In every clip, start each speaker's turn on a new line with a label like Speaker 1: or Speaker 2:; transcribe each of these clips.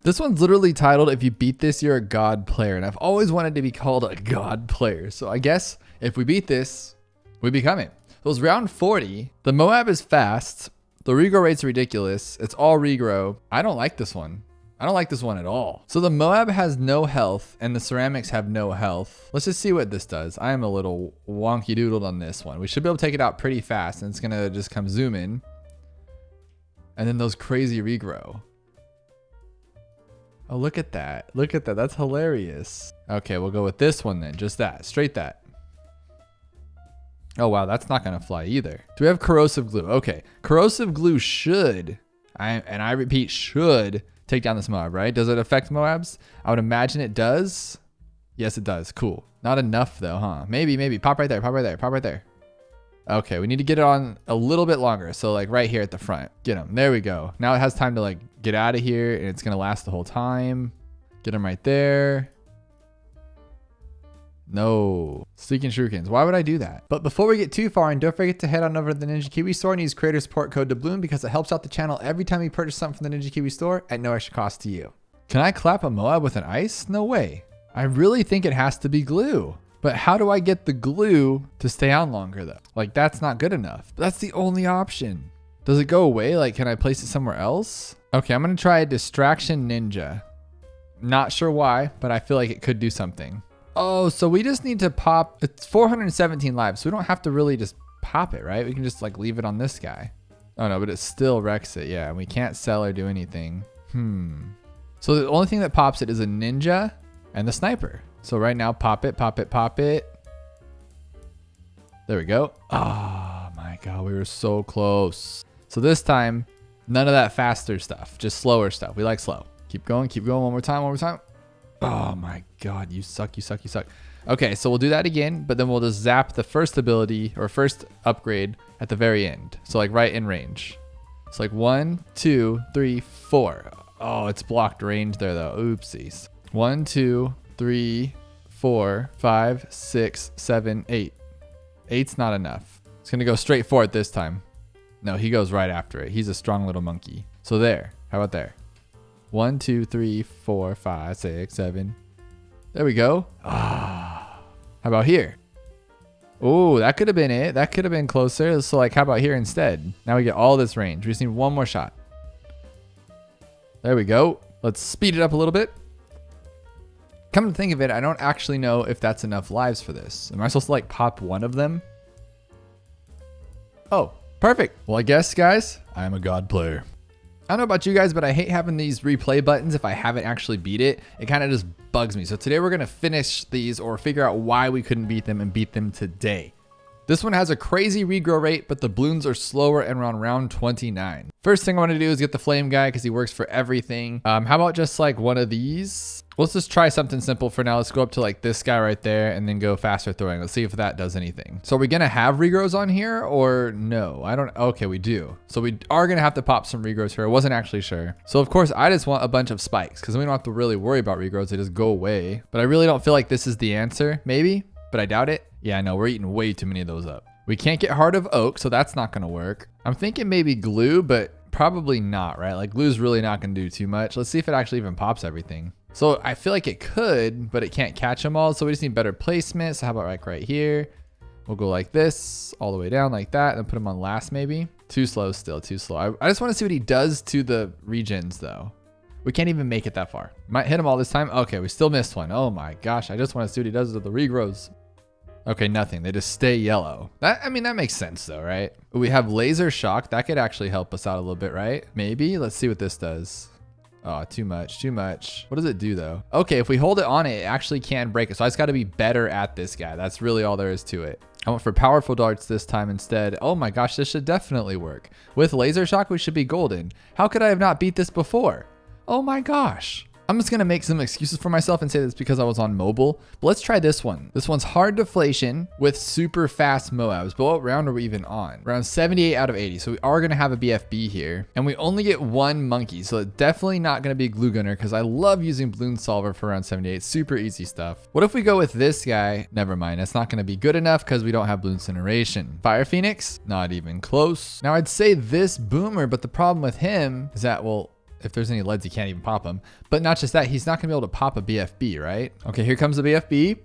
Speaker 1: This one's literally titled, if you beat this, you're a god player. And I've always wanted to be called a god player. So I guess if we beat this, we become it. So it's round 40. The MOAB is fast. The regrow rate's ridiculous. It's all regrow. I don't like this one. I don't like this one at all. So the MOAB has no health and the ceramics have no health. Let's just see what this does. I am a little wonky doodled on this one. We should be able to take it out pretty fast and it's gonna just come zoom in. And then those crazy regrow. Oh, look at that. Look at that. That's hilarious. Okay, we'll go with this one then. Just that. Straight that. Oh, wow. That's not going to fly either. Do we have corrosive glue? Okay. Corrosive glue should, and I repeat, should take down this MOAB, right? Does it affect MOABs? I would imagine it does. Yes, it does. Cool. Not enough though, huh? Maybe. Pop right there. Pop right there. Pop right there. Okay, we need to get it on a little bit longer. So like right here at the front. Get him. There we go. Now it has time to like get out of here and it's going to last the whole time. Get him right there. No. Seeking shurikens. Why would I do that? But before we get too far, and don't forget to head on over to the Ninja Kiwi store and use creator support code Doubloon because it helps out the channel every time you purchase something from the Ninja Kiwi store at no extra cost to you. Can I clap a MOAB with an ice? No way. I really think it has to be glue. But how do I get the glue to stay on longer though? Like that's not good enough. That's the only option. Does it go away? Like can I place it somewhere else? Okay, I'm gonna try Distraction Ninja. Not sure why, but I feel like it could do something. Oh, so we just need to pop, it's 417 lives. So we don't have to really just pop it, right? We can just like leave it on this guy. Oh no, but it still wrecks it. Yeah, we can't sell or do anything. So the only thing that pops it is a ninja and the sniper. So right now, pop it, pop it, pop it. There we go. Oh my God, we were so close. So this time, none of that faster stuff, just slower stuff. We like slow. Keep going, one more time, one more time. Oh my God, you suck, you suck, you suck. Okay, so we'll do that again, but then we'll just zap the first ability or first upgrade at the very end. So like right in range. It's like 1, 2, 3, 4. Oh, it's blocked range there though. Oopsies. 1, 2, 3, 4, 5, 6, 7, 8. 8's not enough. It's gonna go straight for it this time. No, he goes right after it. He's a strong little monkey. So there, how about there? 1, 2, 3, 4, 5, 6, 7. There we go. Ah, how about here? Oh, that could have been it. That could have been closer. So like, how about here instead? Now we get all this range. We just need one more shot. There we go. Let's speed it up a little bit. Come to think of it, I don't actually know if that's enough lives for this. Am I supposed to like pop one of them? Oh, perfect. Well, I guess guys, I am a god player. I don't know about you guys, but I hate having these replay buttons if I haven't actually beat it. It kind of just bugs me. So today we're going to finish these or figure out why we couldn't beat them and beat them today. This one has a crazy regrow rate, but the balloons are slower and we're on round 29. First thing I want to do is get the flame guy because he works for everything. How about just like one of these? Let's just try something simple for now. Let's go up to like this guy right there and then go faster throwing. Let's see if that does anything. So are we going to have regrows on here or no? I don't. Okay, we do. So we are going to have to pop some regrows here. I wasn't actually sure. So of course I just want a bunch of spikes because we don't have to really worry about regrows. They just go away. But I really don't feel like this is the answer. Maybe, but I doubt it. Yeah, I know we're eating way too many of those up. We can't get Heart of Oak, so that's not going to work. I'm thinking maybe glue, but probably not, right? Like glue's really not going to do too much. Let's see if it actually even pops everything. So I feel like it could, but it can't catch them all. So we just need better placement. So how about like right here? We'll go like this, all the way down like that, and put them on last maybe. Too slow still, too slow. I just want to see what he does to the regions though. We can't even make it that far. Might hit him all this time. Okay, we still missed one. Oh my gosh, I just want to see what he does to the regrows. Okay, nothing. They just stay yellow. I mean, that makes sense though, right? We have laser shock. That could actually help us out a little bit, right? Maybe. Let's see what this does. Oh, too much, too much. What does it do though? Okay, if we hold it on it, it actually can break it. So I just got to be better at this guy. That's really all there is to it. I went for powerful darts this time instead. Oh my gosh, this should definitely work. With laser shock, we should be golden. How could I have not beat this before? Oh my gosh. I'm just going to make some excuses for myself and say that's because I was on mobile. But let's try this one. This one's hard deflation with super fast MOABs. But what round are we even on? Round 78 out of 80. So we are going to have a BFB here. And we only get one monkey. So it's definitely not going to be Glue Gunner because I love using Balloon Solver for round 78. Super easy stuff. What if we go with this guy? Never mind. That's not going to be good enough because we don't have Balloon Incineration. Fire Phoenix? Not even close. Now I'd say this Boomer, but the problem with him is that, well, if there's any leads, he can't even pop them. But not just that, he's not gonna be able to pop a BFB, right? Okay, here comes the BFB.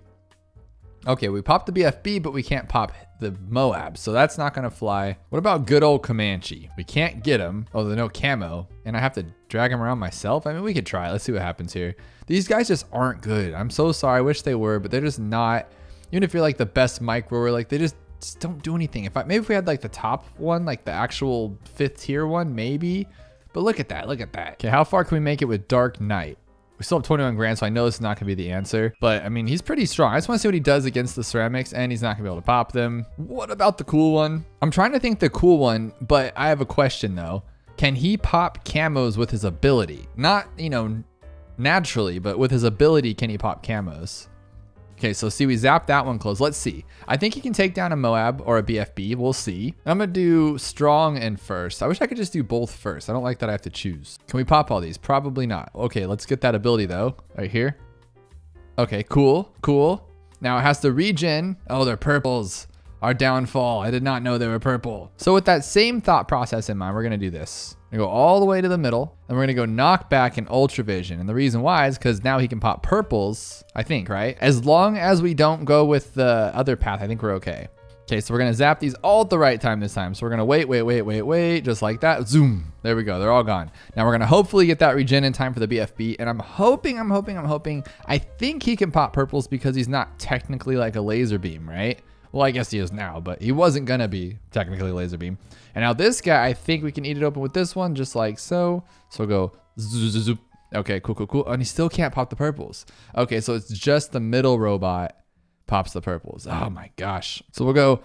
Speaker 1: Okay, we popped the BFB, but we can't pop the MOAB, so that's not gonna fly. What about good old Comanche? We can't get him. Oh, there's no camo, and I have to drag him around myself? I mean, we could try. Let's see what happens here. These guys just aren't good. I'm so sorry. I wish they were, but they're just not. Even if you're like the best microer, like they just don't do anything. Maybe if we had like the top one, like the actual 5th tier one, maybe. But look at that. Look at that. Okay, how far can we make it with Dark Knight? We still have 21 grand, so I know this is not gonna be the answer. But I mean, he's pretty strong. I just wanna see what he does against the ceramics, and he's not gonna be able to pop them. What about the cool one? I'm trying to think the cool one, but I have a question though. Can he pop camos with his ability? Not, you know, naturally, but with his ability, can he pop camos? Okay, so see, we zapped that one close. Let's see. I think he can take down a MOAB or a BFB. We'll see. I'm gonna do strong and first. I wish I could just do both first. I don't like that I have to choose. Can we pop all these? Probably not. Okay, let's get that ability though. Right here. Okay, cool, cool. Now it has to regen. Oh, they're purples. Our downfall. I did not know they were purple. So with that same thought process in mind, we're gonna do this. We're gonna go all the way to the middle, and we're gonna go knockback and ultra vision. And the reason why is because now he can pop purples, I think, right? As long as we don't go with the other path, I think we're okay. Okay, so we're gonna zap these all at the right time this time. So we're gonna wait, just like that. Zoom. There we go. They're all gone. Now we're gonna hopefully get that regen in time for the BFB. And I'm hoping. I think he can pop purples because he's not technically like a laser beam, right? Well, I guess he is now, but he wasn't gonna be technically a laser beam. And now this guy, I think we can eat it open with this one, just like so. So we'll go zoop. Okay, cool. And he still can't pop the purples. Okay, so it's just the middle robot pops the purples. Oh my gosh. So we'll go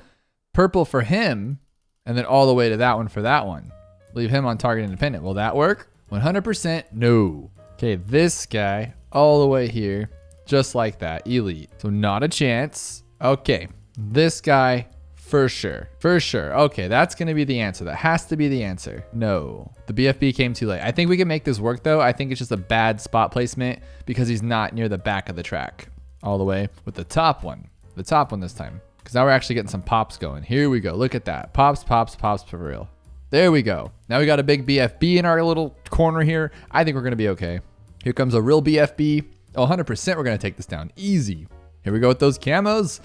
Speaker 1: purple for him, and then all the way to that one for that one. Leave him on target independent. Will that work? 100% no. Okay, this guy all the way here, just like that, elite. So not a chance. Okay. This guy, for sure. Okay, that's gonna be the answer. That has to be the answer. No, the BFB came too late. I think we can make this work though. I think it's just a bad spot placement because he's not near the back of the track. All the way with the top one this time. Because now we're actually getting some pops going. Here we go, look at that. Pops for real. There we go. Now we got a big BFB in our little corner here. I think we're gonna be okay. Here comes a real BFB. Oh, 100% we're gonna take this down, easy. Here we go with those camos.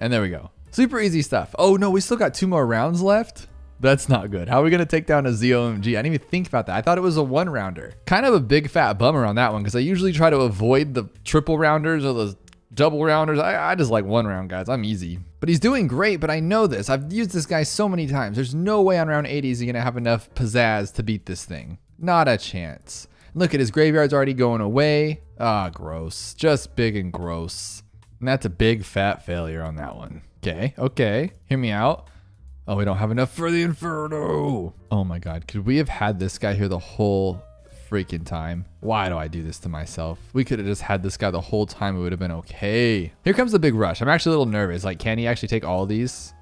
Speaker 1: And there we go. Super easy stuff. Oh no, we still got 2 more rounds left. That's not good. How are we gonna take down a ZOMG? I didn't even think about that. I thought it was a 1-rounder. Kind of a big fat bummer on that one because I usually try to avoid the triple rounders or the double rounders. I just like 1 round, guys. I'm easy. But he's doing great, but I know this. I've used this guy so many times. There's no way on round 80 is he gonna have enough pizzazz to beat this thing. Not a chance. Look at his graveyard's already going away. Ah, gross. Just big and gross. And that's a big fat failure on that one. Okay. Hear me out. Oh, we don't have enough for the Inferno. Oh my God. Could we have had this guy here the whole freaking time? Why do I do this to myself? We could have just had this guy the whole time. It would have been okay. Here comes the big rush. I'm actually a little nervous. Like, can he actually take all of these?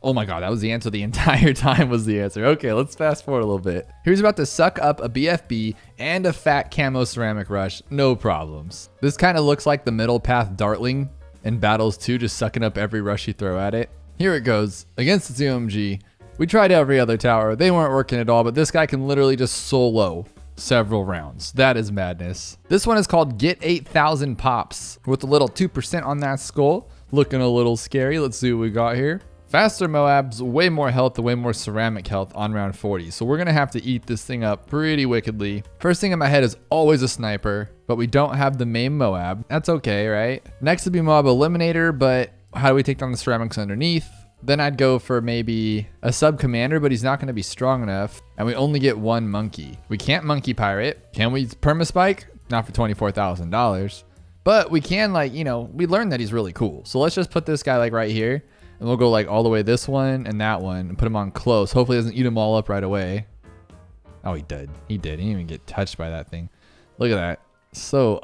Speaker 1: Oh my God, that was the answer the entire time was the answer. Okay, let's fast forward a little bit. Here's about to suck up a BFB and a fat camo ceramic rush. No problems. This kind of looks like the middle path Dartling in Battles 2, just sucking up every rush you throw at it. Here it goes. Against the ZOMG. We tried every other tower. They weren't working at all, but this guy can literally just solo several rounds. That is madness. This one is called Get 8,000 Pops with a little 2% on that skull. Looking a little scary. Let's see what we got here. Faster MOABs, way more health, way more ceramic health on round 40. So we're gonna have to eat this thing up pretty wickedly. First thing in my head is always a sniper, but we don't have the main MOAB. That's okay, right? Next would be MOAB Eliminator, but how do we take down the ceramics underneath? Then I'd go for maybe a sub commander, but he's not gonna be strong enough. And we only get 1 monkey. We can't monkey pirate. Can we permaspike? Not for $24,000. But we can, like, you know, we learned that he's really cool. So let's just put this guy like right here. And we'll go like all the way this one and that one and put him on close. Hopefully it doesn't eat them all up right away. Oh, he did. He didn't even get touched by that thing. Look at that. So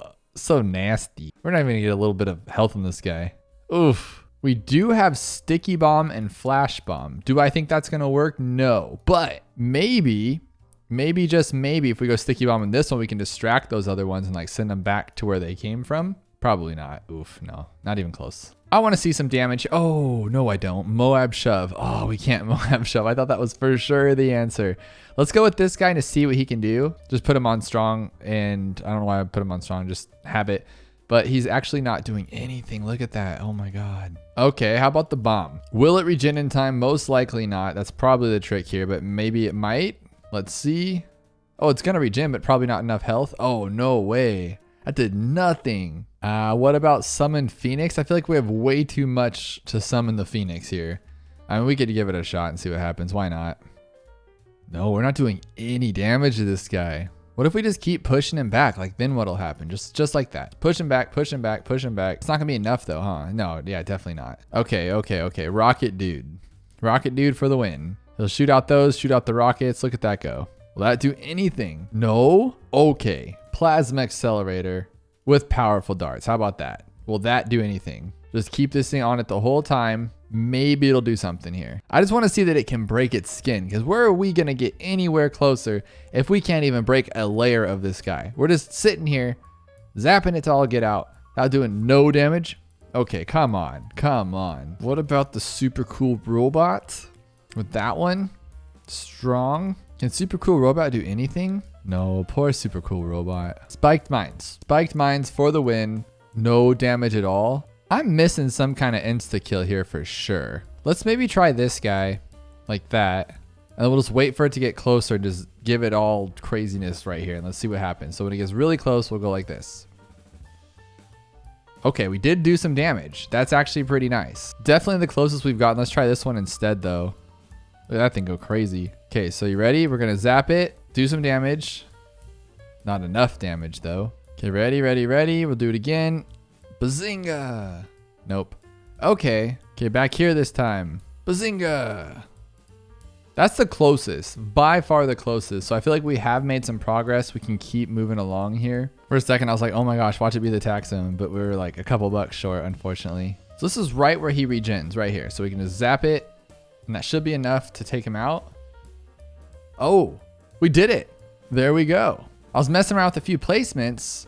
Speaker 1: nasty. We're not even gonna get a little bit of health on this guy. Oof. We do have sticky bomb and flash bomb. Do I think that's gonna work? No. But maybe just maybe if we go sticky bomb in this one, we can distract those other ones and like send them back to where they came from. Probably not. Oof, no, not even close. I want to see some damage. Oh, no, I don't. MOAB shove. Oh, we can't MOAB shove. I thought that was for sure the answer. Let's go with this guy to see what he can do. Just put him on strong, and I don't know why I put him on strong. Just have it. But he's actually not doing anything. Look at that. Oh my God. Okay, how about the bomb? Will it regen in time? Most likely not. That's probably the trick here, but maybe it might. Let's see. Oh, it's going to regen, but probably not enough health. Oh, no way. That did nothing. What about summon Phoenix? I feel like we have way too much to summon the Phoenix here. I mean, we could give it a shot and see what happens. Why not? No, we're not doing any damage to this guy. What if we just keep pushing him back? Like, then what'll happen? Just like that. Push him back, push him back, push him back. It's not gonna be enough though, huh? No, yeah, definitely not. Okay. Rocket dude. Rocket dude for the win. He'll shoot out those, shoot out the rockets. Look at that go. Will that do anything? No? Okay. Plasma accelerator with powerful darts. How about that? Will that do anything? Just keep this thing on it the whole time. Maybe it'll do something here. I just want to see that it can break its skin, because where are we going to get anywhere closer if we can't even break a layer of this guy? We're just sitting here, zapping it to all get out, without doing no damage. Okay, come on. Come on. What about the super cool robot? With that one? Strong. Can super cool robot do anything? No, poor super cool robot. Spiked mines. Spiked mines for the win. No damage at all. I'm missing some kind of insta-kill here for sure. Let's maybe try this guy like that. And then we'll just wait for it to get closer and just give it all craziness right here. And let's see what happens. So when it gets really close, we'll go like this. Okay, we did do some damage. That's actually pretty nice. Definitely the closest we've gotten. Let's try this one instead though. Look at that thing go crazy. Okay, so you ready? We're gonna zap it, do some damage. Not enough damage though. Okay, ready. We'll do it again. Bazinga! Nope. Okay, back here this time. Bazinga! That's the closest, by far the closest. So I feel like we have made some progress. We can keep moving along here. For a second, I was like, oh my gosh, watch it be the tax zone. But we were like a couple bucks short, unfortunately. So this is right where he regens, right here. So we can just zap it, and that should be enough to take him out. Oh, we did it. There we go. I was messing around with a few placements,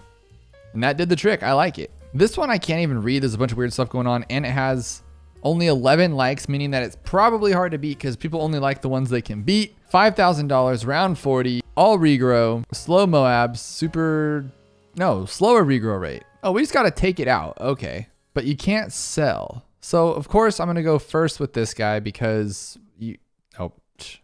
Speaker 1: and that did the trick. I like it. This one I can't even read. There's a bunch of weird stuff going on, and it has only 11 likes, meaning that it's probably hard to beat because people only like the ones they can beat. $5,000, round 40, all regrow, slow MOABs, slower regrow rate. Oh, we just got to take it out. Okay, but you can't sell. So of course I'm going to go first with this guy because let's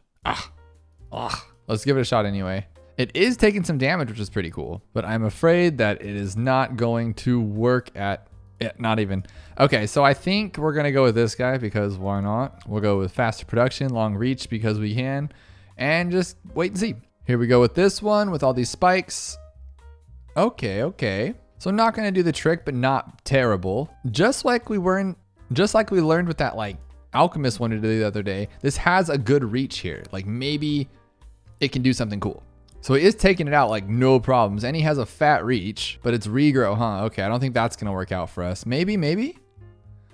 Speaker 1: give it a shot anyway. It is taking some damage, which is pretty cool, but I'm afraid that it is not going to work at it. Not even. Okay, so I think we're going to go with this guy because why not? We'll go with faster production, long reach because we can, and just wait and see. Here we go with this one with all these spikes. Okay. So not going to do the trick, but not terrible. Just like we learned with that like alchemist one to do the other day, this has a good reach here. Like maybe it can do something cool. So he is taking it out like no problems, and he has a fat reach, but it's regrow, huh? Okay, I don't think that's gonna work out for us. Maybe.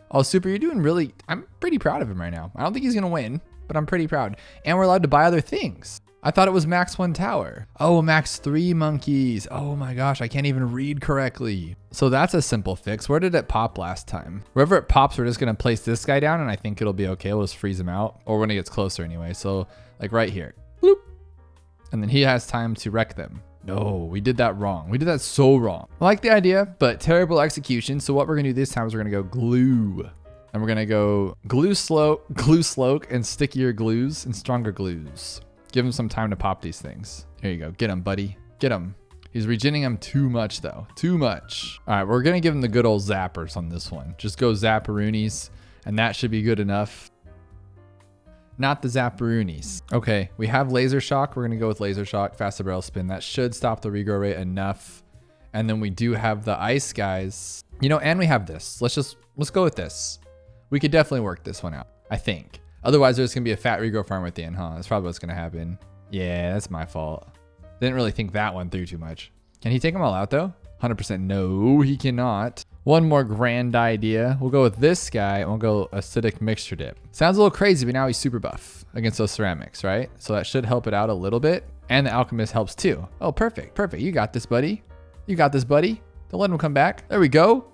Speaker 1: Oh, Super, you're doing really, I'm pretty proud of him right now. I don't think he's gonna win, but I'm pretty proud. And we're allowed to buy other things. I thought it was max 1 tower. Oh, max 3 monkeys. Oh my gosh, I can't even read correctly. So that's a simple fix. Where did it pop last time? Wherever it pops, we're just gonna place this guy down and I think it'll be okay. We'll just freeze him out, or when it gets closer anyway. So like right here, bloop. And then he has time to wreck them. No, we did that wrong. We did that so wrong. I like the idea, but terrible execution. So what we're gonna do this time is we're gonna go glue. And we're gonna go glue sloke, and stickier glues and stronger glues. Give him some time to pop these things. Here you go, get him, buddy, get him. He's regening him too much though, too much. All right, we're gonna give him the good old zappers on this one. Just go zapperoonies, and that should be good enough. Not the zapperoonies. Okay, we have laser shock. We're gonna go with laser shock, faster barrel spin. That should stop the regrow rate enough. And then we do have the ice guys, and we have this. Let's go with this. We could definitely work this one out, I think. Otherwise, there's gonna be a fat regrow farm at the end, huh? That's probably what's gonna happen. Yeah, that's my fault. Didn't really think that one through too much. Can he take them all out though? 100% no, he cannot. One more grand idea. We'll go with this guy and we'll go acidic mixture dip. Sounds a little crazy, but now he's super buff against those ceramics, right? So that should help it out a little bit. And the alchemist helps too. Oh, perfect. You got this, buddy. Does Don't let him come back. There we go.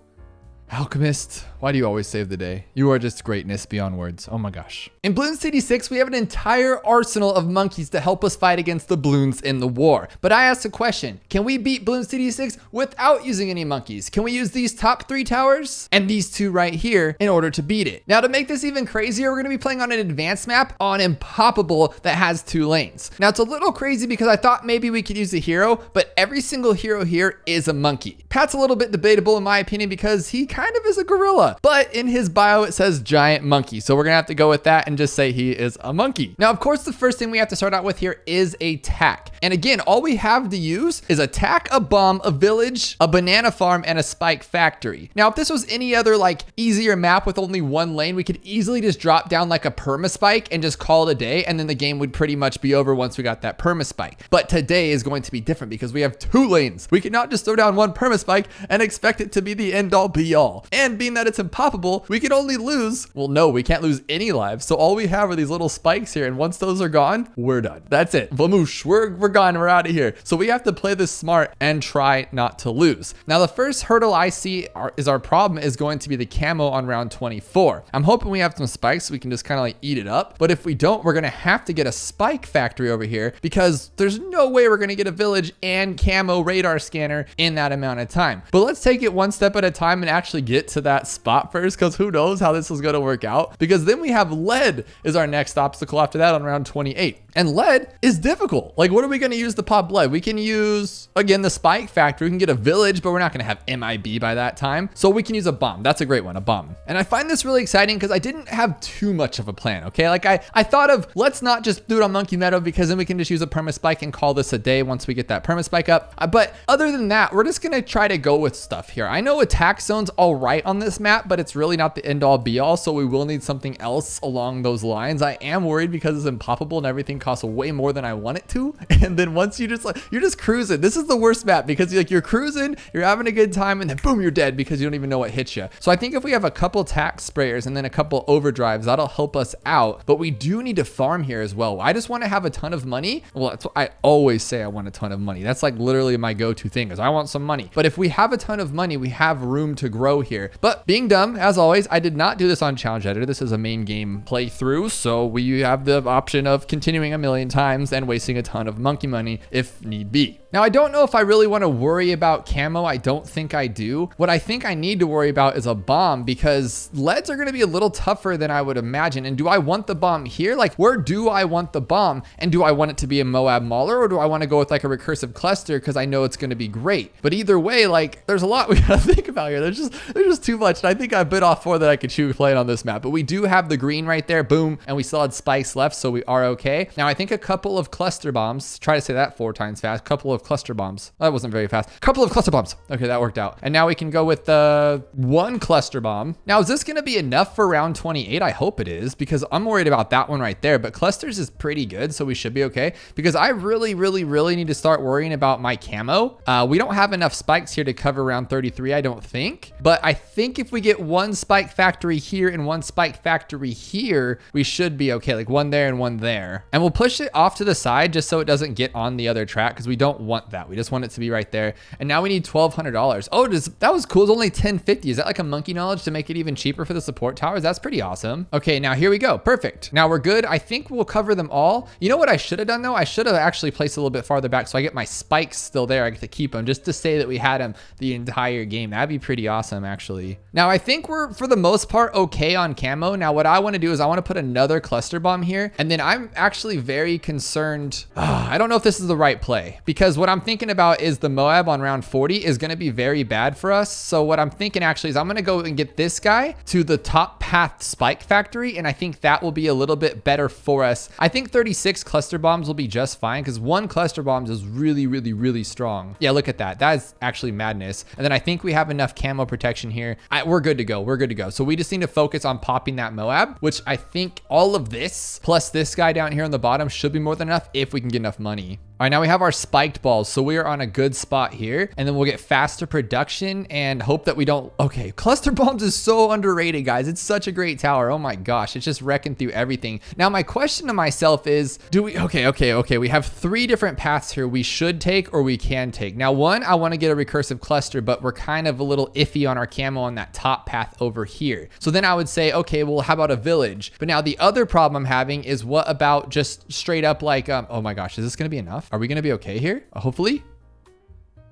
Speaker 1: Alchemist, why do you always save the day? You are just greatness beyond words. Oh my gosh. In Bloons TD6, we have an entire arsenal of monkeys to help us fight against the Bloons in the war. But I asked a question. Can we beat Bloons TD6 without using any monkeys? Can we use these top 3 towers and these 2 right here in order to beat it? Now, to make this even crazier, we're going to be playing on an advanced map on Impoppable that has 2 lanes. Now, it's a little crazy because I thought maybe we could use a hero, but every single hero here is a monkey. Pat's a little bit debatable in my opinion because he kind of is a gorilla, but in his bio it says giant monkey, so we're gonna have to go with that and just say he is a monkey. Now, of course, the first thing we have to start out with here is a tack, and again, all we have to use is a tack, a bomb, a village, a banana farm, and a spike factory. Now, if this was any other like easier map with only 1 lane, we could easily just drop down like a perma spike and just call it a day, and then the game would pretty much be over once we got that perma spike. But today is going to be different because we have 2 lanes. We cannot just throw down 1 perma spike and expect it to be the end all be all. And being that it's impoppable, we can only lose, well, no, we can't lose any lives. So all we have are these little spikes here, and once those are gone, we're done. That's it. Vamoosh, we're gone, we're out of here. So we have to play this smart and try not to lose. Now, the first hurdle I see is our problem is going to be the camo on round 24. I'm hoping we have some spikes so we can just kind of like eat it up. But if we don't, we're gonna have to get a spike factory over here because there's no way we're gonna get a village and camo radar scanner in that amount of time. But let's take it one step at a time and actually get to that spot first, because who knows how this is going to work out, because then we have lead is our next obstacle after that on round 28, and lead is difficult. Like, what are we going to use to pop lead? We can use, again, the spike factory. We can get a village, but we're not going to have MIB by that time, so we can use a bomb. That's a great one, a bomb. And I find this really exciting because I didn't have too much of a plan. Okay, like I thought of, let's not just do it on Monkey Meadow because then we can just use a perma spike and call this a day once we get that perma spike up. But other than that, we're just going to try to go with stuff here. I know attack zone's all right on this map, but it's really not the end all be all, so we will need something else along those lines. I am worried because it's impoppable and everything costs way more than I want it to, and then once you're just cruising. This is the worst map because you're cruising, you're having a good time, and then boom, you're dead because you don't even know what hits you. So I think if we have a couple tax sprayers and then a couple overdrives, that'll help us out, but we do need to farm here as well. I just want to have a ton of money. Well, that's what I always say. I want a ton of money. That's like literally my go-to thing is I want some money. But if we have a ton of money, we have room to grow here. But being dumb, as always, I did not do this on challenge editor. This is a main game playthrough, so we have the option of continuing a million times and wasting a ton of monkey money if need be. Now, I don't know if I really want to worry about camo. I don't think I do. What I think I need to worry about is a bomb because leads are going to be a little tougher than I would imagine. And do I want the bomb here? Like, where do I want the bomb? And do I want it to be a MOAB Mauler, or do I want to go with like a recursive cluster because I know it's going to be great? But either way, like, there's a lot we got to think about here. There's just too much. And I think I bit off more than I could chew playing on this map. But we do have the green right there, boom, and we still had spikes left, so we are okay. Now, I think a couple of cluster bombs, try to say that 4 times fast, couple of cluster bombs. That wasn't very fast. Couple of cluster bombs. Okay, that worked out. And now we can go with the 1 cluster bomb. Now, is this going to be enough for round 28? I hope it is, because I'm worried about that one right there, but clusters is pretty good, so we should be okay, because I really need to start worrying about my camo. We don't have enough spikes here to cover round 33, I don't think, but I think if we get 1 spike factory here and 1 spike factory here, we should be okay, like 1 there and 1 there. And we'll push it off to the side just so it doesn't get on the other track, because we don't want that. We just want it to be right there. And now we need $1,200. Oh, that was cool. It's only $10.50. Is that like a monkey knowledge to make it even cheaper for the support towers? That's pretty awesome. Okay, now here we go. Perfect. Now we're good. I think we'll cover them all. You know what I should have done though? I should have actually placed a little bit farther back so I get my spikes still there. I get to keep them just to say that we had them the entire game. That'd be pretty awesome actually. Now I think we're for the most part okay on camo. Now what I want to do is I want to put another cluster bomb here, and then I'm actually very concerned. I don't know if this is the right play, because what I'm thinking about is the MOAB on round 40 is going to be very bad for us. So what I'm thinking actually is I'm going to go and get this guy to the top path spike factory, and I think that will be a little bit better for us. I think 36 cluster bombs will be just fine because 1 cluster bombs is really strong. Yeah, look at that. That is actually madness. And then I think we have enough camo protection here. We're good to go. We're good to go. So we just need to focus on popping that MOAB, which I think all of this plus this guy down here on the bottom should be more than enough if we can get enough money. All right, now we have our spiked balls. So we are on a good spot here, and then we'll get faster production and hope that we don't. Okay, cluster bombs is so underrated, guys. It's such a great tower. Oh my gosh, it's just wrecking through everything. Now my question to myself is, do we, okay. We have 3 different paths here we should take or we can take. Now one, I want to get a recursive cluster, but we're kind of a little iffy on our camo on that top path over here. So then I would say, okay, well, how about a village? But now the other problem I'm having is, what about just straight up like, oh my gosh, is this going to be enough? Are we going to be okay here? Hopefully.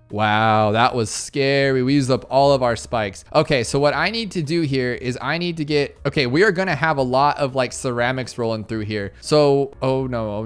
Speaker 1: Wow, that was scary. We used up all of our spikes. Okay, so what I need to do here is I need to get, okay, we are gonna have a lot of like ceramics rolling through here. So, oh no.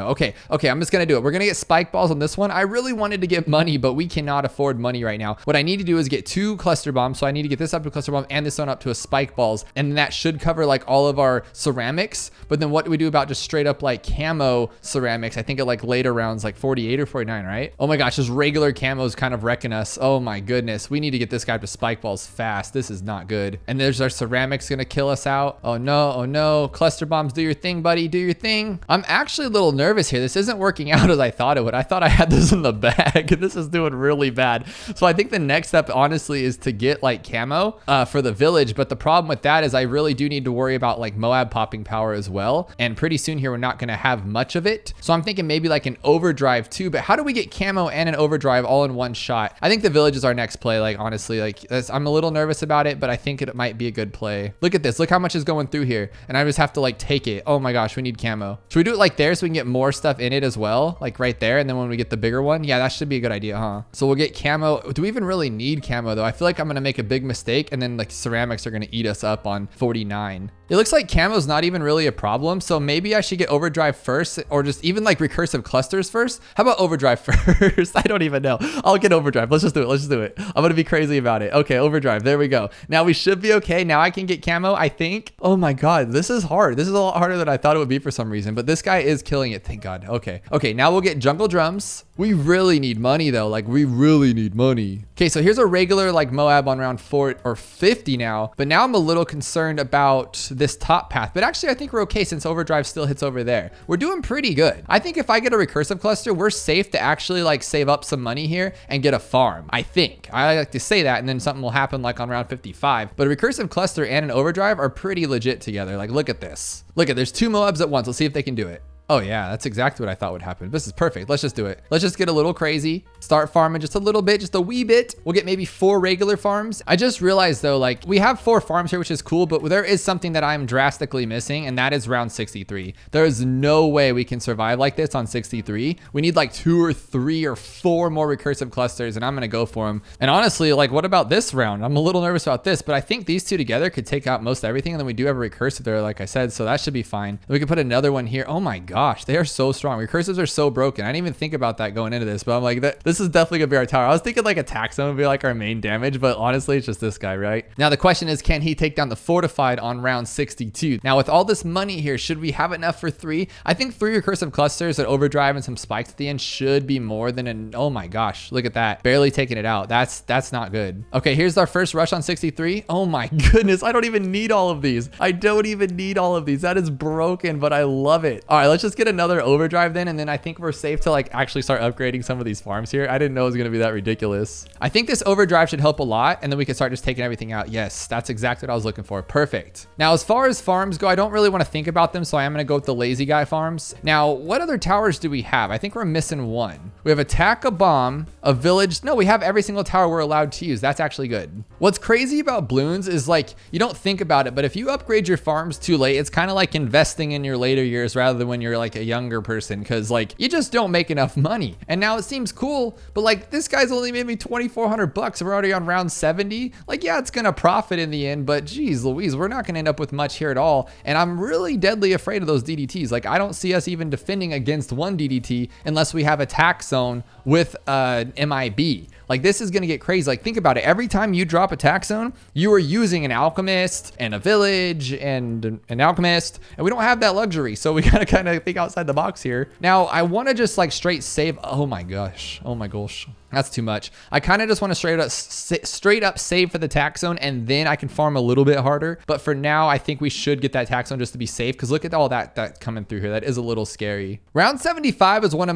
Speaker 1: Okay, I'm just gonna do it. We're gonna get spike balls on this one. I really wanted to get money, but we cannot afford money right now. What I need to do is get 2 cluster bombs. So I need to get this up to a cluster bomb and this one up to a spike balls. And that should cover like all of our ceramics. But then what do we do about just straight up like camo ceramics? I think at like later rounds, like 48 or 49, right? Oh my gosh, just regular camos kind of wrecking us. Oh my goodness, we need to get this guy to spike balls fast. This is not good. And there's our ceramics gonna kill us out. Oh no, cluster bombs, do your thing, buddy, do your thing. I'm actually a little nervous here. This isn't working out as I thought it would. I thought I had this in the bag. This is doing really bad. So I think the next step honestly is to get like camo for the village, but the problem with that is I really do need to worry about like MOAB popping power as well, and pretty soon here we're not gonna have much of it. So I'm thinking maybe like an overdrive too, but how do we get camo and an overdrive all in one shot? I think the village is our next play. Like honestly, like I'm a little nervous about it, but I think it might be a good play. Look at this. Look how much is going through here. And I just have to like take it. Oh my gosh, we need camo. Should we do it like there so we can get more stuff in it as well? Like right there. And then when we get the bigger one, yeah, that should be a good idea, huh? So we'll get camo. Do we even really need camo though? I feel like I'm going to make a big mistake and then like ceramics are going to eat us up on 49. It looks like camo's not even really a problem. So maybe I should get overdrive first, or just even like recursive clusters first. How about overdrive first? I don't even know. I'll get overdrive. Let's just do it. I'm going to be crazy about it. Okay, overdrive. There we go. Now we should be okay. Now I can get camo, I think. Oh my God, this is hard. This is a lot harder than I thought it would be for some reason, but this guy is killing it. Thank God. Okay, now we'll get jungle drums. We really need money though. Like we really need money. Okay, so here's a regular like MOAB on round 4 or 50 now, but now I'm a little concerned about this top path, but actually I think we're okay since overdrive still hits over there. We're doing pretty good. I think if I get a recursive cluster, we're safe to actually like save up some money here and get a farm. I think. I like to say that and then something will happen like on round 55, but a recursive cluster and an overdrive are pretty legit together. Like look at this. There's 2 MOABs at once. Let's see if they can do it. Oh yeah, that's exactly what I thought would happen. This is perfect. Let's just do it. Let's just get a little crazy. Start farming just a little bit, just a wee bit. We'll get maybe 4 regular farms. I just realized though, like we have 4 farms here, which is cool, but there is something that I'm drastically missing, and that is round 63. There is no way we can survive like this on 63. We need like 2 or 3 or 4 more recursive clusters, and I'm gonna go for them. And honestly, like what about this round? I'm a little nervous about this, but I think these 2 together could take out most everything, and then we do have a recursive there, like I said, so that should be fine. We could put another one here. Oh my gosh, they are so strong. Recursives are so broken. I didn't even think about that going into this, but I'm like, this is definitely gonna be our tower. I was thinking like a tax zone would be like our main damage, but honestly, it's just this guy, right? Now the question is, can he take down the fortified on round 62? Now with all this money here, should we have enough for 3? I think 3 recursive clusters, an overdrive, and some spikes at the end should be more than an, oh my gosh, look at that. Barely taking it out. That's not good. Okay, here's our first rush on 63. Oh my goodness, I don't even need all of these. That is broken, but I love it. All right, let's just get another overdrive then, and then I think we're safe to like actually start upgrading some of these farms here. I didn't know it was going to be that ridiculous. I think this overdrive should help a lot, and then we can start just taking everything out. Yes, that's exactly what I was looking for. Perfect. Now as far as farms go, I don't really want to think about them, so I am going to go with the lazy guy farms. Now what other towers do we have? I think we're missing one. We have attack, a bomb, a village. No, we have every single tower we're allowed to use. That's actually good. What's crazy about Bloons is like you don't think about it, but if you upgrade your farms too late, it's kind of like investing in your later years rather than when you're like a younger person, because like you just don't make enough money. And now it seems cool, but like this guy's only made me 2,400 bucks. We're already on round 70. Like yeah, it's gonna profit in the end, but geez Louise, we're not gonna end up with much here at all. And I'm really deadly afraid of those DDTs. Like I don't see us even defending against one DDT unless we have attack zone with MIB. Like this is gonna get crazy. Like think about it. Every time you drop attack zone, you are using an alchemist and a village and an alchemist, and we don't have that luxury. So we gotta kind of think outside the box here. Now I want to just like straight save. Oh my gosh. That's too much. I kind of just want to straight up save for the tax zone, and then I can farm a little bit harder. But for now, I think we should get that tax zone just to be safe, because look at all that coming through here. That is a little scary. Round 75 is one of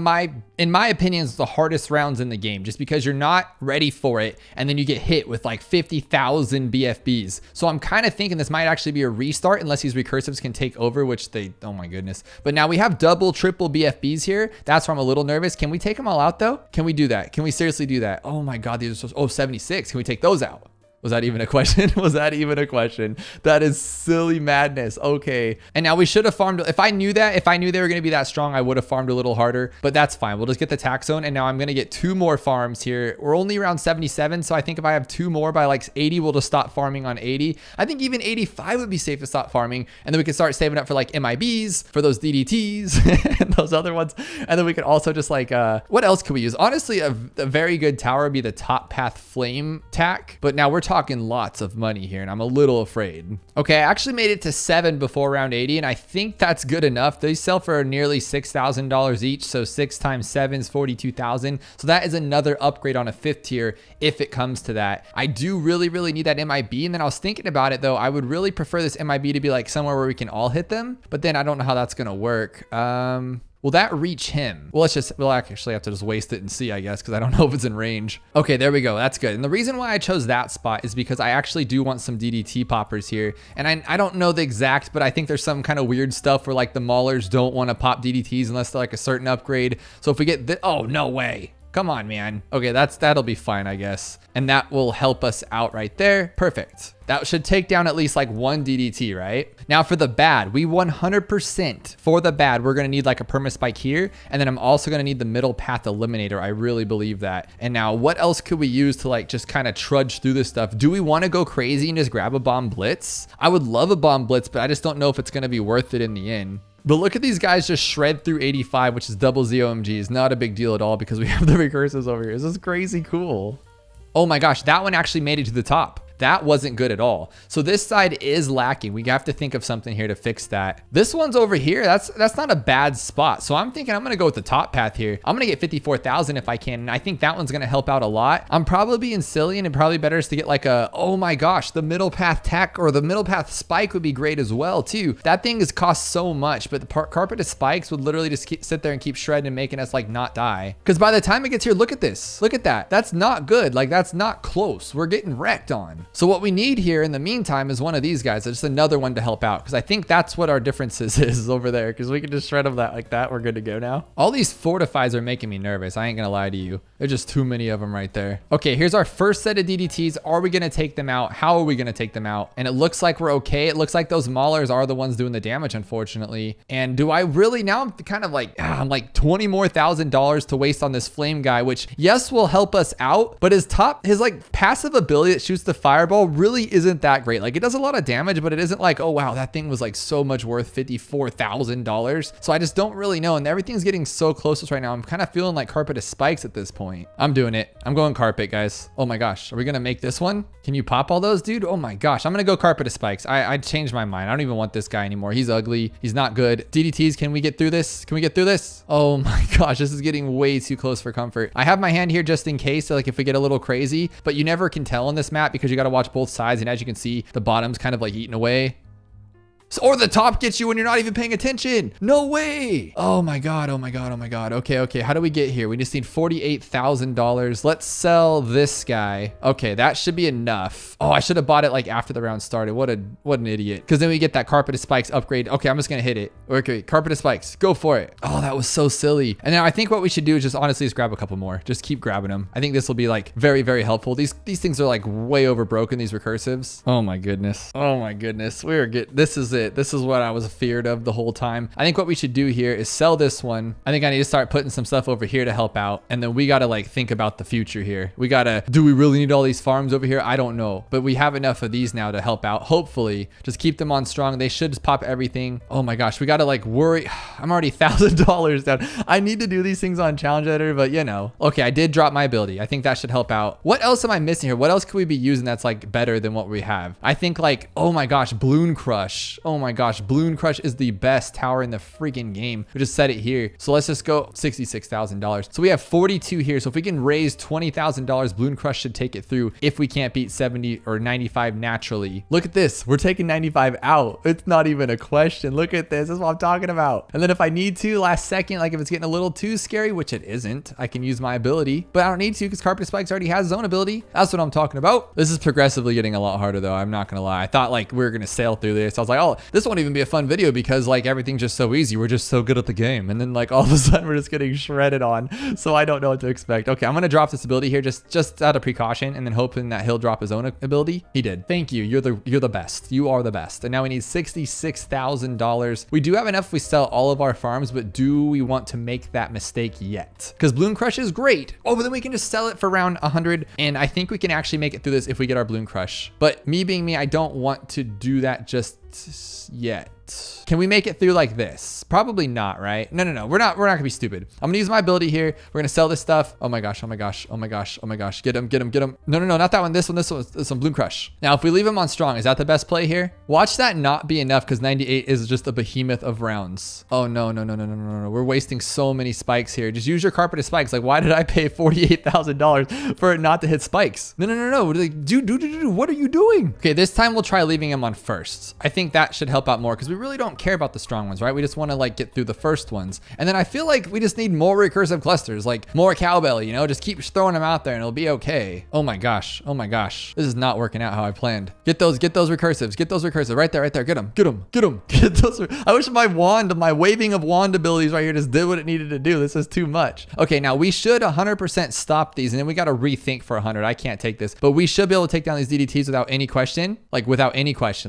Speaker 1: in my opinion, the hardest rounds in the game, just because you're not ready for it, and then you get hit with like 50,000 BFBs. So I'm kind of thinking this might actually be a restart, unless these recursives can take over, which they, oh my goodness. But now we have double, triple BFBs here. That's where I'm a little nervous. Can we take them all out though? Can we do that? Can we seriously do that? Oh my God, these are so, 76. Can we take those out? Was that even a question? Was that even a question? That is silly madness. Okay. And now we should have farmed. If I knew they were going to be that strong, I would have farmed a little harder, but that's fine. We'll just get the tax zone. And now I'm going to get 2 more farms here. We're only around 77. So I think if I have 2 more by like 80, we'll just stop farming on 80. I think even 85 would be safe to stop farming. And then we can start saving up for like MIBs, for those DDTs and those other ones. And then we can also just like, what else can we use? Honestly, a very good tower would be the top path flame tack, but now we're talking lots of money here, and I'm a little afraid. Okay, I actually made it to 7 before round 80, and I think that's good enough. They sell for nearly $6,000 each, so 6 times 7 is 42,000. So that is another upgrade on a 5th tier if it comes to that. I do really need that MIB, and then I was thinking about it though. I would really prefer this MIB to be like somewhere where we can all hit them, but then I don't know how that's gonna work. Will that reach him? Well, we'll actually have to just waste it and see, I guess, because I don't know if it's in range. Okay, there we go. That's good. And the reason why I chose that spot is because I actually do want some DDT poppers here. And I don't know the exact, but I think there's some kind of weird stuff where like the maulers don't want to pop DDTs unless they're like a certain upgrade. So if we get this, oh, no way. Come on, man. Okay, that'll be fine, I guess. And that will help us out right there. Perfect. That should take down at least like 1 DDT, right? Now for the bad, we 100% for the bad, we're gonna need like a perma spike here. And then I'm also gonna need the middle path eliminator. I really believe that. And now what else could we use to like just kind of trudge through this stuff? Do we wanna go crazy and just grab a bomb blitz? I would love a bomb blitz, but I just don't know if it's gonna be worth it in the end. But look at these guys just shred through 85, which is double ZOMGs. Not a big deal at all because we have the recursives over here. This is crazy cool. Oh my gosh, that one actually made it to the top. That wasn't good at all. So this side is lacking. We have to think of something here to fix that. This one's over here. That's not a bad spot. So I'm thinking I'm going to go with the top path here. I'm going to get 54,000 if I can. And I think that one's going to help out a lot. I'm probably being silly, and it probably better is to get like a, oh my gosh, the middle path tack or the middle path spike would be great as well too. That thing is cost so much, but the carpeted spikes would literally just sit there and keep shredding and making us like not die. Because by the time it gets here, look at this. Look at that. That's not good. Like that's not close. We're getting wrecked on. So what we need here in the meantime is one of these guys. Just another one to help out, because I think that's what our differences is over there, because we can just shred them like that. We're good to go now. All these fortifies are making me nervous. I ain't gonna lie to you. There's just too many of them right there. Okay, here's our first set of DDTs. Are we gonna take them out? How are we gonna take them out? And it looks like we're okay. It looks like those maulers are the ones doing the damage, unfortunately. And do I really, now I'm kind of like, I'm like $20,000 more to waste on this flame guy, which yes, will help us out, but his like passive ability that shoots the fireball really isn't that great. Like it does a lot of damage, but it isn't like, oh wow, that thing was like so much worth $54,000. So I just don't really know. And everything's getting so close right now. I'm kind of feeling like carpet is spikes at this point. I'm doing it. I'm going carpet, guys. Oh my gosh. Are we going to make this one? Can you pop all those, dude? Oh my gosh. I'm going to go carpet of spikes. I changed my mind. I don't even want this guy anymore. He's ugly. He's not good. DDTs, can we get through this? Can we get through this? Oh my gosh. This is getting way too close for comfort. I have my hand here just in case, like if we get a little crazy, but you never can tell on this map because you got to watch both sides. And as you can see, the bottom's kind of like eaten away. Or the top gets you when you're not even paying attention. No way. Oh my God. Oh my God. Oh my God. Okay. How do we get here? We just need $48,000. Let's sell this guy. Okay, that should be enough. Oh, I should have bought it like after the round started. What an idiot. Because then we get that carpeted spikes upgrade. Okay, I'm just going to hit it. Okay, carpeted spikes. Go for it. Oh, that was so silly. And now I think what we should do is just honestly just grab a couple more. Just keep grabbing them. I think this will be like very, very helpful. These things are like way over broken, these recursives. Oh my goodness. Oh my goodness. This is it. This is what I was feared of the whole time. I think what we should do here is sell this one. I think I need to start putting some stuff over here to help out. And then we got to like think about the future here. Do we really need all these farms over here? I don't know, but we have enough of these now to help out. Hopefully just keep them on strong. They should just pop everything. Oh my gosh. We got to like worry. I'm already $1,000 down. I need to do these things on challenge editor, but you know, okay. I did drop my ability. I think that should help out. What else am I missing here? What else could we be using that's like better than what we have? I think like, oh my gosh, Bloon Crush. Oh my gosh, Bloon Crush is the best tower in the freaking game. We just said it here. So let's just go $66,000. So we have 42 here. So if we can raise $20,000, Bloon Crush should take it through if we can't beat 70 or 95 naturally. Look at this. We're taking 95 out. It's not even a question. Look at this. That's what I'm talking about. And then if I need to last second, like if it's getting a little too scary, which it isn't, I can use my ability, but I don't need to because Carpet Spikes already has his own ability. That's what I'm talking about. This is progressively getting a lot harder though. I'm not gonna lie. I thought like we were gonna sail through this. I was like, oh, this won't even be a fun video because like everything's just so easy. We're just so good at the game. And then like all of a sudden we're just getting shredded on. So I don't know what to expect. Okay, I'm gonna drop this ability here just out of precaution and then hoping that he'll drop his own ability. He did. Thank you. You're the best. You are the best. And now we need $66,000. We do have enough if we sell all of our farms, but do we want to make that mistake yet? Because Bloon Crush is great. Oh, but then we can just sell it for around 100. And I think we can actually make it through this if we get our Bloon Crush. But me being me, I don't want to do that just yet. Can we make it through like this? Probably not, right? No. We're not gonna be stupid. I'm gonna use my ability here. We're gonna sell this stuff. Oh my gosh. Get him. No, not that one. This one, Bloon Crush. Now, if we leave him on strong, is that the best play here? Watch that not be enough because 98 is just a behemoth of rounds. Oh no. We're wasting so many spikes here. Just use your carpeted spikes. Like, why did I pay $48,000 for it not to hit spikes? No. Like, dude, what are you doing? Okay, this time we'll try leaving him on first. I think that should help out more because we really don't care about the strong ones, right? We just want to like get through the first ones. And then I feel like we just need more recursive clusters, like more cowbell, you know, just keep throwing them out there and it'll be okay. Oh my gosh. This is not working out how I planned. Get those recursives. Get those recursives right there. Get them. Get those. I wish my waving of wand abilities right here just did what it needed to do. This is too much. Okay, now we should 100% stop these and then we got to rethink for 100. I can't take this, but we should be able to take down these DDTs without any question.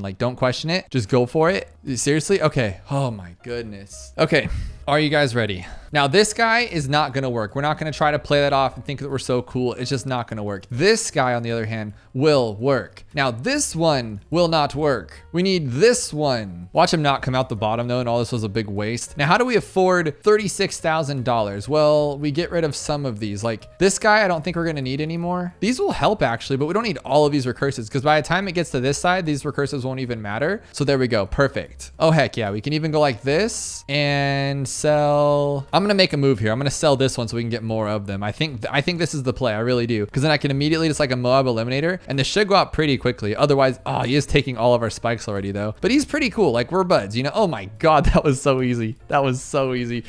Speaker 1: Like don't question it. Just go for it. Seriously? Okay. Oh my goodness. Okay. Are you guys ready? Now this guy is not gonna work. We're not gonna try to play that off and think that we're so cool. It's just not gonna work. This guy, on the other hand, will work. Now this one will not work. We need this one. Watch him not come out the bottom though, and all this was a big waste. Now how do we afford $36,000? Well, we get rid of some of these. Like this guy, I don't think we're gonna need anymore. These will help actually, but we don't need all of these recursives because by the time it gets to this side, these recursives won't even matter. So there we go, perfect. Oh heck yeah, we can even go like this and sell. I'm gonna make a move here. I'm gonna sell this one so we can get more of them. I think this is the play. I really do, because then I can immediately just like a MOAB eliminator, and this should go out pretty quickly. Otherwise, oh, he is taking all of our spikes already though. But he's pretty cool. Like we're buds, you know. Oh my god, that was so easy. We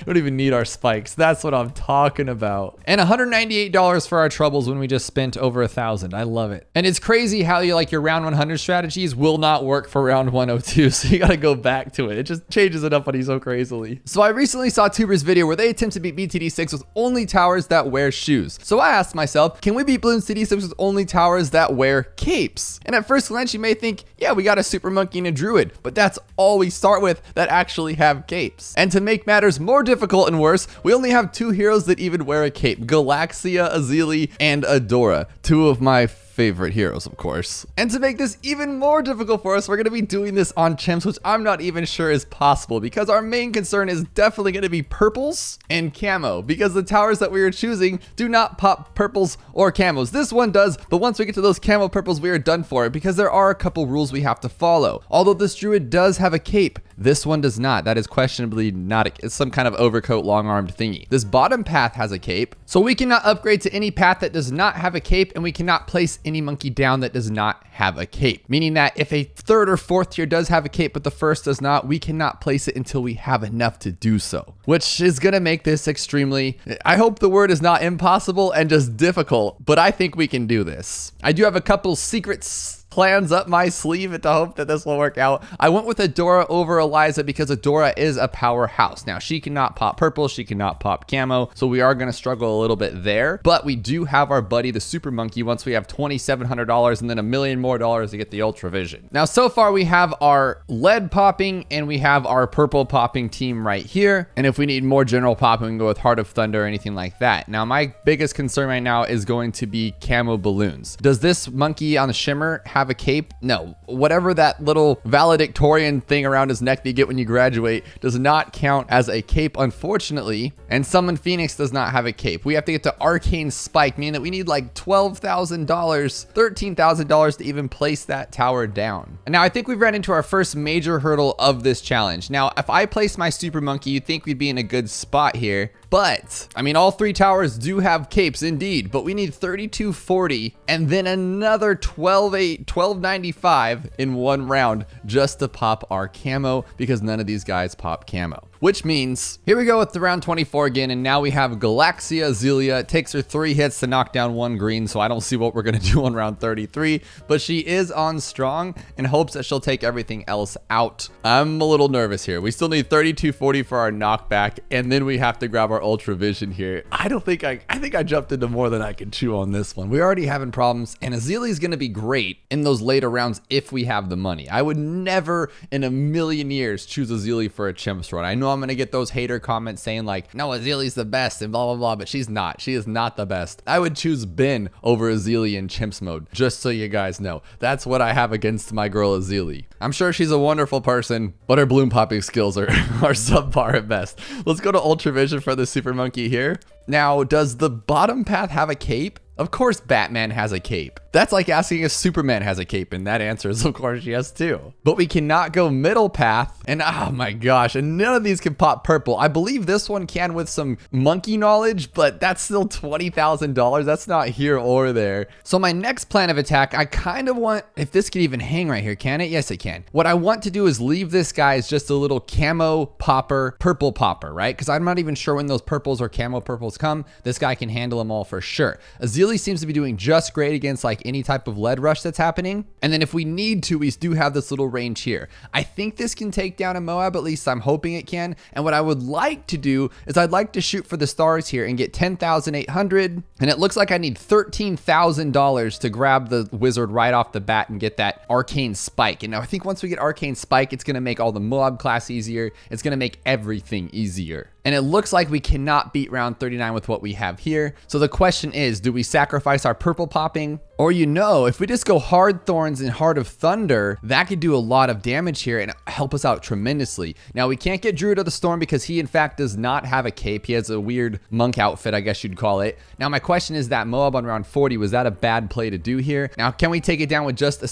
Speaker 1: don't even need our spikes. That's what I'm talking about. And $198 for our troubles when we just spent over 1,000. I love it. And it's crazy how your round 100 strategies will not work for round 102. So you gotta go back to it. It just changes it up on you so crazily. So I recently saw Tuber's video where they attempt to beat BTD6 with only towers that wear shoes. So I asked myself, can we beat Bloons TD6 with only towers that wear capes? And at first glance, you may think, yeah, we got a super monkey and a druid, but that's all we start with that actually have capes. And to make matters more difficult and worse, we only have 2 heroes that even wear a cape: Galaxia, Azili, and Adora. 2 of my favorite heroes, of course. And to make this even more difficult for us, we're going to be doing this on chimps, which I'm not even sure is possible, because our main concern is definitely going to be purples and camo, because the towers that we are choosing do not pop purples or camos. This one does, but once we get to those camo purples, we are done for it, because there are a couple rules we have to follow. Although this druid does have a cape, this one does not. That is questionably not it's some kind of overcoat long-armed thingy. This bottom path has a cape, so we cannot upgrade to any path that does not have a cape, and we cannot place any monkey down that does not have a cape. Meaning that if a 3rd or 4th tier does have a cape, but the first does not, we cannot place it until we have enough to do so. Which is gonna make this extremely, I hope the word is not impossible and just difficult, but I think we can do this. I do have a couple secrets plans up my sleeve to hope that this will work out. I went with Adora over Eliza because Adora is a powerhouse. Now, she cannot pop purple, she cannot pop camo, so we are going to struggle a little bit there. But we do have our buddy, the Super Monkey, once we have $2,700 and then $1 million more to get the Ultra Vision. Now, so far we have our lead popping and we have our purple popping team right here. And if we need more general popping, we can go with Heart of Thunder or anything like that. Now, my biggest concern right now is going to be camo balloons. Does this monkey on the shimmer have have a cape? No, whatever that little valedictorian thing around his neck that you get when you graduate does not count as a cape, unfortunately. And Summon Phoenix does not have a cape. We have to get to Arcane Spike, meaning that we need like $12,000, $13,000 to even place that tower down. And now I think we've ran into our first major hurdle of this challenge. Now, if I place my Super Monkey, you'd think we'd be in a good spot here. But, I mean, all three towers do have capes indeed, but we need 3240 and then another 1295 in one round just to pop our camo, because none of these guys pop camo. Which means, here we go with the round 24 again, and now we have Galaxia Zelia. It takes her 3 hits to knock down 1 green, so I don't see what we're gonna do on round 33, but she is on strong in hopes that she'll take everything else out. I'm a little nervous here. We still need 3240 for our knockback, and then we have to grab our Ultra Vision here. I think I jumped into more than I can chew on this one. We're already having problems, and Azili is gonna be great in those later rounds if we have the money. I would never in a million years choose Azili for a chimp sword. I know I'm gonna get those hater comments saying like, no, Azili's the best and blah blah blah, but she's not. She is not the best. I would choose Ben over Azili in chimps mode, just so you guys know. That's what I have against my girl Azili. I'm sure she's a wonderful person, but her bloom popping skills are subpar at best. Let's go to Ultra Vision for the Super Monkey here. Now, does the bottom path have a cape? Of course Batman has a cape. That's like asking if Superman has a cape, and that answer is of course yes too. But we cannot go middle path, and oh my gosh, and none of these can pop purple. I believe this one can with some monkey knowledge, but that's still $20,000. That's not here or there. So my next plan of attack, I kind of want, if this could even hang right here, can it? Yes, it can. What I want to do is leave this guy as just a little camo popper, purple popper, right? Because I'm not even sure when those purples or camo purples come. This guy can handle them all for sure. Azili seems to be doing just great against like any type of lead rush that's happening. And then if we need to, we do have this little range here. I think this can take down a MOAB, at least I'm hoping it can. And what I would like to do is I'd like to shoot for the stars here and get 10,800. And it looks like I need $13,000 to grab the wizard right off the bat and get that Arcane Spike. And now I think once we get Arcane Spike, it's gonna make all the MOAB class easier. It's gonna make everything easier. And it looks like we cannot beat round 39 with what we have here. So the question is, do we sacrifice our purple popping? Or if we just go Hard Thorns and Heart of Thunder, that could do a lot of damage here and help us out tremendously. Now we can't get Druid of the Storm because he in fact does not have a cape. He has a weird monk outfit, I guess you'd call it. Now my question is, that MOAB on round 40, was that a bad play to do here? Now can we take it down with just a,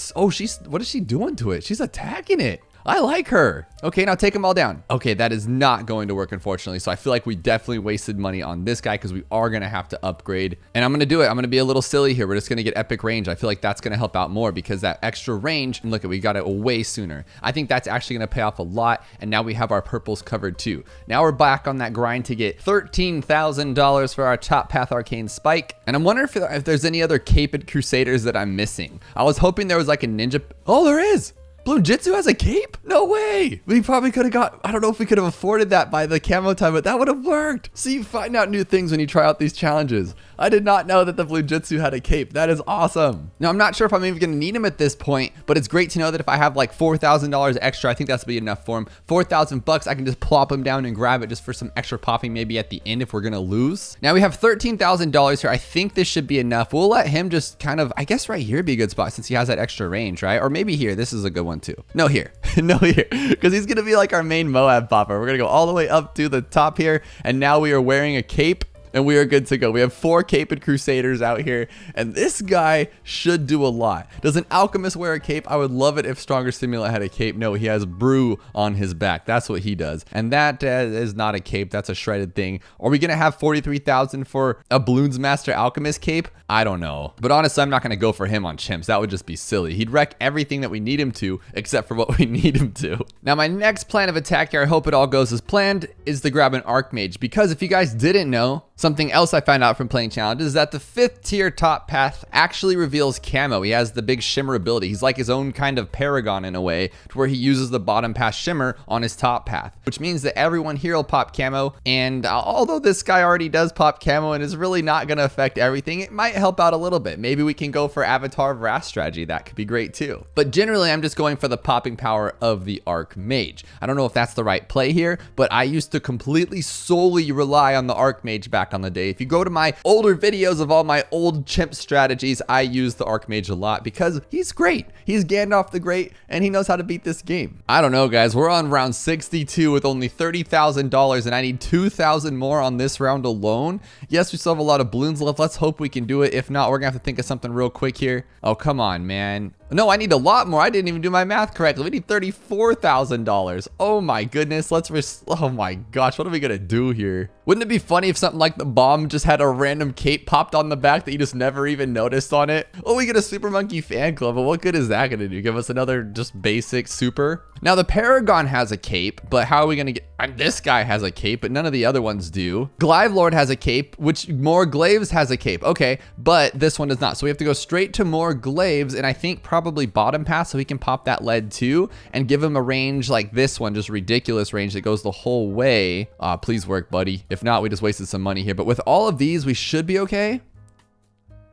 Speaker 1: what is she doing to it? She's attacking it. I like her. Okay, now take them all down. Okay, that is not going to work, unfortunately. So I feel like we definitely wasted money on this guy because we are going to have to upgrade. And I'm going to do it. I'm going to be a little silly here. We're just going to get epic range. I feel like that's going to help out more because that extra range, and look, we got it way sooner. I think that's actually going to pay off a lot. And now we have our purples covered too. Now we're back on that grind to get $13,000 for our top path Arcane Spike. And I'm wondering if there's any other caped Crusaders that I'm missing. I was hoping there was like a ninja. Oh, there is. Bloon Jitsu has a cape? No way. We probably could have got, I don't know if we could have afforded that by the camo time, but that would have worked. See, you find out new things when you try out these challenges. I did not know that the Bloon Jitsu had a cape. That is awesome. Now, I'm not sure if I'm even gonna need him at this point, but it's great to know that if I have like $4,000 extra, I think that's be enough for him. 4,000 bucks, I can just plop him down and grab it just for some extra popping maybe at the end if we're gonna lose. Now we have $13,000 here. I think this should be enough. We'll let him just kind of, I guess right here would be a good spot since he has that extra range, right? Or maybe here, this is a good one too. No, here, no, here, because he's gonna be like our main MOAB popper. We're gonna go all the way up to the top here, and now we are wearing a cape. And we are good to go. We have 4 caped Crusaders out here, and this guy should do a lot. Does an Alchemist wear a cape? I would love it if Stronger Stimulant had a cape. No, he has Brew on his back. That's what he does. And that is not a cape. That's a shredded thing. Are we going to have 43,000 for a Bloons Master Alchemist cape? I don't know. But honestly, I'm not going to go for him on chimps. That would just be silly. He'd wreck everything that we need him to, except for what we need him to. Now, my next plan of attack here, I hope it all goes as planned, is to grab an Archmage. Because if you guys didn't know, something else I found out from playing challenges is that the 5th tier top path actually reveals Camo. He has the big shimmer ability. He's like his own kind of paragon in a way, to where he uses the bottom path shimmer on his top path, which means that everyone here will pop Camo. And although this guy already does pop Camo and is really not going to affect everything, it might help out a little bit. Maybe we can go for Avatar of Wrath strategy. That could be great too. But generally, I'm just going for the popping power of the Archmage. I don't know if that's the right play here, but I used to completely solely rely on the Archmage back
Speaker 2: back on the day. If you go to my older videos of all my old chimp strategies, I use the Archmage a lot because he's great. He's Gandalf the Great, and he knows how to beat this game. I don't know, guys. We're on round 62 with only $30,000, and I need 2,000 more on this round alone. Yes, we still have a lot of balloons left. Let's hope we can do it. If not, we're gonna have to think of something real quick here. Oh, come on, man. No, I need a lot more. I didn't even do my math correctly. We need $34,000. Oh my goodness. Oh my gosh. What are we gonna do here? Wouldn't it be funny if something like the bomb just had a random cape popped on the back that you just never even noticed on it? Oh, we get a Super Monkey fan club, but what good is that gonna do? Give us another just basic super? Now the Paragon has a cape, but how are we gonna get, this guy has a cape, but none of the other ones do. Glaive Lord has a cape, which more Glaives has a cape. Okay, but this one does not. So we have to go straight to more Glaives, and I think probably bottom path so we can pop that lead too and give him a range like this one, just ridiculous range that goes the whole way. Please work, buddy. If not, we just wasted some money here. But with all of these, we should be okay.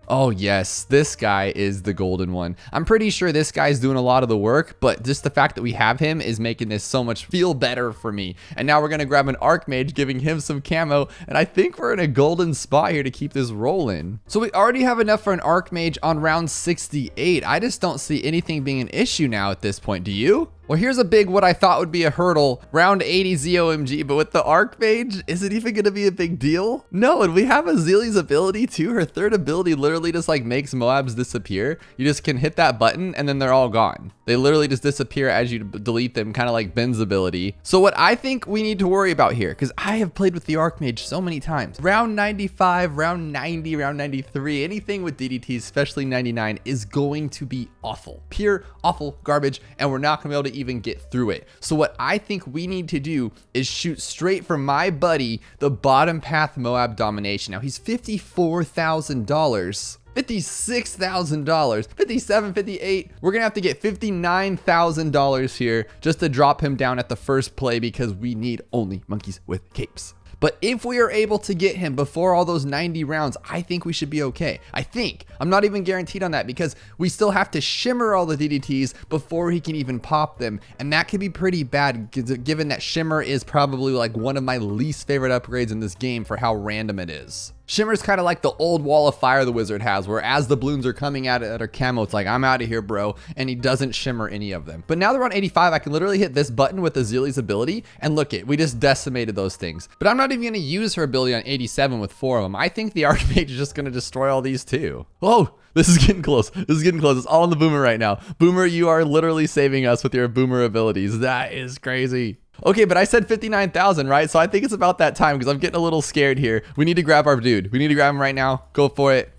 Speaker 2: Oh yes, this guy is the golden one. I'm pretty sure this guy's doing a lot of the work, but just the fact that we have him is making this so much feel better for me. And now we're gonna grab an Archmage, giving him some camo, and I think we're in a golden spot here to keep this rolling. So we already have enough for an Archmage on round 68. I just don't see anything being an issue now at this point. Do you? Well, here's a big, what I thought would be a hurdle, round 80 ZOMG, but with the Archmage, is it even gonna be a big deal? No, and we have Azili's ability too. Her third ability literally just like makes MOABs disappear. You just can hit that button and then they're all gone. They literally just disappear as you delete them, kind of like Ben's ability. So what I think we need to worry about here, because I have played with the Archmage so many times, round 95, round 90, round 93, anything with DDTs, especially 99, is going to be awful. Pure, awful garbage, and we're not gonna be able to even get through it. So what I think we need to do is shoot straight for my buddy, the bottom path MOAB domination. Now he's $54,000. $56,000, 57, 58. We're gonna have to get $59,000 here just to drop him down at the first play because we need only monkeys with capes. But if we are able to get him before all those 90 rounds, I think we should be okay. I think. I'm not even guaranteed on that because we still have to shimmer all the DDTs before he can even pop them. And that could be pretty bad given that shimmer is probably like one of my least favorite upgrades in this game for how random it is. Shimmer's kind of like the old wall of fire the wizard has, where as the balloons are coming at it at our camo, it's like, I'm out of here, bro. And he doesn't shimmer any of them. But now they're on 85, I can literally hit this button with Azili's ability, and look it, we just decimated those things. But I'm not even gonna use her ability on 87 with 4 of them. I think the Archmage is just gonna destroy all these too. Whoa, this is getting close. This is getting close. It's all on the Boomer right now. Boomer, you are literally saving us with your Boomer abilities. That is crazy. Okay, but I said 59,000, right? So I think it's about that time because I'm getting a little scared here. We need to grab our dude. We need to grab him right now. Go for it.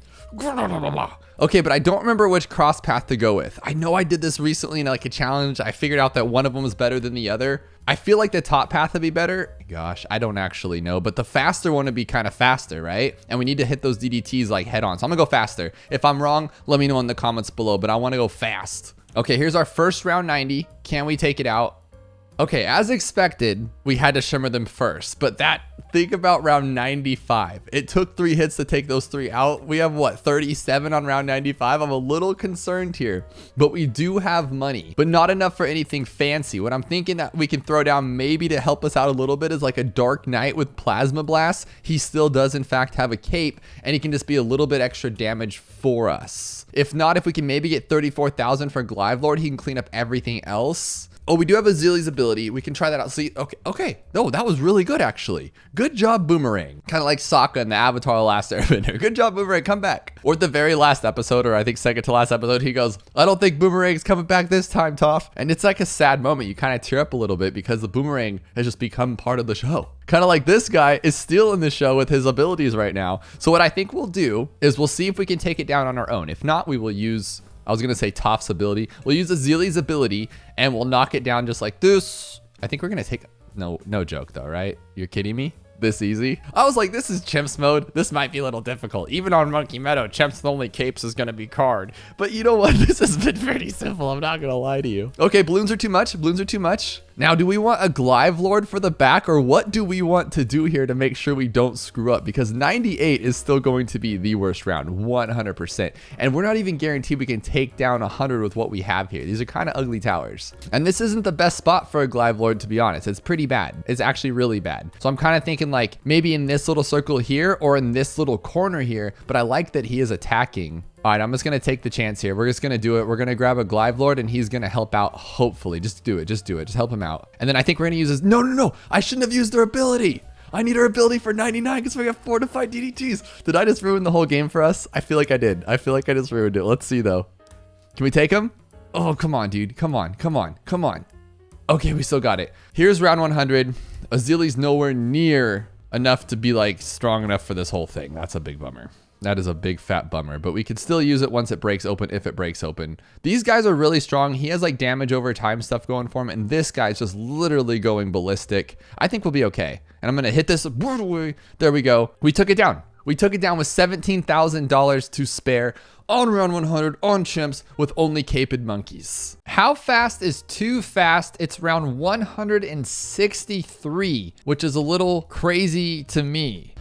Speaker 2: Okay, but I don't remember which cross path to go with. I know I did this recently in like a challenge. I figured out that one of them was better than the other. I feel like the top path would be better. Gosh, I don't actually know, but the faster one would be kind of faster, right? And we need to hit those DDTs like head on. So I'm gonna go faster. If I'm wrong, let me know in the comments below, but I wanna go fast. Okay, here's our first round 90. Can we take it out? Okay, as expected, we had to shimmer them first, but think about round 95. It took 3 hits to take those 3 out. We have what, 37 on round 95? I'm a little concerned here, but we do have money, but not enough for anything fancy. What I'm thinking that we can throw down maybe to help us out a little bit is like a Dark Knight with Plasma Blast. He still does in fact have a cape, and he can just be a little bit extra damage for us. If not, if we can maybe get 34,000 for Glaive Lord, he can clean up everything else. Oh, we do have Azili's ability. We can try that out. See, okay. No, that was really good, actually. Good job, Boomerang. Kind of like Sokka in the Avatar: The Last Airbender. Good job, Boomerang. Come back. Or at the very last episode, or I think second to last episode, he goes, I don't think Boomerang's coming back this time, Toph. And it's like a sad moment. You kind of tear up a little bit because the Boomerang has just become part of the show. Kind of like this guy is still in the show with his abilities right now. So what I think we'll do is we'll see if we can take it down on our own. If not, we will use... I was gonna say Toph's ability. We'll use Azili's ability and we'll knock it down just like this. I think we're gonna take, no joke though, right? You're kidding me? This easy? I was like, this is Chimps mode. This might be a little difficult. Even on Monkey Meadow, Chimps the only capes is gonna be card. But you know what? This has been pretty simple. I'm not gonna lie to you. Okay, balloons are too much. Balloons are too much. Now, do we want a Glyve Lord for the back, or what do we want to do here to make sure we don't screw up? Because 98 is still going to be the worst round, 100%. And we're not even guaranteed we can take down 100 with what we have here. These are kind of ugly towers. And this isn't the best spot for a Glyve Lord, to be honest. It's pretty bad. It's actually really bad. So I'm kind of thinking like maybe in this little circle here or in this little corner here, but I like that he is attacking. All right, I'm just going to take the chance here. We're just going to do it. We're going to grab a Glyve Lord and he's going to help out, hopefully. Just do it. Just do it. Just help him out. And then I think we're going to use this. No. I shouldn't have used their ability. I need her ability for 99 because we got fortified DDTs. Did I just ruin the whole game for us? I feel like I did. I feel like I just ruined it. Let's see, though. Can we take him? Oh, come on, dude. Come on. Okay, we still got it. Here's round 100. Azili's nowhere near enough to be like strong enough for this whole thing. That's a big bummer. That is a big fat bummer, but we could still use it once it breaks open, if it breaks open. These guys are really strong. He has like damage over time stuff going for him, and this guy's just literally going ballistic. I think we'll be okay. And I'm going to hit this. There we go. We took it down. We took it down with $17,000 to spare on round 100 on chimps with only caped monkeys. How fast is too fast? It's round 163, which is a little crazy to me.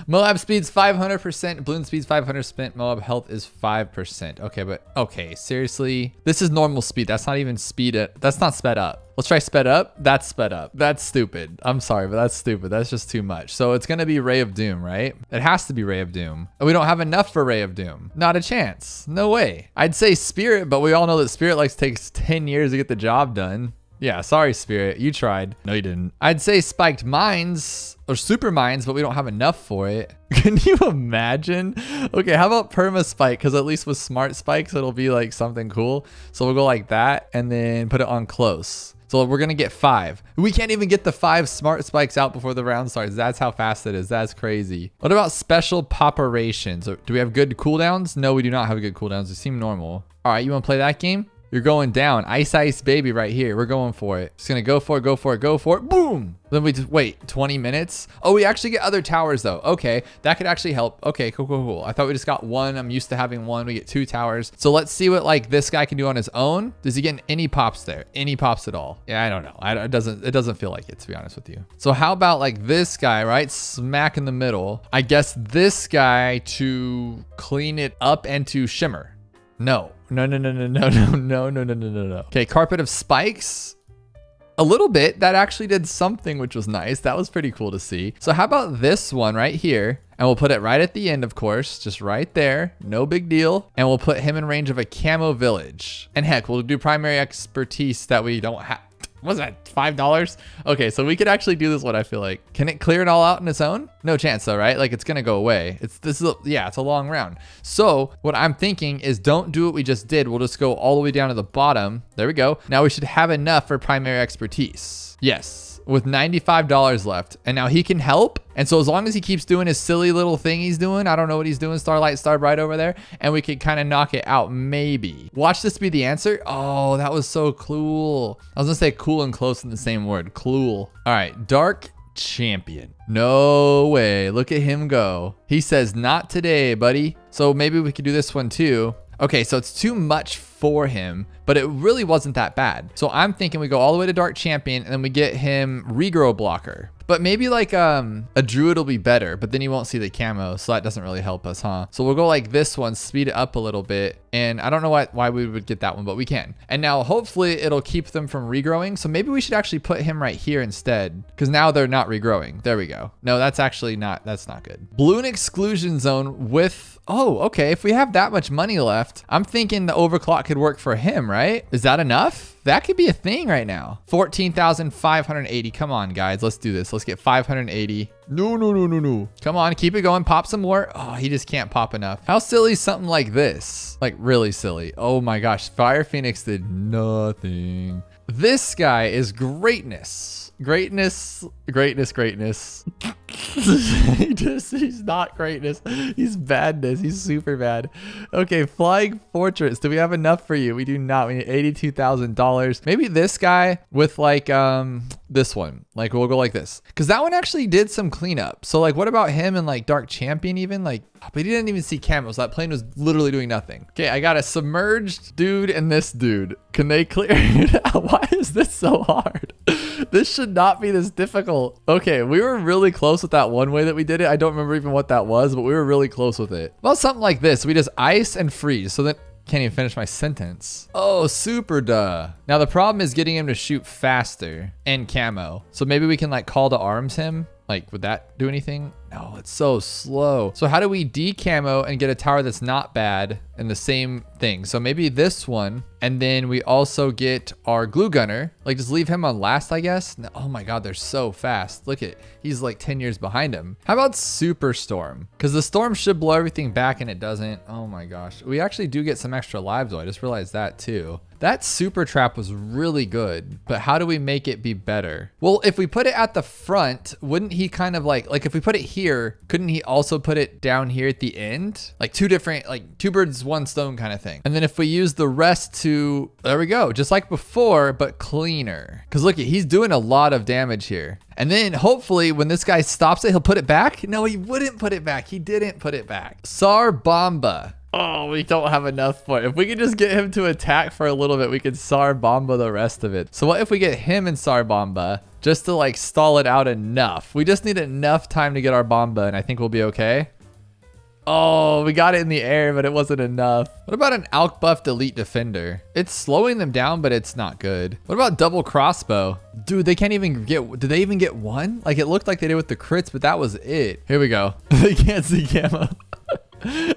Speaker 2: MOAB speed's 500%, balloon speed's 500%, MOAB health is 5%. Okay, but okay, seriously? This is normal speed. That's not even speed. That's not sped up. Let's try sped up. That's sped up. That's stupid. I'm sorry, but that's stupid. That's just too much. So it's gonna be Ray of Doom, right? It has to be Ray of Doom. And we don't have enough for Ray of Doom. Not a chance. No way. I'd say Spirit, but we all know that Spirit takes 10 years to get the job done. Yeah, sorry, Spirit. You tried. No, you didn't. I'd say Spiked Mines or Super Mines, but we don't have enough for it. Can you imagine? Okay, how about Perma Spike? Because at least with Smart Spikes, it'll be like something cool. So we'll go like that and then put it on close. So we're going to get 5. We can't even get the 5 Smart Spikes out before the round starts. That's how fast it is. That's crazy. What about Special Poperations? Do we have good cooldowns? No, we do not have good cooldowns. They seem normal. All right, you want to play that game? You're going down. Ice Baby right here. We're going for it. Just going to go for it. Boom. Then we just wait 20 minutes. Oh, we actually get other towers though. Okay. That could actually help. Okay, cool. I thought we just got 1. I'm used to having 1. We get 2 towers. So let's see what like this guy can do on his own. Does he get any pops there? Any pops at all? Yeah, I don't know. It doesn't feel like it, to be honest with you. So how about like this guy, right? Smack in the middle. I guess this guy to clean it up and to shimmer. No. Okay, Carpet of Spikes. A little bit. That actually did something, which was nice. That was pretty cool to see. So how about this one right here? And we'll put it right at the end, of course, just right there. No big deal. And we'll put him in range of a Camo Village. And heck, we'll do primary expertise that we don't have. What's that, $5? Okay, so we could actually do this one, I feel like. Can it clear it all out on its own? No chance though, right? Like it's gonna go away. It's a long round. So what I'm thinking is don't do what we just did. We'll just go all the way down to the bottom. There we go. Now we should have enough for primary expertise. Yes. With $95 left. And now he can help. And so as long as he keeps doing his silly little thing he's doing, I don't know what he's doing, Starlight, Starbright over there, and we could kind of knock it out, maybe. Watch this be the answer. Oh, that was so cool. I was gonna say cool and close in the same word. Cool. All right, Dark Champion. No way. Look at him go. He says, not today, buddy. So maybe we could do this one too. Okay, so it's too much for him, but it really wasn't that bad. So I'm thinking we go all the way to Dark Champion and then we get him Regrow blocker. But maybe like a Druid will be better, but then you won't see the camo, so that doesn't really help us, huh? So we'll go like this one, speed it up a little bit. And I don't know why we would get that one, but we can. And now hopefully it'll keep them from regrowing. So maybe we should actually put him right here instead, because now they're not regrowing. There we go. No, that's actually not, that's not good. Balloon exclusion zone with, oh, okay. If we have that much money left, I'm thinking the overclock could work for him, right? Is that enough? That could be a thing right now. 14,580. Come on, guys. Let's do this. Let's get 580. No. Come on, keep it going. Pop some more. Oh, he just can't pop enough. How silly is something like this? Like really silly. Oh my gosh. Fire Phoenix did nothing. This guy is greatness. Greatness.
Speaker 1: He's not greatness. He's badness. He's super bad. Okay, flying fortress. Do we have enough for you? We do not. We need $82,000. Maybe this guy with like this one. Like we'll go like this. Cause that one actually did some cleanup. So like what about him and like Dark Champion even? Like, but he didn't even see camos. That plane was literally doing nothing. Okay, I got a submerged dude and this dude. Can they clear it out? Why is this so hard? This should not be this difficult. Okay, we were really close with that one way that we did it. I don't remember even what that was, but we were really close with it. Well, something like this. We just ice and freeze. So then can't even finish my sentence. Oh, super duh. Now the problem is getting him to shoot faster and camo. So maybe we can like call to arms him. Like, would that do anything? No, it's so slow. So how do we de-camo and get a tower that's not bad and the same thing? So maybe this one, and then we also get our glue gunner. Like just leave him on last, I guess. No, oh my God, they're so fast. Look at, he's like 10 years behind him. How about Superstorm? Because the storm should blow everything back and it doesn't. Oh my gosh. We actually do get some extra lives though. I just realized that too. That super trap was really good, but how do we make it be better? Well, if we put it at the front, wouldn't he kind of like if we put it here, couldn't he also put it down here at the end? Like two different, like two birds, one stone kind of thing. And then if we use the rest to, there we go, just like before, but cleaner. Cause look, he's doing a lot of damage here. And then hopefully when this guy stops it, he'll put it back. No, he wouldn't put it back. He didn't put it back. Sarbamba. Oh, we don't have enough for it. If we could just get him to attack for a little bit, we could Sarbamba the rest of it. So what if we get him in Sarbamba just to like stall it out enough? We just need enough time to get our Bomba and I think we'll be okay. Oh, we got it in the air, but it wasn't enough. What about an Alk buffed elite defender? It's slowing them down, but it's not good. What about double crossbow? Dude, they can't even get, did they even get one? Like it looked like they did with the crits, but that was it. Here we go. They can't see camo.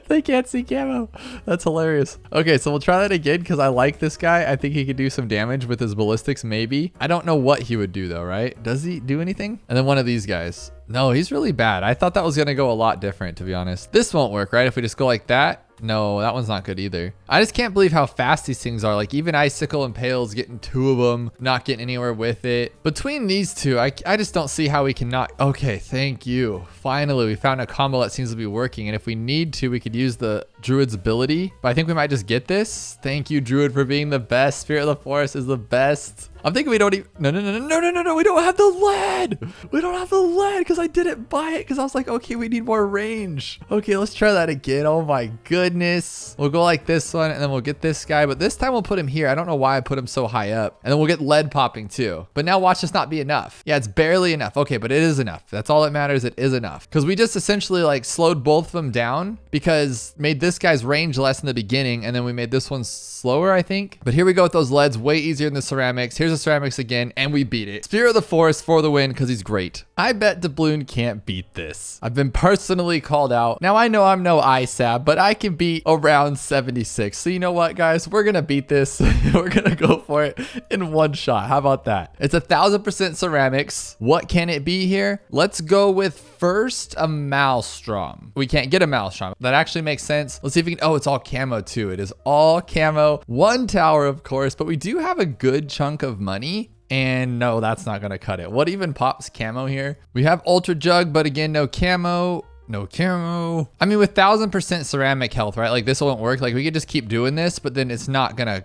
Speaker 1: They can't see camo. That's hilarious. Okay, so we'll try that again because I like this guy. I think he could do some damage with his ballistics, maybe. I don't know what he would do though, right? Does he do anything? And then one of these guys. No, he's really bad. I thought that was gonna go a lot different, to be honest. This won't work, right? If we just go like that. No, that one's not good either. I just can't believe how fast these things are. Like even Icicle and Pale's getting two of them, not getting anywhere with it. Between these two, I just don't see how we can not. Okay, thank you. Finally, we found a combo that seems to be working. And if we need to, we could use the Druid's ability. But I think we might just get this. Thank you, Druid, for being the best. Spirit of the Forest is the best. I'm thinking we don't even, no, we don't have the lead. We don't have the lead because I didn't buy it because I was like, okay, we need more range. Okay, let's try that again. Oh my goodness. We'll go like this one and then we'll get this guy, but this time we'll put him here. I don't know why I put him so high up. And then we'll get lead popping too. But now watch this not be enough. Yeah, it's barely enough. Okay, but it is enough. That's all that matters. It is enough because we just essentially like slowed both of them down because made this guy's range less in the beginning and then we made this one slower, I think. But here we go with those leads, way easier than the ceramics. Here's the ceramics again and we beat it. Spirit of the Forest for the win because he's great. I bet Doubloon can't beat this. I've been personally called out. Now I know I'm no ISAB, but I can beat around 76. So you know what, guys? We're gonna beat this. We're gonna go for it in one shot. How about that? It's 1000% ceramics. What can it be here? Let's go with first a Maelstrom. We can't get a Maelstrom. That actually makes sense. Let's see if we can. Oh, it's all camo too. It is all camo. One tower, of course, but we do have a good chunk of money. And no, that's not gonna cut it. What even pops camo here? We have Ultra Jug, but again, no camo. No camo. I mean, with 1000% ceramic health, right? Like this won't work. Like we could just keep doing this, but then it's not gonna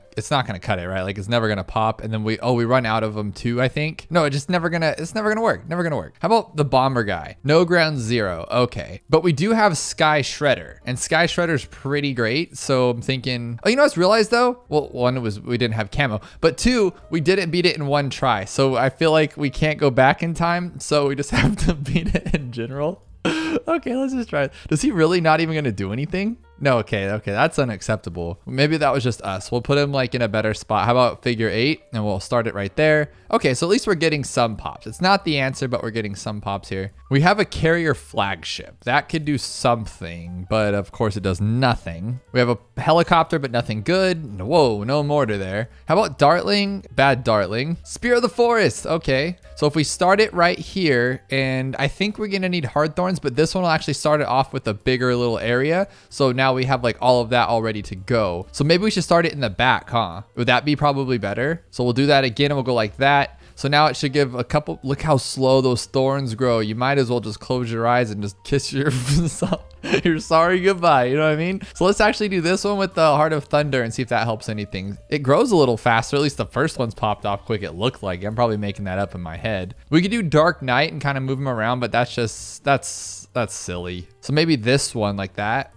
Speaker 1: cut it, right? Like it's never gonna pop. And then we run out of them too, I think. No, it's never gonna work. Never gonna work. How about the bomber guy? No ground zero. Okay. But we do have Sky Shredder and Sky Shredder's pretty great. So I'm thinking, oh, you know what's realized though? Well, one was we didn't have camo, but two, we didn't beat it in one try. So I feel like we can't go back in time. So we just have to beat it in general. Okay, let's just try it. Does he really not even gonna do anything? No, okay, that's unacceptable. Maybe that was just us. We'll put him like in a better spot. How about figure 8? And we'll start it right there. Okay, so at least we're getting some pops. It's not the answer, but we're getting some pops here. We have a carrier flagship. That could do something, but of course it does nothing. We have a helicopter, but nothing good. Whoa, no mortar there. How about Dartling? Bad Dartling. Spear of the Forest, okay. So if we start it right here, and I think we're gonna need hard thorns, but this one will actually start it off with a bigger little area. So now we have like all of that all ready to go. So maybe we should start it in the back, huh? Would that be probably better? So we'll do that again and we'll go like that. So now it should give a couple, look how slow those thorns grow. You might as well just close your eyes and just kiss your your sorry goodbye, you know what I mean? So let's actually do this one with the Heart of Thunder and see if that helps anything. It grows a little faster, at least the first one's popped off quick, it looked like. I'm probably making that up in my head. We could do Dark Knight and kind of move them around, but that's just, that's silly. So maybe this one like that.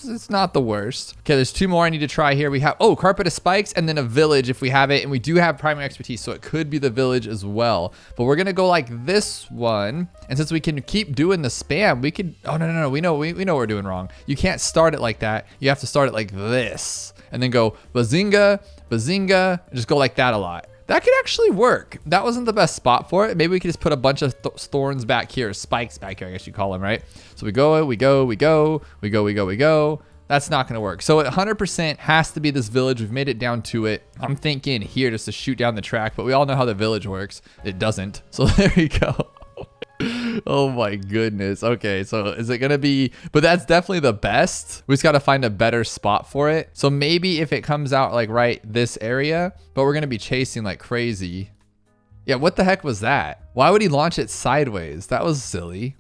Speaker 1: It's not the worst. Okay, there's 2 more I need to try here. We have, oh, Carpet of Spikes and then a village if we have it. And we do have primary expertise, so it could be the village as well. But we're gonna go like this one. And since we can keep doing the spam, we could, oh, no. We know we're doing wrong. You can't start it like that. You have to start it like this. And then go bazinga, bazinga, and just go like that a lot. That could actually work. That wasn't the best spot for it. Maybe we could just put a bunch of thorns back here, spikes back here, I guess you call them, right? So we go. That's not gonna work. So it 100% has to be this village. We've made it down to it. I'm thinking here just to shoot down the track, but we all know how the village works. It doesn't. So there we go. Oh my goodness. Okay, so is it gonna be, but that's definitely the best. We just gotta find a better spot for it. So maybe if it comes out like right this area, but we're gonna be chasing like crazy. Yeah, what the heck was that? Why would he launch it sideways? That was silly.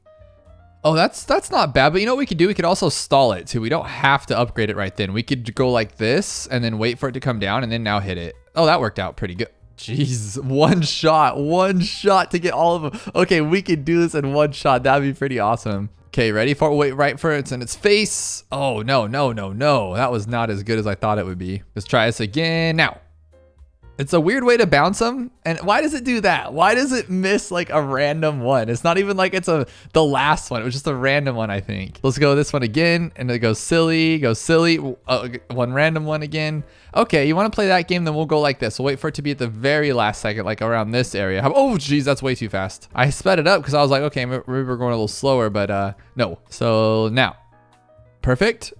Speaker 1: Oh, that's not bad, but you know what we could do? We could also stall it too. We don't have to upgrade it right then. We could go like this and then wait for it to come down and then now hit it. Oh, that worked out pretty good. Jeez, one shot to get all of them. Okay, we could do this in one shot. That'd be pretty awesome. Okay, ready for it? Wait right for it in its face. Oh, no. That was not as good as I thought it would be. Let's try this again now. It's a weird way to bounce them. And why does it do that? Why does it miss like a random one? It's not even like it's the last one. It was just a random one, I think. Let's go this one again. And it goes silly. One random one again. Okay, you want to play that game? Then we'll go like this. We'll wait for it to be at the very last second, like around this area. Oh, geez, that's way too fast. I sped it up because I was like, okay, maybe we're going a little slower, but no. So now, perfect?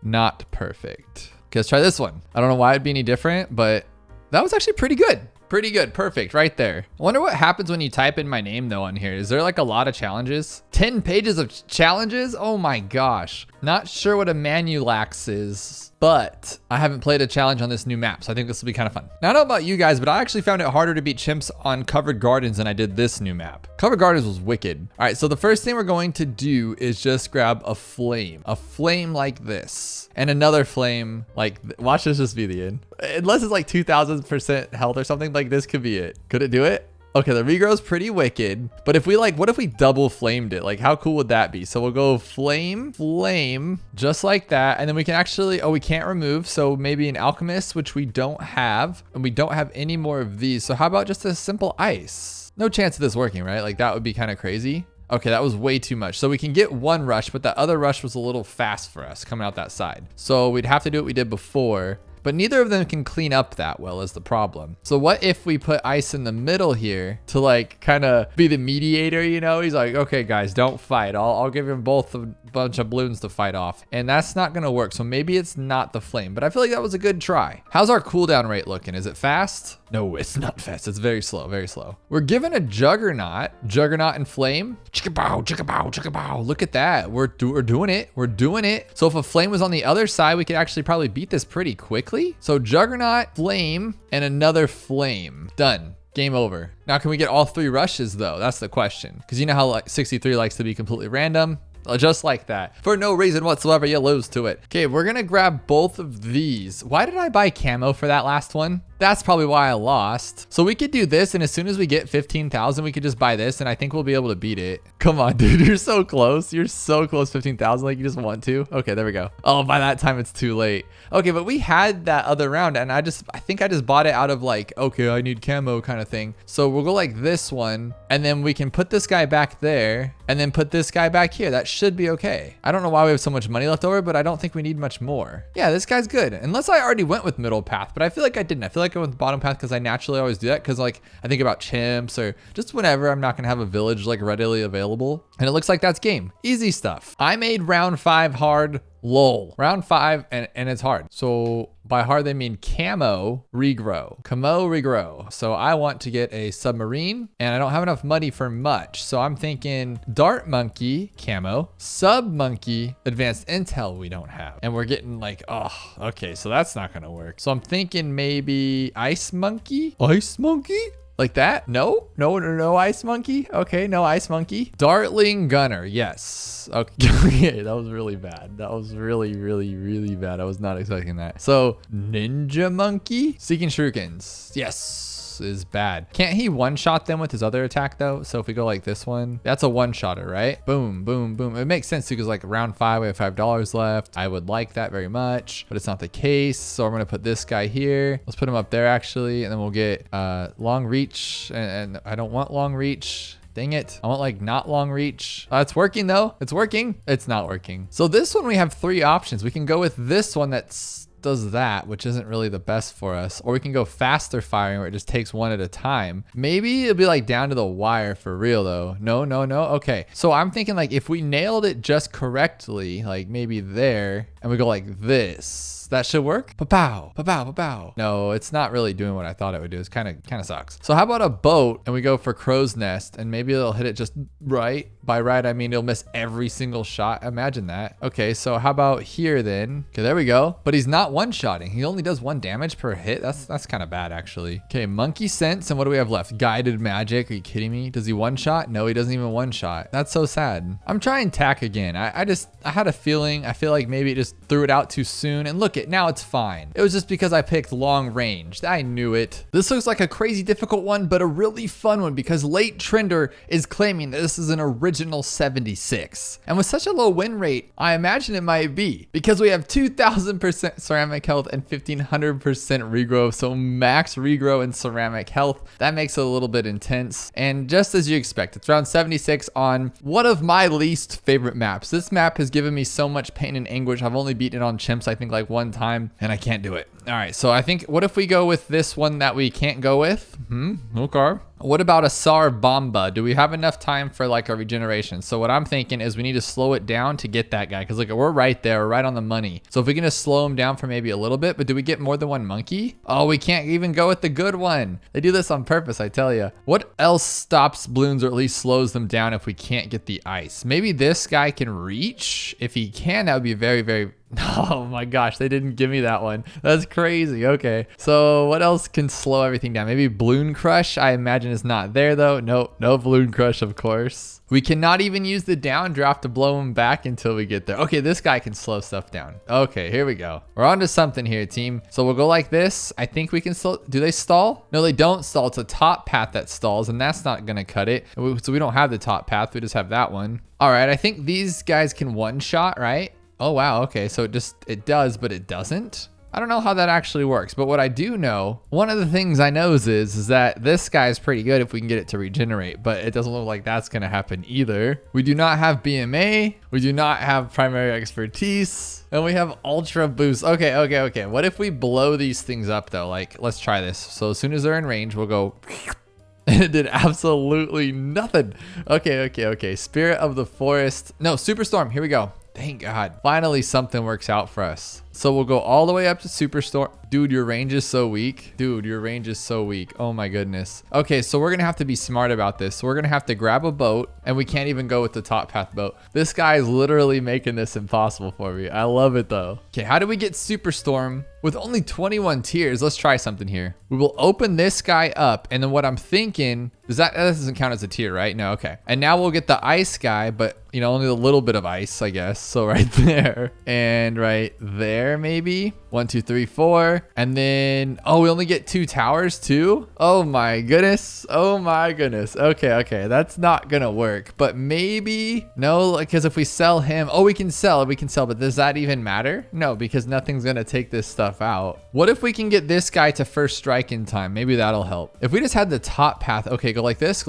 Speaker 1: Not perfect. Okay, let's try this one. I don't know why it'd be any different, but that was actually pretty good. Pretty good. Perfect. Right there. I wonder what happens when you type in my name though on here. Is there like a lot of challenges? 10 pages of challenges? Oh my gosh. Not sure what a Manulax is, but I haven't played a challenge on this new map, so I think this will be kind of fun. Now, I don't know about you guys, but I actually found it harder to beat chimps on Covered Gardens than I did this new map. Covered Gardens was wicked. All right, so the first thing we're going to do is just grab a flame like this, and another flame like, watch this just be the end. Unless it's like 2000% health or something, like this could be it. Could it do it? Okay, the regrow's pretty wicked, but if we like, what if we double flamed it? Like how cool would that be? So we'll go flame, just like that. And then we can actually, oh, we can't remove. So maybe an alchemist, which we don't have, and we don't have any more of these. So how about just a simple ice? No chance of this working, right? Like that would be kind of crazy. Okay, that was way too much. So we can get one rush, but that other rush was a little fast for us coming out that side. So we'd have to do what we did before. But neither of them can clean up that well is the problem. So what if we put ice in the middle here to like kind of be the mediator, you know? He's like, okay, guys, don't fight. I'll give him both a bunch of balloons to fight off. And that's not gonna work. So maybe it's not the flame, but I feel like that was a good try. How's our cooldown rate looking? Is it fast? No, it's not fast. It's very slow, very slow. We're given a Juggernaut and Flame. Chicka-bow, chicka-bow, chicka-bow. Look at that. We're doing it. We're doing it. So if a Flame was on the other side, we could actually probably beat this pretty quickly. So Juggernaut, Flame, and another Flame. Done. Game over. Now, can we get all 3 rushes though? That's the question. Because you know how like 63 likes to be completely random. Just like that. For no reason whatsoever, you lose to it. Okay, we're gonna grab both of these. Why did I buy Camo for that last one? That's probably why I lost. So we could do this, and as soon as we get 15,000, we could just buy this, and I think we'll be able to beat it. Come on, dude, you're so close. You're so close, 15,000, like you just want to. Okay, there we go. Oh, by that time, it's too late. Okay, but we had that other round, and I think I just bought it out of like, okay, I need Camo kind of thing. So we'll go like this one, and then we can put this guy back there, and then put this guy back here. That should be okay. I don't know why we have so much money left over, but I don't think we need much more. Yeah, this guy's good. Unless I already went with middle path, but I feel like I didn't. I feel like I went with bottom path because I naturally always do that because like I think about chimps or just whenever I'm not gonna have a village like readily available. And it looks like that's game. Easy stuff. I made round 5 hard. Lol. Round 5 and it's hard. So by hard they mean Camo Regrow. Camo Regrow. So I want to get a submarine and I don't have enough money for much. So I'm thinking Dart Monkey Camo, Sub Monkey Advanced Intel we don't have. And we're getting like, oh, okay, so that's not gonna work. So I'm thinking maybe Ice Monkey? Ice Monkey? Like that? No, no ice monkey. Okay, no ice monkey. Dartling gunner. Yes. Okay, that was really bad. That was really bad. I was not expecting that. So ninja monkey, seeking shurikens. Yes. Is bad. Can't he one-shot them with his other attack though? So if we go like this one, that's a one-shotter, right? Boom, boom, boom. It makes sense too, because like round 5, we have $5 left. I would like that very much, but it's not the case. So I'm gonna put this guy here. Let's put him up there actually, and then we'll get long reach, and I don't want long reach. Dang it. I want like not long reach. It's working though. It's working. It's not working. So this one, we have 3 options. We can go with this one that's does that, which isn't really the best for us, or we can go faster firing where it just takes one at a time. Maybe it'll be like down to the wire for real though. No. Okay, so I'm thinking like if we nailed it just correctly, like maybe there, and we go like this, that should work. Pa-pow, pa-pow, pa-pow. No, it's not really doing what I thought it would do. It's kind of sucks. So how about a boat, and we go for crow's nest, and maybe it'll hit it just right. By right, I mean it'll miss every single shot. Imagine that. Okay, so how about here then? Okay, there we go. But he's not one-shotting. He only does 1 damage per hit. That's kind of bad actually. Okay, monkey sense, and what do we have left? Guided magic. Are you kidding me? Does he one-shot? No, he doesn't even one-shot. That's so sad. I'm trying tack again. I had a feeling. I feel like maybe it just threw it out too soon, and look, now it's fine. It was just because I picked long range. I knew it. This looks like a crazy difficult one, but a really fun one, because Late Trender is claiming that this is an original 76. And with such a low win rate, I imagine it might be, because we have 2000% ceramic health and 1500% regrow. So max regrow and ceramic health. That makes it a little bit intense. And just as you expect, it's round 76 on one of my least favorite maps. This map has given me so much pain and anguish. I've only beaten it on chimps, I think like 1 time, and I can't do it. All right, so I think, what if we go with this one that we can't go with? Okay. What about a Sar Bomba? Do we have enough time for like a regeneration? So what I'm thinking is we need to slow it down to get that guy, because look, we're right there, we're right on the money. So if we can just slow him down for maybe a little bit, but do we get more than 1 monkey? Oh, we can't even go with the good one. They do this on purpose, I tell you. What else stops balloons, or at least slows them down if we can't get the ice? Maybe this guy can reach. If he can, that would be very oh my gosh, they didn't give me that one. That's crazy. Okay, so what else can slow everything down? Maybe balloon crush. I imagine is not there though. No balloon crush, of course. We cannot even use the downdraft to blow him back until we get there. Okay, this guy can slow stuff down. Okay, here we go. We're on to something here, team. So we'll go like this. I think we can still, do they stall? No, they don't stall. It's a top path that stalls, and that's not gonna cut it. So we don't have the top path, we just have that one. All right, I think these guys can one shot, right? Oh wow, okay, so it does, but it doesn't. I don't know how that actually works, but what I do know, one of the things I know is that this guy is pretty good if we can get it to regenerate, but it doesn't look like that's gonna happen either. We do not have BMA, we do not have primary expertise, and we have ultra boost. Okay. What if we blow these things up though? Like, let's try this. So as soon as they're in range, we'll go, and it did absolutely nothing. Okay. Spirit of the forest. No, Superstorm, here we go. Thank God. Finally, something works out for us. So we'll go all the way up to Superstorm. Dude, your range is so weak. Oh my goodness. Okay, so we're gonna have to be smart about this. So we're gonna have to grab a boat, and we can't even go with the top path boat. This guy is literally making this impossible for me. I love it though. Okay, how do we get Superstorm with only 21 tiers? Let's try something here. We will open this guy up, and then what I'm thinking is that doesn't count as a tier, right? No, okay. And now we'll get the ice guy, but you know, only a little bit of ice, I guess. So right there and right there, maybe 1, 2, 3, 4. And then, oh, we only get 2 towers too. Oh my goodness. Okay. That's not gonna work, but maybe no, because if we sell him, oh, we can sell, but does that even matter? No, because nothing's gonna take this stuff out. What if we can get this guy to first strike in time? Maybe that'll help. If we just had the top path, okay, go like this.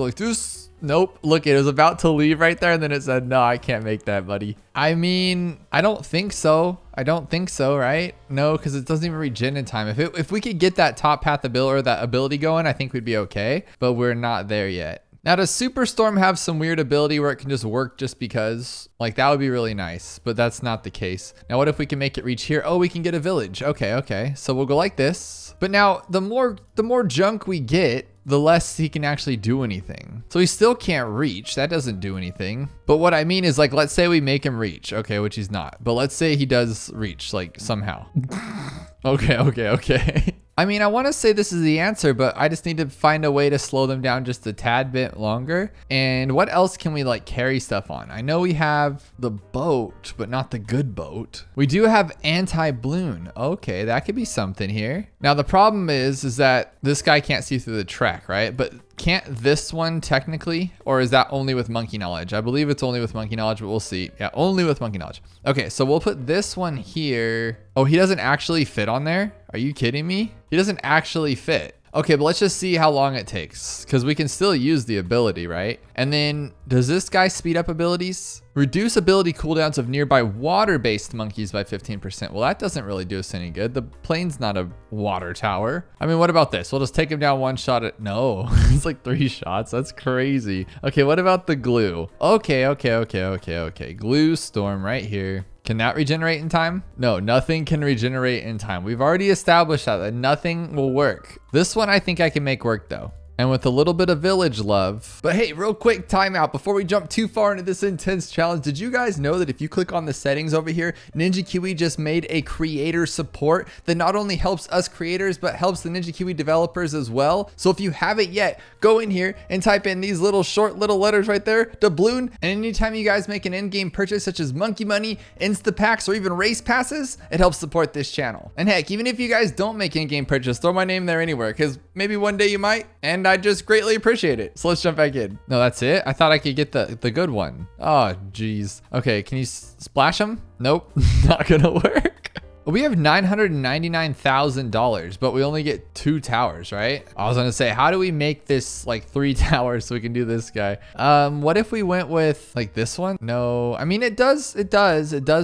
Speaker 1: Nope, look, it was about to leave right there, and then it said, no, I can't make that, buddy. I mean, I don't think so, right? No, because it doesn't even regen in time. If we could get that top path ability, or that ability going, I think we'd be okay, but we're not there yet. Now, does Superstorm have some weird ability where it can just work just because? Like, that would be really nice, but that's not the case. Now, what if we can make it reach here? Oh, we can get a village. Okay. So we'll go like this. But now, the more junk we get, the less he can actually do anything. So he still can't reach. That doesn't do anything. But what I mean is, like, let's say we make him reach. Okay, which he's not. But let's say he does reach, like, somehow. Okay. I mean, I want to say this is the answer, but I just need to find a way to slow them down just a tad bit longer. And what else can we like carry stuff on? I know we have the boat, but not the good boat. We do have anti-bloon. Okay, that could be something here. Now the problem is that this guy can't see through the track, right? But can't this one technically, or is that only with monkey knowledge? I believe it's only with monkey knowledge, but we'll see. Yeah, only with monkey knowledge. Okay, so we'll put this one here. Oh, he doesn't actually fit on there? Are you kidding me? He doesn't actually fit. Okay, but let's just see how long it takes because we can still use the ability, right? And then does this guy speed up abilities? Reduce ability cooldowns of nearby water-based monkeys by 15%. Well, that doesn't really do us any good. The plane's not a water tower. I mean, what about this? We'll just take him down one shot at, no, it's like 3 shots. That's crazy. Okay, what about the glue? Okay. Glue storm right here. Can that regenerate in time? No, nothing can regenerate in time. We've already established that nothing will work. This one I think I can make work though. And with a little bit of village love. But hey, real quick timeout before we jump too far into this intense challenge. Did you guys know that if you click on the settings over here, Ninja Kiwi just made a creator support that not only helps us creators, but helps the Ninja Kiwi developers as well. So if you haven't yet, go in here and type in these little short little letters right there, doubloon. And anytime you guys make an in-game purchase such as monkey money, insta packs, or even race passes, it helps support this channel. And heck, even if you guys don't make in-game purchase, throw my name there anywhere, because maybe one day you might, and I just greatly appreciate it. So let's jump back in. No, that's it. I thought I could get the good one. Oh, geez. Okay, can you splash them? Nope, not gonna work. We have $999,000, but we only get 2 towers, right? I was gonna say, how do we make this like 3 towers so we can do this guy? What if we went with like this one? No, I mean, it does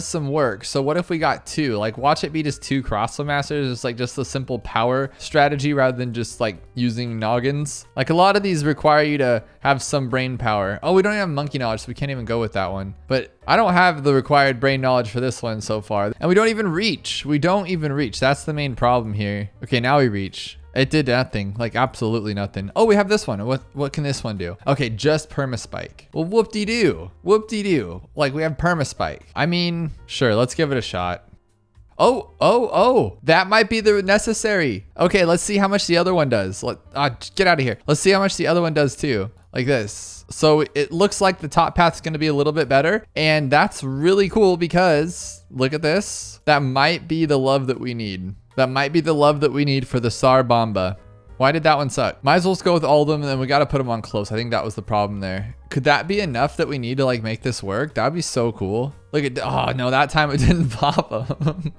Speaker 1: some work. So what if we got 2? Like watch it be just 2 crossbow masters. It's like just a simple power strategy rather than just like using noggins. Like a lot of these require you to have some brain power. Oh, we don't even have monkey knowledge, so we can't even go with that one. But I don't have the required brain knowledge for this one so far. And we don't even reach. We don't even reach. That's the main problem here. Okay, now we reach. It did nothing, like absolutely nothing. Oh, we have this one. What can this one do? Okay, just permaspike. Well, whoop-de-doo. Whoop-de-doo. Like we have permaspike. I mean, sure, let's give it a shot. Oh, that might be the necessary. Okay, let's see how much the other one does. Get out of here. Let's see how much the other one does too. Like this. So it looks like the top path's going to be a little bit better. And that's really cool because look at this. That might be the love that we need. That might be the love that we need for the Sar Bomba. Why did that one suck? Might as well just go with all of them and then we got to put them on close. I think that was the problem there. Could that be enough that we need to like make this work? That'd be so cool. Look at, oh no, that time it didn't pop them.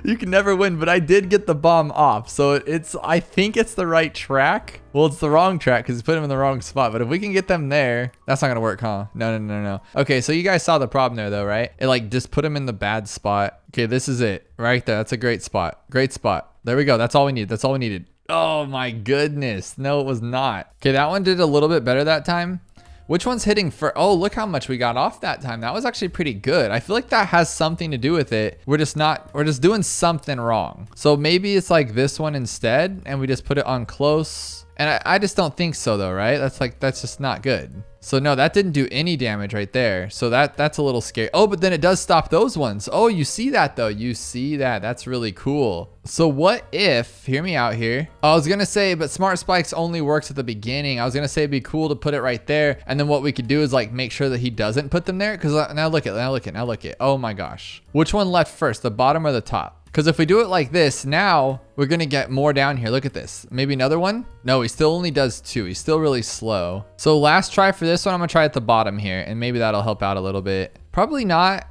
Speaker 1: You can never win, but I did get the bomb off. So I think it's the right track. Well, it's the wrong track because you put them in the wrong spot. But if we can get them there, that's not going to work, huh? No. Okay, so you guys saw the problem there though, right? It like just put them in the bad spot. Okay, this is it right there. That's a great spot. Great spot. There we go. That's all we need. That's all we needed. Oh my goodness. No, it was not. Okay, that one did a little bit better that time. Which one's hitting for, oh, look how much we got off that time. That was actually pretty good. I feel like that has something to do with it. We're just doing something wrong. So maybe it's like this one instead and we just put it on close. And I just don't think so though, right? That's just not good. So no, that didn't do any damage right there. So that's a little scary. Oh, but then it does stop those ones. Oh, you see that though. You see that. That's really cool. So what if, hear me out here. I was going to say, but smart spikes only works at the beginning. I was going to say it'd be cool to put it right there. And then what we could do is like make sure that he doesn't put them there. Cause now look at. Oh my gosh. Which one left first, the bottom or the top? Because if we do it like this, now we're going to get more down here. Look at this. Maybe another one? No, he still only does 2. He's still really slow. So last try for this one, I'm going to try at the bottom here. And maybe that'll help out a little bit. Probably not.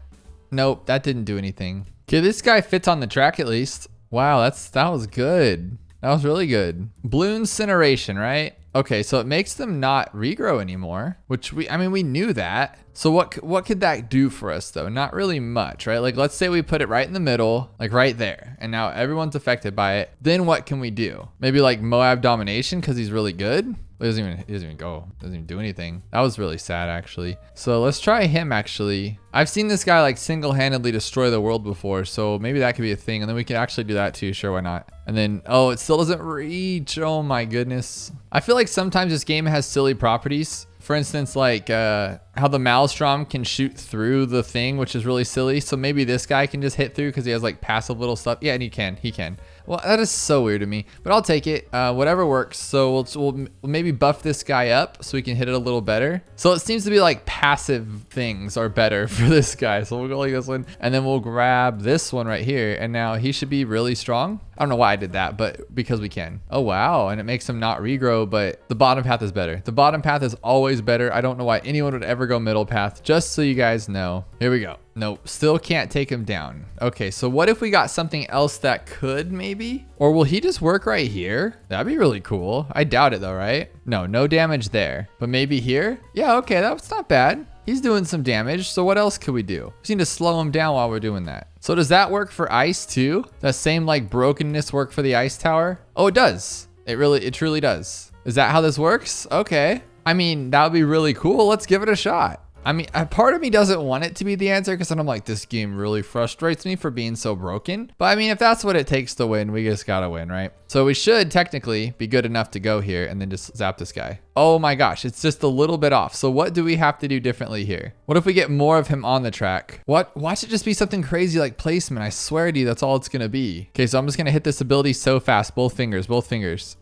Speaker 1: Nope, that didn't do anything. Okay, this guy fits on the track at least. Wow, that was good. That was really good. Bloon incineration, right? Okay, so it makes them not regrow anymore, which we knew that. So what could that do for us though? Not really much, right? Like let's say we put it right in the middle, like right there, and now everyone's affected by it. Then what can we do? Maybe like MOAB domination because he's really good. He doesn't even go. Doesn't even do anything. That was really sad actually. So let's try him actually. I've seen this guy like single-handedly destroy the world before, so maybe that could be a thing. And then we could actually do that too. Sure, why not? And then, oh, it still doesn't reach. Oh my goodness. I feel like sometimes this game has silly properties. For instance, like how the Maelstrom can shoot through the thing, which is really silly. So maybe this guy can just hit through because he has like passive little stuff. Yeah, and he can. Well, that is so weird to me, but I'll take it. Whatever works. So we'll maybe buff this guy up so we can hit it a little better. So it seems to be like passive things are better for this guy. So we'll go like this one, and then we'll grab this one right here, and now he should be really strong. I don't know why I did that, but because we can. Oh, wow. And it makes him not regrow, but the bottom path is better. The bottom path is always better. I don't know why anyone would ever go middle path, just so you guys know. Here we go. Nope, still can't take him down. Okay, so what if we got something else that could maybe? Or will he just work right here? That'd be really cool. I doubt it though, right? No damage there. But maybe here? Yeah, okay, that's not bad. He's doing some damage, so what else could we do? We just need to slow him down while we're doing that. So does that work for ice too? That same like brokenness work for the ice tower? Oh, it does. It truly does. Is that how this works? Okay. I mean, that would be really cool. Let's give it a shot. I mean, a part of me doesn't want it to be the answer because then I'm like, this game really frustrates me for being so broken. But I mean, if that's what it takes to win, we just gotta win, right? So we should technically be good enough to go here and then just zap this guy. Oh my gosh, it's just a little bit off. So what do we have to do differently here? What if we get more of him on the track? What? Watch it just be something crazy like placement. I swear to you, that's all it's gonna be. Okay, so I'm just gonna hit this ability so fast. Both fingers, both fingers.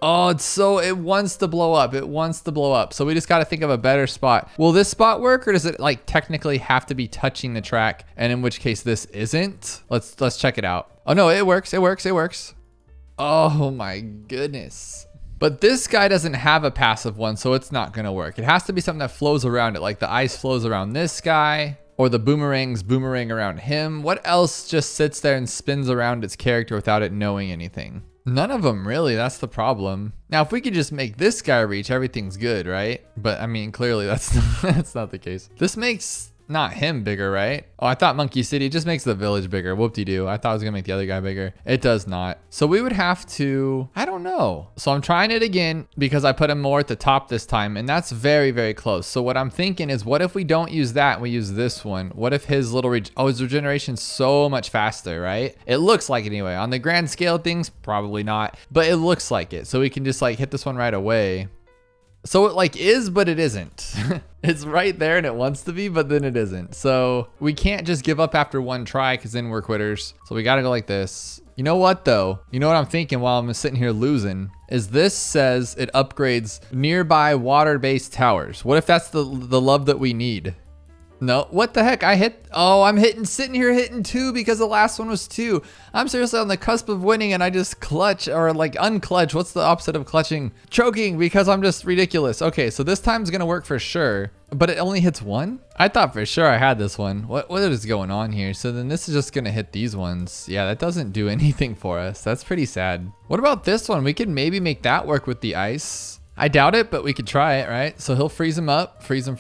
Speaker 1: Oh, it wants to blow up. It wants to blow up. So we just got to think of a better spot. Will this spot work, or does it like technically have to be touching the track? And in which case this isn't? Let's check it out. Oh no, it works. It works. It works. Oh my goodness. But this guy doesn't have a passive one, so it's not going to work. It has to be something that flows around it, like the ice flows around this guy, or the boomerangs boomerang around him. What else just sits there and spins around its character without it knowing anything? None of them really, that's the problem. Now, if we could just make this guy reach, everything's good, right? But I mean, clearly that's not the case. This makes not him bigger, right? Oh, I thought Monkey City just makes the village bigger. Whoop-de-doo. I thought I was gonna make the other guy bigger. It does not. So we would have to, I don't know. So I'm trying it again because I put him more at the top this time, and that's very, very close. So what I'm thinking is, what if we don't use that, we use this one? What if his little, his regeneration's so much faster, right? It looks like it anyway. On the grand scale of things, probably not, but it looks like it. So we can just like hit this one right away. So it like is, but it isn't. It's right there and it wants to be, but then it isn't. So we can't just give up after one try because then we're quitters. So we got to go like this. You know what though? You know what I'm thinking while I'm sitting here losing is this says it upgrades nearby water-based towers. What if that's the love that we need? No, what the heck? I'm sitting here hitting 2 because the last one was 2. I'm seriously on the cusp of winning and I just clutch or like unclutch. What's the opposite of clutching? Choking because I'm just ridiculous. Okay, so this time's gonna work for sure, but it only hits 1? I thought for sure I had this one. What is going on here? So then this is just gonna hit these ones. Yeah, that doesn't do anything for us. That's pretty sad. What about this one? We could maybe make that work with the ice. I doubt it, but we could try it, right? So he'll freeze him up, freeze him,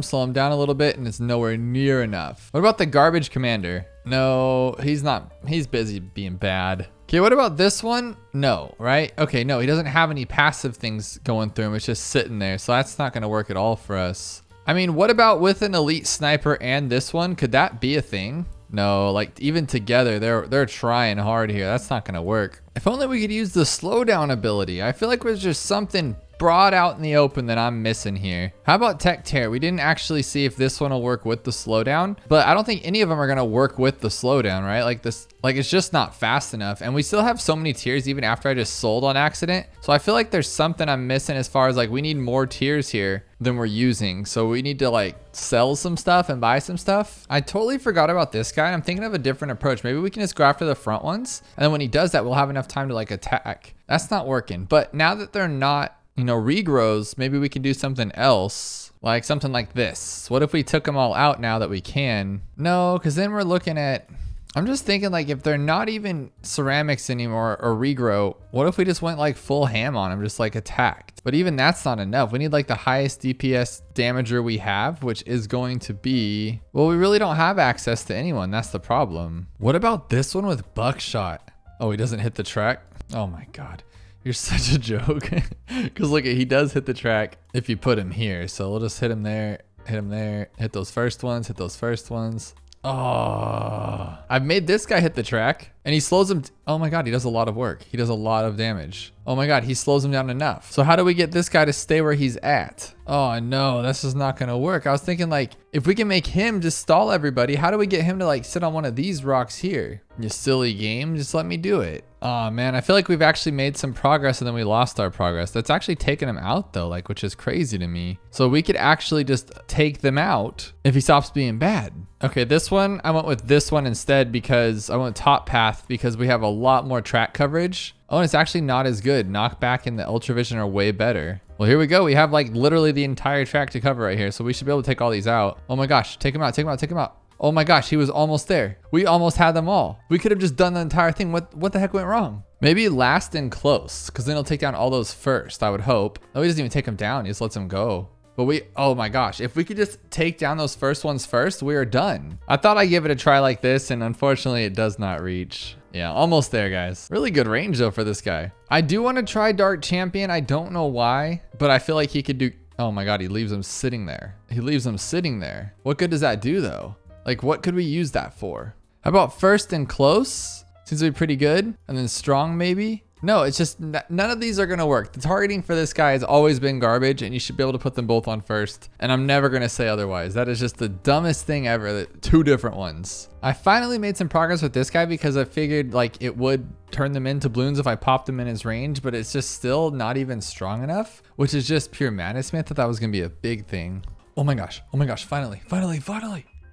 Speaker 1: slow him down a little bit, and it's nowhere near enough. What about the garbage commander? No, he's not. He's busy being bad. Okay, what about this one? No, right? Okay, no, he doesn't have any passive things going through him. It's just sitting there, so that's not gonna work at all for us. I mean, what about with an elite sniper and this one? Could that be a thing? No, like even together, they're trying hard here. That's not gonna work. If only we could use the slowdown ability. I feel like there's just something broad out in the open that I'm missing here. How about Tech Tear? We didn't actually see if this one will work with the slowdown, but I don't think any of them are gonna work with the slowdown, right? Like this, like it's just not fast enough. And we still have so many tiers even after I just sold on accident. So I feel like there's something I'm missing as far as like we need more tiers here than we're using. So we need to like sell some stuff and buy some stuff. I totally forgot about this guy. I'm thinking of a different approach. Maybe we can just go after the front ones. And then when he does that, we'll have enough time to like attack. That's not working. But now that they're not, you know, regrows, maybe we can do something else, like something like this. What if we took them all out now that we can? No, because then we're looking at, I'm just thinking like if they're not even ceramics anymore or regrow, what if we just went like full ham on them, just like attacked? But even that's not enough. We need like the highest DPS damager we have, which is going to be, well, we really don't have access to anyone. That's the problem. What about this one with buckshot? Oh, he doesn't hit the track. Oh my God. You're such a joke. Because look, he does hit the track if you put him here. So we'll just hit him there, hit those first ones, hit those first ones. Oh, I've made this guy hit the track and he slows him. Oh my God, he does a lot of work. He does a lot of damage. Oh my God, he slows him down enough. So how do we get this guy to stay where he's at? Oh no, this is not gonna work. I was thinking like, if we can make him just stall everybody, how do we get him to like sit on one of these rocks here? You silly game, just let me do it. Oh man, I feel like we've actually made some progress and then we lost our progress. That's actually taken him out though, like, which is crazy to me. So we could actually just take them out if he stops being bad. Okay, this one, I went with this one instead because I went top path because we have a lot more track coverage. Oh, and it's actually not as good. Knockback and the Ultravision are way better. Well, here we go. We have like literally the entire track to cover right here. So we should be able to take all these out. Oh my gosh, take him out, take him out, take him out. Oh my gosh, he was almost there. We almost had them all. We could have just done the entire thing. What the heck went wrong? Maybe last and close, because then he'll take down all those first, I would hope. No, he doesn't even take them down. He just lets them go. But oh my gosh, if we could just take down those first ones first, we are done. I thought I'd give it a try like this, and unfortunately it does not reach. Yeah, almost there, guys. Really good range though for this guy. I do want to try Dark Champion. I don't know why, but I feel like he could do, oh my God, he leaves him sitting there. He leaves him sitting there. What good does that do though? Like, what could we use that for? How about first and close? Seems to be pretty good. And then strong maybe? No, it's just none of these are gonna work. The targeting for this guy has always been garbage and you should be able to put them both on first. And I'm never gonna say otherwise. That is just the dumbest thing ever, two different ones. I finally made some progress with this guy because I figured like it would turn them into balloons if I popped them in his range, but it's just still not even strong enough, which is just pure madness. I thought that was gonna be a big thing. Oh my gosh, finally.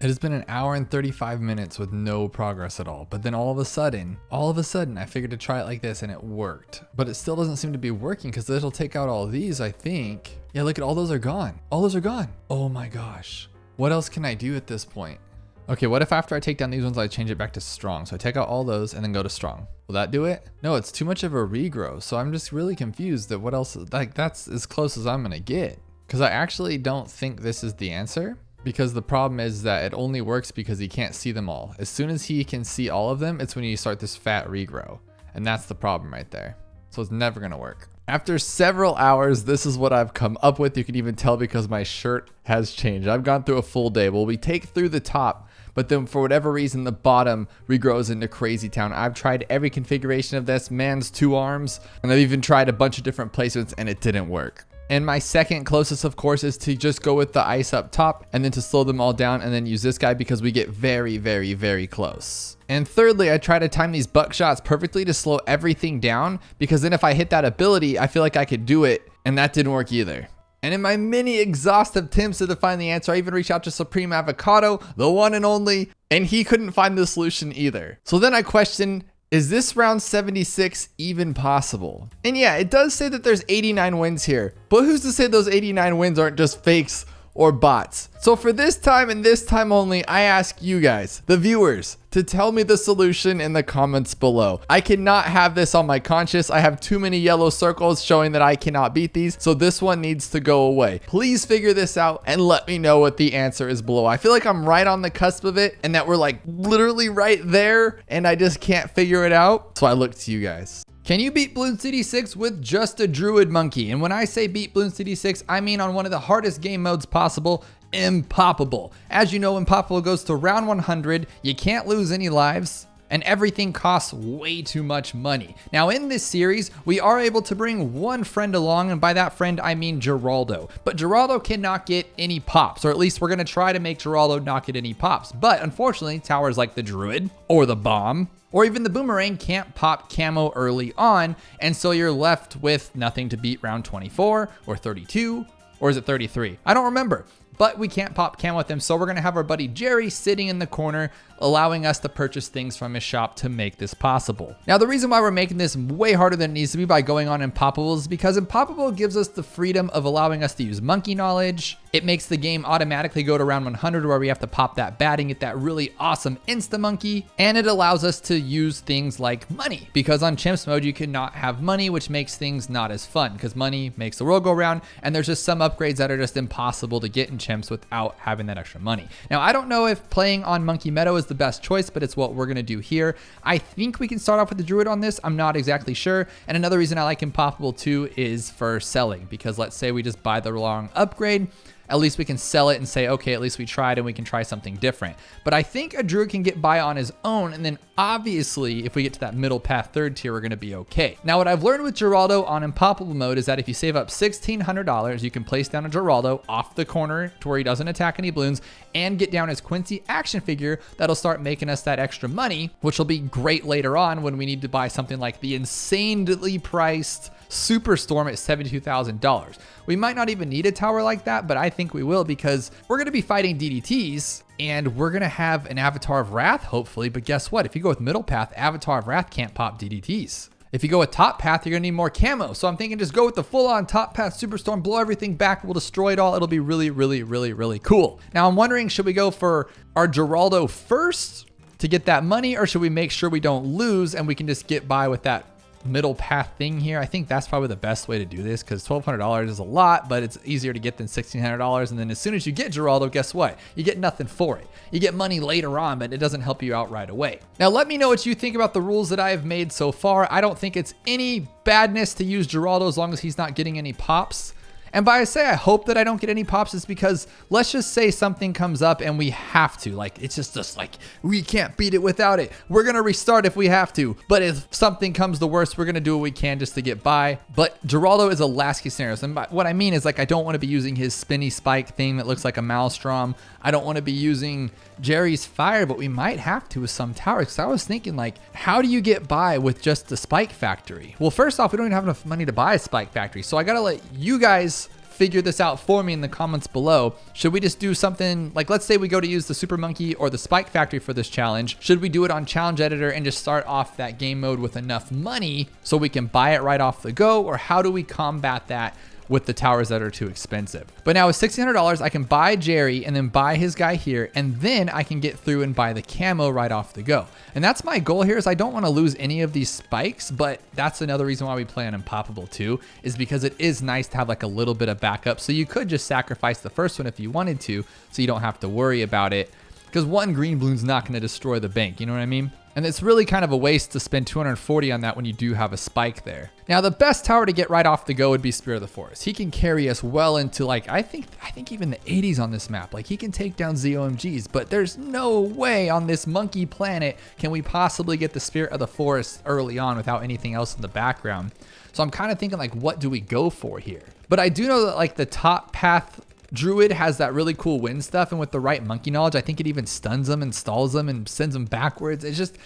Speaker 1: It has been an hour and 35 minutes with no progress at all. But then all of a sudden, I figured to try it like this and it worked. But it still doesn't seem to be working because it'll take out all of these, I think. Yeah, look at all those are gone. All those are gone. Oh my gosh. What else can I do at this point? Okay, what if after I take down these ones, I change it back to strong? So I take out all those and then go to strong. Will that do it? No, it's too much of a regrow. So I'm just really confused at what else, like that's as close as I'm gonna get. Because I actually don't think this is the answer. Because the problem is that it only works because he can't see them all. As soon as he can see all of them, it's when you start this fat regrow. And that's the problem right there. So it's never gonna work. After several hours, this is what I've come up with. You can even tell because my shirt has changed. I've gone through a full day. Well, we take through the top, but then for whatever reason, the bottom regrows into Crazy Town. I've tried every configuration of this, man's 2 arms, and I've even tried a bunch of different placements and it didn't work. And my second closest, of course, is to just go with the ice up top and then to slow them all down and then use this guy because we get very, very, very close. And thirdly, I try to time these buckshots perfectly to slow everything down because then if I hit that ability, I feel like I could do it, and that didn't work either. And in my many exhaustive attempts to find the answer, I even reached out to Supreme Avocado, the one and only, and he couldn't find the solution either. So then I questioned, is this round 76 even possible? And yeah, it does say that there's 89 wins here, but who's to say those 89 wins aren't just fakes or bots? So for this time and this time only, I ask you guys, the viewers, to tell me the solution in the comments below. I cannot have this on my conscience. I have too many yellow circles showing that I cannot beat these, so this one needs to go away. Please figure this out and let me know what the answer is below. I feel like I'm right on the cusp of it and that we're like literally right there and I just can't figure it out. So I look to you guys. Can you beat Bloons TD6 with just a Druid monkey? And when I say beat Bloons TD6, I mean on one of the hardest game modes possible, Impoppable. As you know, Impoppable goes to round 100, you can't lose any lives, and everything costs way too much money. Now in this series, we are able to bring one friend along, and by that friend, I mean Geraldo. But Geraldo cannot get any pops, or at least we're gonna try to make Geraldo not get any pops. But unfortunately, towers like the Druid, or the Bomb, or even the Boomerang can't pop Camo early on, and so you're left with nothing to beat round 24, or 32, or is it 33? I don't remember. But we can't pop Camo with him, so we're gonna have our buddy Jerry sitting in the corner, allowing us to purchase things from his shop to make this possible. Now, the reason why we're making this way harder than it needs to be by going on Impoppable is because Impoppable gives us the freedom of allowing us to use monkey knowledge. It makes the game automatically go to round 100 where we have to pop that batting, get that really awesome insta monkey, and it allows us to use things like money, because on Chimps mode, you cannot have money, which makes things not as fun because money makes the world go round, and there's just some upgrades that are just impossible to get in Chimps without having that extra money. Now, I don't know if playing on Monkey Meadow is the best choice, but it's what we're gonna do here. I think we can start off with the Druid on this. I'm not exactly sure. And another reason I like Impoppable too is for selling, because let's say we just buy the wrong upgrade. at least we can sell it and say, okay, at least we tried and we can try something different. But I think a druid can get by on his own, and then obviously if we get to that middle path third tier, we're gonna be okay. Now what I've learned with Geraldo on Impoppable mode is that if you save up $1,600, you can place down a Geraldo off the corner to where he doesn't attack any bloons and get down his Quincy action figure that'll start making us that extra money, which will be great later on when we need to buy something like the insanely priced Supertorm at $72,000. We might not even need a tower like that, but I think we will, because we're going to be fighting DDTs and we're going to have an Avatar of Wrath, hopefully. But guess what? If you go with middle path, Avatar of Wrath can't pop DDTs. If you go with top path, you're going to need more camo. So I'm thinking just go with the full on top path Superstorm, blow everything back. We'll destroy it all. It'll be really, really, really, really cool. Now I'm wondering, should we go for our Geraldo first to get that money, or should we make sure we don't lose and we can just get by with that middle path thing here? I think that's probably the best way to do this, because $1,200 is a lot, but it's easier to get than $1,600. And then as soon as you get Geraldo, guess what? You get nothing for it. You get money later on, but it doesn't help you out right away. Now let me know what you think about the rules that I have made so far. I don't think it's any badness to use Geraldo as long as he's not getting any pops. And by I say I hope that I don't get any pops, is because let's just say something comes up and we have to. Like, it's just like, we can't beat it without it. We're going to restart if we have to. But if something comes the worst, we're going to do what we can just to get by. But Geraldo is a last case scenario. So what I mean is, like, I don't want to be using his spinny spike thing that looks like a Maelstrom. I don't want to be using Jerry's fire, but we might have to with some towers. Because I was thinking, like, how do you get by with just the spike factory? Well, first off, we don't even have enough money to buy a spike factory. So I got to let you guys figure this out for me in the comments below. Should we just do something like, let's say we go to use the Super Monkey or the Spike Factory for this challenge. Should we do it on Challenge Editor and just start off that game mode with enough money so we can buy it right off the go? Or how do we combat that with the towers that are too expensive? But now with $1,600, I can buy Jerry and then buy his guy here, and then I can get through and buy the camo right off the go. And that's my goal here, is I don't want to lose any of these spikes, but that's another reason why we play on Impoppable too, is because it is nice to have like a little bit of backup. So you could just sacrifice the first one if you wanted to, so you don't have to worry about it, because one green balloon's not going to destroy the bank, you know what I mean? And it's really kind of a waste to spend 240 on that when you do have a spike there. Now, the best tower to get right off the go would be Spirit of the Forest. He can carry us well into, like, I think even the 80s on this map. Like, he can take down ZOMGs, but there's no way on this monkey planet can we possibly get the Spirit of the Forest early on without anything else in the background. So I'm kind of thinking, like, what do we go for here? But I do know that, like, the top path Druid has that really cool wind stuff, and with the right monkey knowledge, I think it even stuns them and stalls them and sends them backwards. It just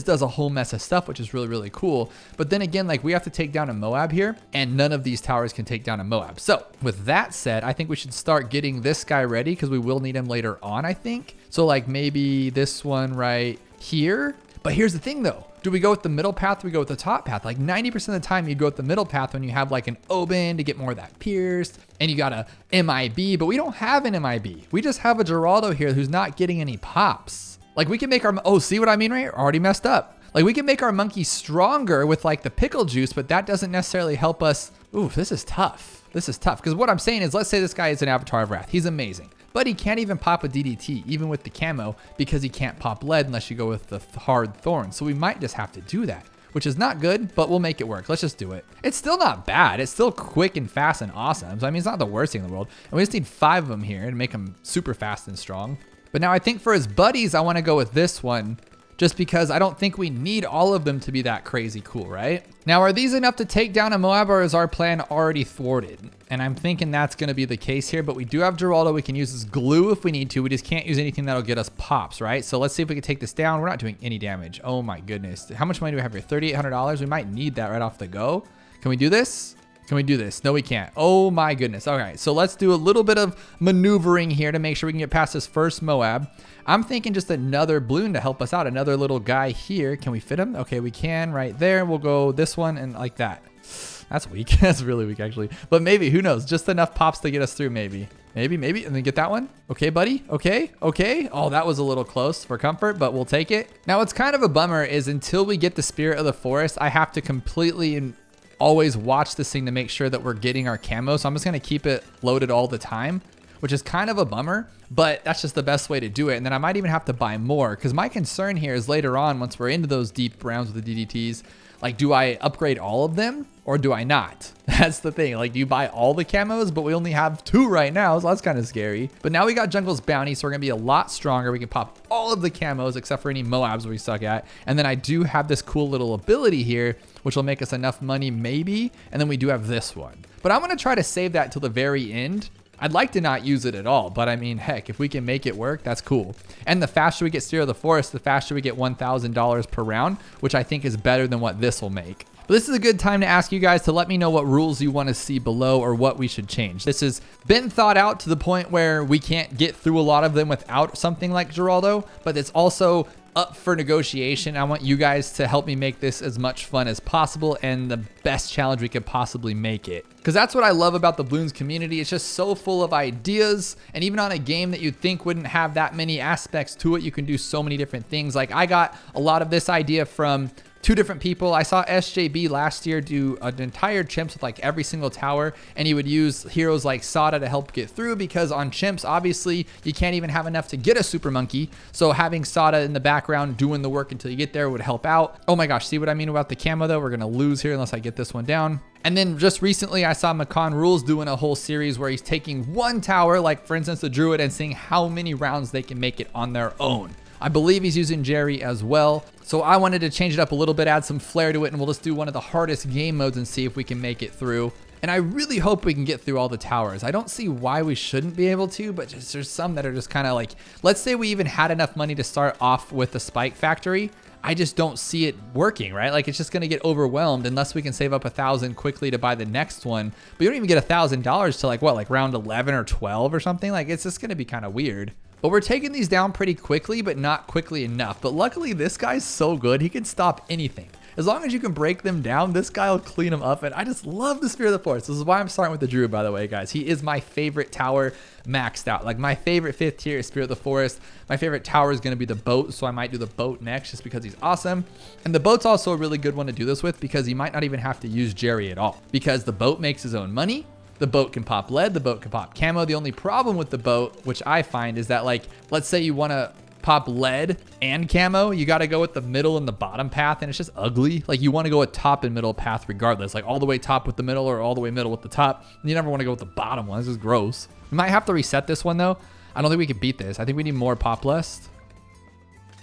Speaker 1: does a whole mess of stuff, which is really, really cool. But then again, like, we have to take down a MOAB here, and none of these towers can take down a MOAB. So with that said, I think we should start getting this guy ready, because we will need him later on, I think. So like maybe this one right here. But here's the thing though. Do we go with the middle path or we go with the top path? Like 90% of the time you go with the middle path when you have like an Oben to get more of that pierced, and you got a MIB, but we don't have an MIB. We just have a Geraldo here who's not getting any pops. Like we can make our, oh, see what I mean, right? Already messed up. Like we can make our monkey stronger with like the pickle juice, but that doesn't necessarily help us. Ooh, this is tough. This is tough. Because what I'm saying is, let's say this guy is an Avatar of Wrath. He's amazing. But he can't even pop a DDT, even with the camo, because he can't pop lead unless you go with the hard thorn. So we might just have to do that, which is not good, but we'll make it work. Let's just do it. It's still not bad. It's still quick and fast and awesome. So I mean, it's not the worst thing in the world. And we just need 5 of them here to make them super fast and strong. But now I think for his buddies, I want to go with this one, just because I don't think we need all of them to be that crazy cool, right? Now, are these enough to take down a MOAB, or is our plan already thwarted? And I'm thinking that's going to be the case here, but we do have Geraldo. We can use his glue if we need to. We just can't use anything that'll get us pops, right? So let's see if we can take this down. We're not doing any damage. Oh my goodness. How much money do we have here? $3,800. We might need that right off the go. Can we do this? Can we do this? No, we can't. Oh my goodness. All right, so let's do a little bit of maneuvering here to make sure we can get past this first MOAB. I'm thinking just another balloon to help us out. Another little guy here. Can we fit him? Okay, we can right there. We'll go this one and like that. That's weak. That's really weak actually. But maybe, who knows? Just enough pops to get us through maybe. Maybe, and then get that one. Okay, buddy. Okay. Oh, that was a little close for comfort, but we'll take it. Now, what's kind of a bummer is until we get the Spirit of the Forest, I have to completely always watch this thing to make sure that we're getting our camo. So I'm just going to keep it loaded all the time, which is kind of a bummer, but that's just the best way to do it. And then I might even have to buy more, because my concern here is later on, once we're into those deep rounds with the DDTs, Like, do I upgrade all of them or do I not? That's the thing. Like, do you buy all the camos? But we only have 2 right now, so that's kind of scary. But now we got Jungle's Bounty, so we're going to be a lot stronger. We can pop all of the camos except for any MOABs we suck at. And then I do have this cool little ability here, which will make us enough money maybe. And then we do have this one. But I'm going to try to save that till the very end. I'd like to not use it at all, but I mean, heck, if we can make it work, that's cool. And the faster we get Spirit of the Forest, the faster we get $1,000 per round, which I think is better than what this will make. But this is a good time to ask you guys to let me know what rules you want to see below or what we should change. This has been thought out to the point where we can't get through a lot of them without something like Geraldo, but it's also up for negotiation. I want you guys to help me make this as much fun as possible and the best challenge we could possibly make it. Because that's what I love about the Bloons community. It's just so full of ideas, and even on a game that you'd think wouldn't have that many aspects to it, you can do so many different things. Like, I got a lot of this idea from 2 different people. I saw SJB last year do an entire chimps with like every single tower, and he would use heroes like Sada to help get through, because on chimps, obviously, you can't even have enough to get a super monkey. So having Sada in the background doing the work until you get there would help out. Oh my gosh, see what I mean about the camo though? We're gonna lose here unless I get this one down. And then just recently, I saw Macan Rules doing a whole series where he's taking one tower, like for instance the Druid, and seeing how many rounds they can make it on their own. I believe he's using Jerry as well. So I wanted to change it up a little bit, add some flair to it, and we'll just do one of the hardest game modes and see if we can make it through. And I really hope we can get through all the towers. I don't see why we shouldn't be able to, but just, there's some that are just kind of like, let's say we even had enough money to start off with the Spike Factory. I just don't see it working, right? Like, it's just going to get overwhelmed unless we can save up 1,000 quickly to buy the next one. But you don't even get $1,000 to like what, like round 11 or 12 or something. Like, it's just going to be kind of weird. But we're taking these down pretty quickly, but not quickly enough. But luckily, this guy's so good, he can stop anything. As long as you can break them down, this guy will clean them up. And I just love the Spirit of the Forest. This is why I'm starting with the Druid, by the way, guys. He is my favorite tower maxed out. Like, my favorite 5th tier is Spirit of the Forest. My favorite tower is going to be the boat, so I might do the boat next just because he's awesome. And the boat's also a really good one to do this with because you might not even have to use Jerry at all, because the boat makes his own money. The boat can pop lead, the boat can pop camo. The only problem with the boat, which I find, is that, like, let's say you want to pop lead and camo, you got to go with the middle and the bottom path, and it's just ugly. Like, you want to go with top and middle path regardless, like all the way top with the middle or all the way middle with the top. You never want to go with the bottom one. This is gross. We might have to reset this one though. I don't think we can beat this. I think we need more pop lust.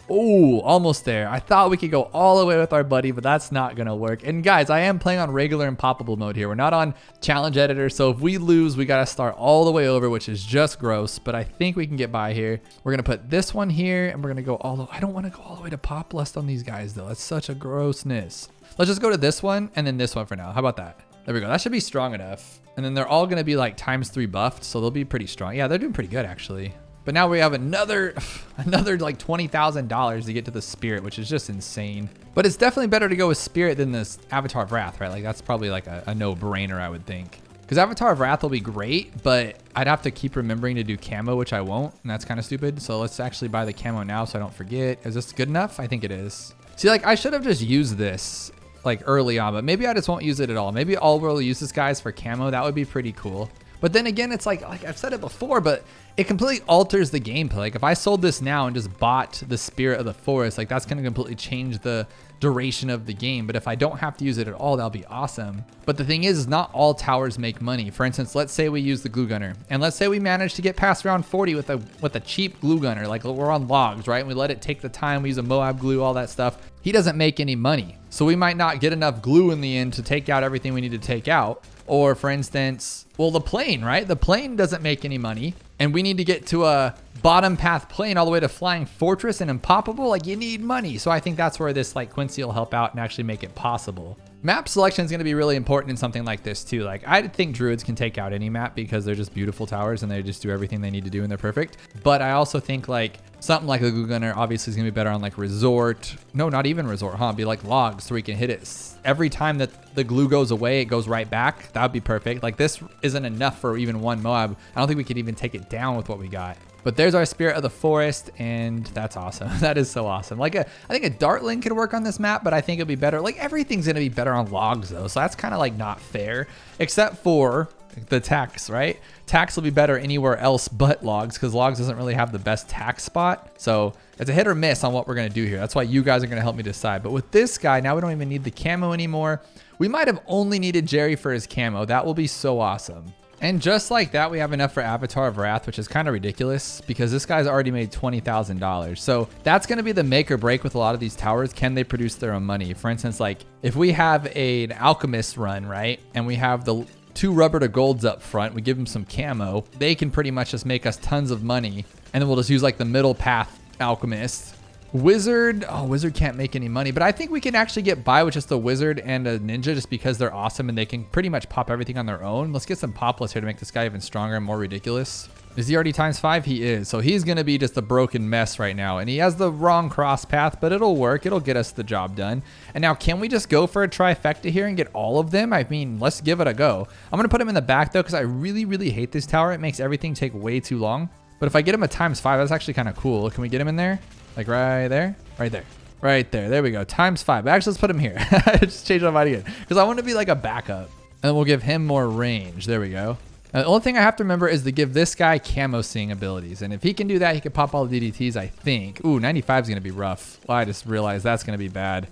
Speaker 1: Oh, almost there. I thought we could go all the way with our buddy, but that's not going to work. And guys, I am playing on regular Impoppable mode here. We're not on challenge editor. So if we lose, we got to start all the way over, which is just gross. But I think we can get by here. We're going to put this one here, and we're going to go all the way. I don't want to go all the way to pop lust on these guys though. That's such a grossness. Let's just go to this one and then this one for now. How about that? There we go. That should be strong enough. And then they're all going to be like ×3 buffed. So they'll be pretty strong. Yeah, they're doing pretty good actually. But now we have another like $20,000 to get to the Spirit, which is just insane. But it's definitely better to go with Spirit than this Avatar of Wrath, right? Like, that's probably like a no-brainer, I would think. Because Avatar of Wrath will be great, but I'd have to keep remembering to do camo, which I won't, and that's kind of stupid. So let's actually buy the camo now so I don't forget. Is this good enough? I think it is. See, like, I should have just used this like early on, but maybe I just won't use it at all. Maybe all we'll use this guys for camo. That would be pretty cool. But then again, it's like I've said it before, but it completely alters the gameplay. Like, if I sold this now and just bought the Spirit of the Forest, like, that's going to completely change the duration of the game. But if I don't have to use it at all, that'll be awesome. But the thing is not all towers make money. For instance, let's say we use the glue gunner, and let's say we manage to get past round 40 with a cheap glue gunner. Like, we're on logs, right? And we let it take the time. We use a MOAB glue, all that stuff. He doesn't make any money. So we might not get enough glue in the end to take out everything we need to take out. Or for instance, well, the plane, right? The plane doesn't make any money, and we need to get to a bottom path plane all the way to Flying Fortress and Impoppable. Like, you need money. So I think that's where this like Quincy will help out and actually make it possible. Map selection is going to be really important in something like this too. Like, I think Druids can take out any map because they're just beautiful towers and they just do everything they need to do and they're perfect. But I also think like something like the glue gunner obviously is going to be better on like resort. No, not even resort, huh? It'd be like logs so we can hit it every time that the glue goes away, it goes right back. That would be perfect. Like, this isn't enough for even one MOAB. I don't think we could even take it down with what we got. But there's our Spirit of the Forest, and that's awesome. That is so awesome. Like, I think a Dartling could work on this map, but I think it'd be better. Like, everything's going to be better on logs, though. So that's kind of like not fair, except for the tax, right? Tax will be better anywhere else but logs because logs doesn't really have the best tax spot. So it's a hit or miss on what we're going to do here. That's why you guys are going to help me decide. But with this guy, now we don't even need the camo anymore. We might have only needed Jerry for his camo. That will be so awesome. And just like that, we have enough for Avatar of Wrath, which is kind of ridiculous because this guy's already made $20,000. So that's going to be the make or break with a lot of these towers. Can they produce their own money? For instance, like if we have an alchemist run, right? And we have the 2 rubber to golds up front, we give them some camo, they can pretty much just make us tons of money. And then we'll just use like the middle path alchemist. Wizard, oh, wizard can't make any money, but I think we can actually get by with just a wizard and a ninja just because they're awesome and they can pretty much pop everything on their own. Let's get some Populus here to make this guy even stronger and more ridiculous. Is he already ×5? He is. So he's going to be just a broken mess right now. And he has the wrong cross path, but it'll work. It'll get us the job done. And now can we just go for a trifecta here and get all of them? I mean, let's give it a go. I'm going to put him in the back though because I really, really hate this tower. It makes everything take way too long. But if I get him a ×5, that's actually kind of cool. Can we get him in there? Like right there, right there, right there. There we go. ×5. Actually, let's put him here. I just changed my mind again because I want to be like a backup. And then we'll give him more range. There we go. And the only thing I have to remember is to give this guy camo seeing abilities. And if he can do that, he can pop all the DDTs, I think. Ooh, 95 is going to be rough. Well, I just realized that's going to be bad.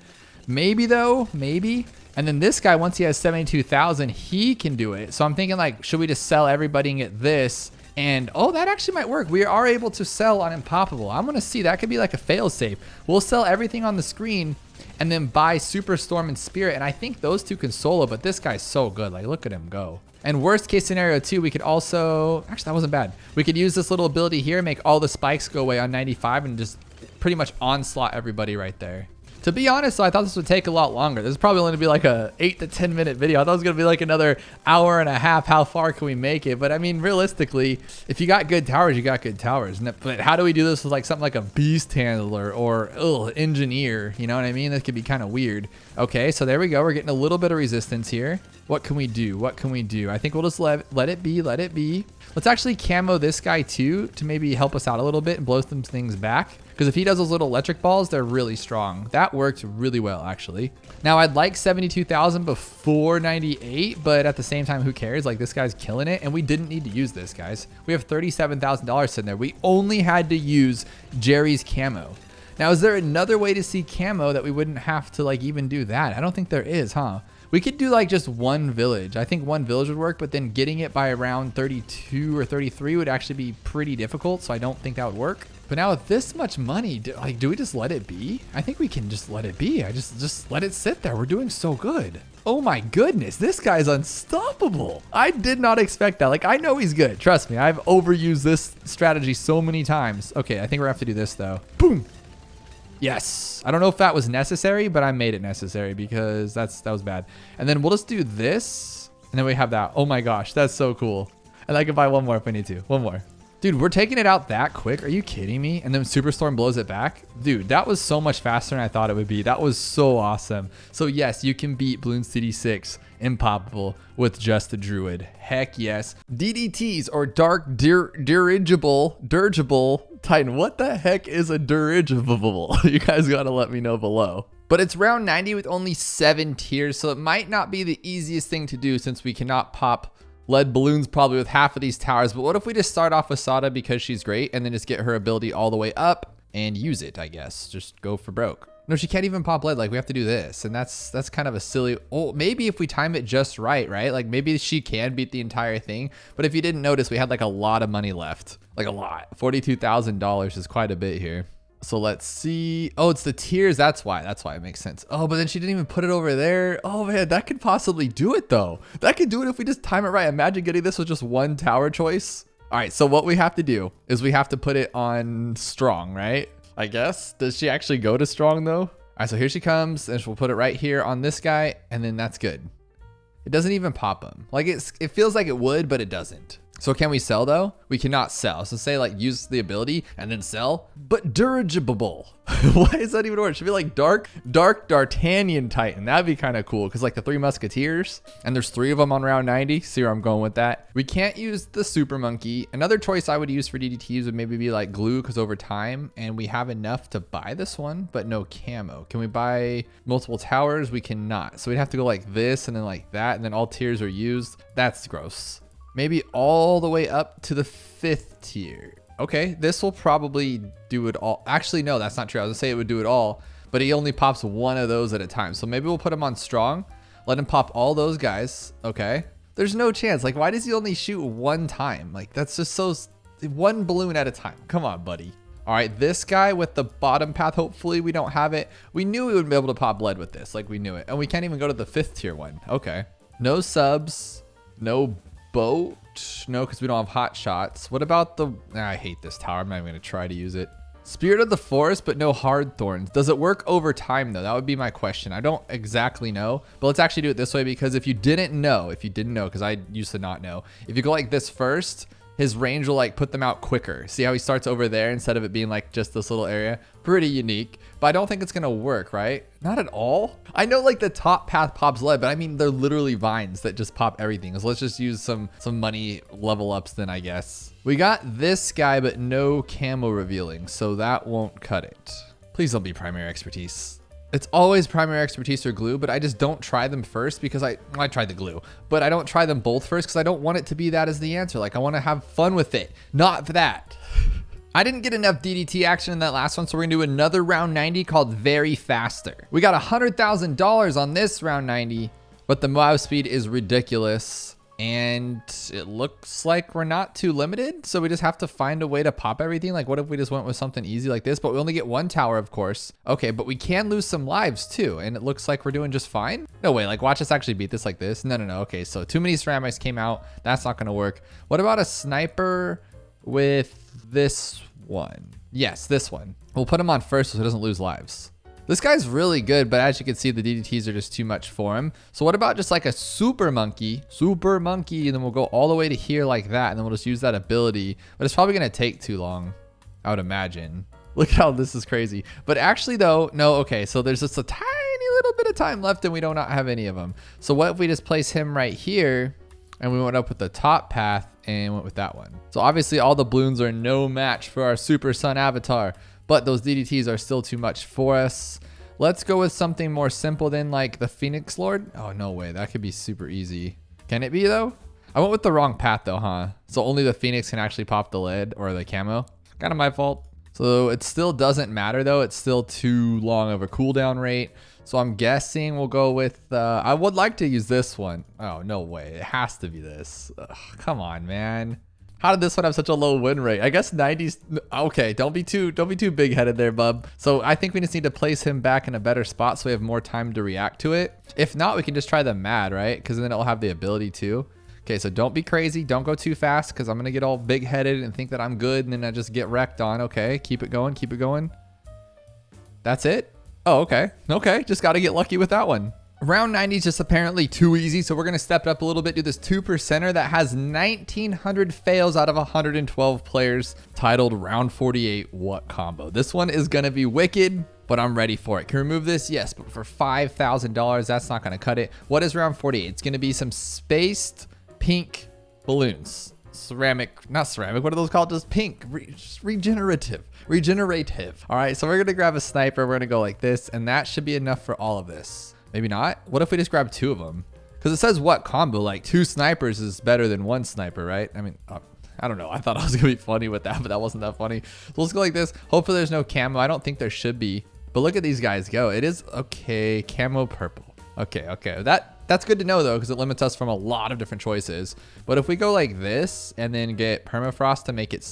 Speaker 1: Maybe though, maybe. And then this guy, once he has 72,000, he can do it. So I'm thinking like, should we just sell everybody and get this? And oh, that actually might work. We are able to sell on Impoppable. I'm going to see that could be like a fail safe. We'll sell everything on the screen and then buy Superstorm and Spirit. And I think those 2 can solo, but this guy's so good. Like, look at him go. And worst case scenario too, we could also, actually that wasn't bad. We could use this little ability here, make all the spikes go away on 95 and just pretty much onslaught everybody right there. To be honest, though, I thought this would take a lot longer. This is probably only going to be like a 8 to 10 minute video. I thought it was going to be like another hour and a half. How far can we make it? But I mean, realistically, if you got good towers, you got good towers. But how do we do this with like something like a beast handler or engineer? You know what I mean? That could be kind of weird. Okay, so there we go. We're getting a little bit of resistance here. What can we do? What can we do? I think we'll just let it be. Let it be. Let's actually camo this guy too to maybe help us out a little bit and blow some things back. Because if he does those little electric balls, they're really strong. That worked really well, actually. Now, I'd like 72,000 before 98, but at the same time, who cares? Like, this guy's killing it, and we didn't need to use this, guys. We have $37,000 sitting there. We only had to use Jerry's camo. Now, is there another way to see camo that we wouldn't have to, like, even do that? I don't think there is, huh? We could do like just one village. I think one village would work, but then getting it by around 32 or 33 would actually be pretty difficult. So I don't think that would work. But now with this much money, do we just let it be? I think we can just let it be. I just let it sit there. We're doing so good. Oh my goodness, this guy's unstoppable. I did not expect that. Like, I know he's good. Trust me, I've overused this strategy so many times. Okay, I think we're gonna have to do this though. Boom. Yes. I don't know if that was necessary, but I made it necessary because that was bad. And then we'll just do this. And then we have that. Oh my gosh, that's so cool. And I can buy one more if I need to. One more. Dude, we're taking it out that quick. Are you kidding me? And then Superstorm blows it back. Dude, that was so much faster than I thought it would be. That was so awesome. So yes, you can beat Bloons TD6 Impoppable with just a druid. Heck yes. DDTs or dark dirigible Titan. What the heck is a dirigible? You guys gotta let me know below. But it's round 90 with only 7 tiers, so it might not be the easiest thing to do since we cannot pop lead balloons probably with half of these towers. But what if we just start off with Sada because she's great and then just get her ability all the way up and use it, I guess. Just go for broke. No, she can't even pop lead. Like, we have to do this. And that's kind of a silly, oh, maybe if we time it just right? Like maybe she can beat the entire thing. But if you didn't notice, we had like a lot of money left. Like a lot. $42,000 is quite a bit here. So let's see. Oh, it's the tiers. That's why it makes sense. Oh, but then she didn't even put it over there. Oh man, that could possibly do it though. That could do it if we just time it right. Imagine getting this with just one tower choice. All right, so what we have to do is we have to put it on strong, right? I guess. Does she actually go to strong though? All right, so here she comes and we'll put it right here on this guy and then that's good. It doesn't even pop him. Like it feels like it would, but it doesn't. So can we sell though? We cannot sell. So say like use the ability and then sell, but dirigible. Why does that even work? It should be like dark D'Artagnan Titan. That'd be kind of cool. Cause like the 3 Musketeers and there's 3 of them on round 90. See where I'm going with that. We can't use the super monkey. Another choice I would use for DDTs would maybe be like glue. Cause over time and we have enough to buy this one, but no camo. Can we buy multiple towers? We cannot. So we'd have to go like this and then like that. And then all tiers are used. That's gross. maybe all the way up to the 5th tier. Okay, this will probably do it all. Actually, no, that's not true. I was gonna say it would do it all, but he only pops one of those at a time. So maybe we'll put him on strong, let him pop all those guys. Okay, there's no chance. Like, why does he only shoot one time? Like, that's just so, one balloon at a time. Come on, buddy. All right, this guy with the bottom path, hopefully we don't have it. We knew we would be able to pop lead with this, like we knew it. And we can't even go to the 5th tier one. Okay, no subs, no boat. No, because we don't have hot shots. What about the, I hate this tower. I'm not even gonna try to use it. Spirit of the Forest, but no hard thorns. Does it work over time though? That would be my question. I don't exactly know, but let's actually do it this way, because if you didn't know, because I used to not know, if you go like this first, his range will like put them out quicker. See how he starts over there instead of it being like just this little area? Pretty unique, but I don't think it's gonna work, right? Not at all. I know like the top path pops lead, but I mean, they're literally vines that just pop everything. So let's just use some money level ups then, I guess. We got this guy, but no camo revealing, so that won't cut it. Please don't be primary expertise. It's always primary expertise or glue, but I just don't try them first because I tried the glue, but I don't try them both first because I don't want it to be that as the answer. Like, I want to have fun with it, not that. I didn't get enough DDT action in that last one, so we're gonna do another round 90 called Very Faster. We got $100,000 on this round 90, but the MOAB speed is ridiculous. And it looks like we're not too limited, so we just have to find a way to pop everything. Like, what if we just went with something easy like this? But we only get one tower, of course. Okay, but we can lose some lives too, and it looks like we're doing just fine. No way, like, watch us actually beat this like this. No. Okay, so too many ceramics came out. That's not gonna work. What about a sniper with this one? Yes, this one. We'll put him on first so he doesn't lose lives. This guy's really good, but as you can see, the DDTs are just too much for him. So what about just like a super monkey, and then we'll go all the way to here like that, and then we'll just use that ability. But it's probably gonna take too long, I would imagine. Look how this is crazy. But actually though, no, okay, so there's just a tiny little bit of time left and we do not have any of them. So what if we just place him right here, and we went up with the top path and went with that one. So obviously all the balloons are no match for our Super Sun avatar, but those DDTs are still too much for us. Let's go with something more simple than like the Phoenix Lord. Oh, no way. That could be super easy. Can it be though? I went with the wrong path though, huh? So only the Phoenix can actually pop the lead or the camo. Kind of my fault. So it still doesn't matter though. It's still too long of a cooldown rate. So I'm guessing we'll go with, I would like to use this one. Oh, no way. It has to be this. Ugh, come on, man. How did this one have such a low win rate? I guess 90s. Okay, don't be too big headed there, bub. So I think we just need to place him back in a better spot so we have more time to react to it. If not, we can just try the mad, right? Because then it'll have the ability to. Okay, so don't be crazy. Don't go too fast because I'm going to get all big headed and think that I'm good and then I just get wrecked on. Okay, keep it going. Keep it going. That's it. Oh, okay. Okay, just got to get lucky with that one. Round 90 is just apparently too easy, so we're going to step it up a little bit, do this 2%er that has 1,900 fails out of 112 players, titled Round 48 What Combo. This one is going to be wicked, but I'm ready for it. Can we remove this? Yes, but for $5,000, that's not going to cut it. What is Round 48? It's going to be some spaced pink balloons. Not ceramic, what are those called? Just pink, regenerative. All right, so we're going to grab a sniper. We're going to go like this, and that should be enough for all of this. Maybe not. What if we just grab two of them? Because it says what combo, like 2 snipers is better than 1 sniper, right? I mean, I don't know. I thought I was gonna be funny with that, but that wasn't that funny. So let's go like this. Hopefully there's no camo. I don't think there should be, but look at these guys go. It is okay. Camo purple. Okay. That's good to know though, because it limits us from a lot of different choices. But if we go like this and then get permafrost to make it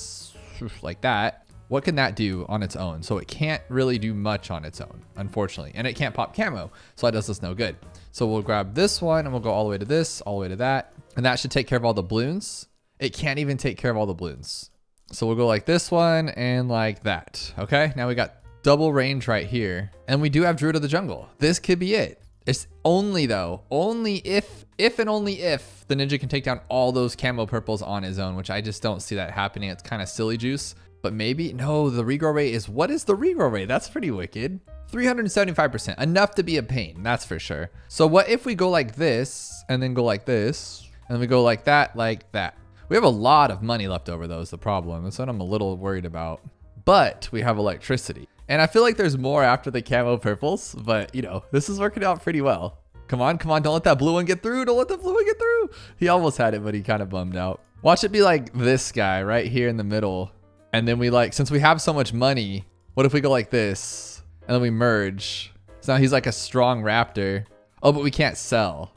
Speaker 1: like that, what can that do on its own? So it can't really do much on its own, unfortunately. And it can't pop camo, so that does us no good. So we'll grab this one and we'll go all the way to this, all the way to that. And that should take care of all the balloons. It can't even take care of all the balloons. So we'll go like this one and like that. Okay, now we got double range right here. And we do have Druid of the Jungle. This could be it. It's only though, only if and only if the ninja can take down all those camo purples on his own, which I just don't see that happening. It's kind of silly juice. But maybe, no, the regrow rate is, what is the regrow rate? That's pretty wicked. 375%, enough to be a pain, that's for sure. So what if we go like this, and then go like this, and then we go like that, like that. We have a lot of money left over though is the problem. That's what I'm a little worried about. But we have electricity. And I feel like there's more after the camo purples, but you know, this is working out pretty well.
Speaker 2: Come on, come on. Don't let that blue one get through. Don't let the blue one get through. He almost had it, but he kind of bummed out. Watch it be like this guy right here in the middle. And then we like, since we have so much money, what if we go like this? And then we merge. So now he's like a strong raptor. Oh, but we can't sell.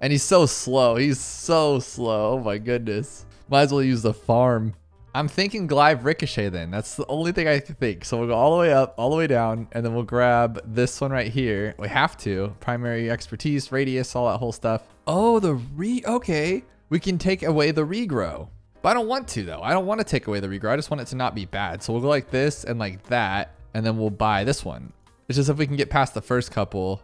Speaker 2: And he's so slow. He's so slow. Oh my goodness. Might as well use the farm. I'm thinking Glaive Ricochet then. That's the only thing I can think. So we'll go all the way up, all the way down, and then we'll grab this one right here. We have to. Primary expertise, radius, all that whole stuff. Oh, okay. We can take away the regrow. But I don't want to though. I don't want to take away the regrow. I just want it to not be bad. So we'll go like this and like that, and then we'll buy this one. It's just if we can get past the first couple.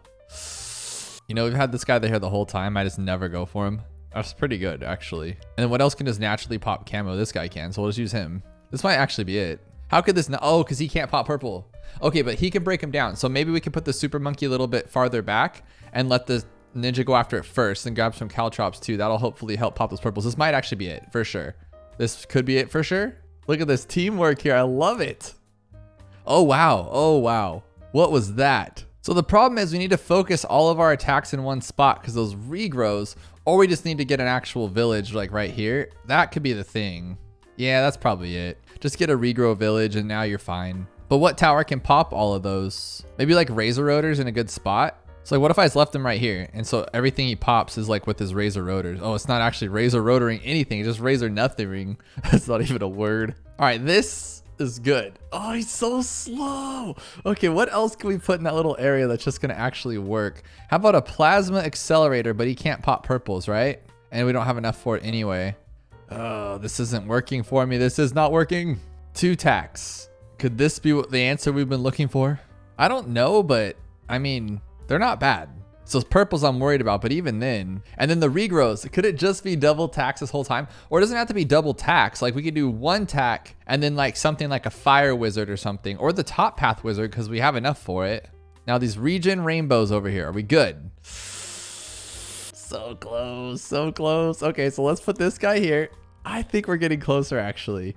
Speaker 2: You know, we've had this guy there the whole time. I just never go for him. That's pretty good, actually. And then what else can just naturally pop camo? This guy can, so we'll just use him. This might actually be it. How could this not? Oh, because he can't pop purple. Okay, but he can break him down. So maybe we can put the super monkey a little bit farther back and let the ninja go after it first and grab some caltrops too. That'll hopefully help pop those purples. This might actually be it, for sure. This could be it for sure. Look at this teamwork here. I love it. Oh, wow. Oh, wow. What was that? So the problem is we need to focus all of our attacks in one spot because those regrows, or we just need to get an actual village like right here. That could be the thing. Yeah, that's probably it. Just get a regrow village and now you're fine. But what tower can pop all of those? Maybe like Razor Rotors in a good spot. So like what if I just left him right here? And so everything he pops is like with his Razor Rotors. Oh, it's not actually Razor Rotoring anything. It's just Razor Nothing. That's not even a word. All right, this is good. Oh, he's so slow. Okay, what else can we put in that little area that's just gonna actually work? How about a plasma accelerator, but he can't pop purples, right? And we don't have enough for it anyway. Oh, this isn't working for me. This is not working. 2 tacks. Could this be the answer we've been looking for? I don't know, but I mean, they're not bad. So purples I'm worried about, but even then, and then the regrows, could it just be double tax this whole time? Or it doesn't have to be double tax. Like we could do 1 tack and then like something like a fire wizard or something, or the top path wizard because we have enough for it. Now these regen rainbows over here, are we good? So close, so close. Okay, so let's put this guy here. I think we're getting closer actually.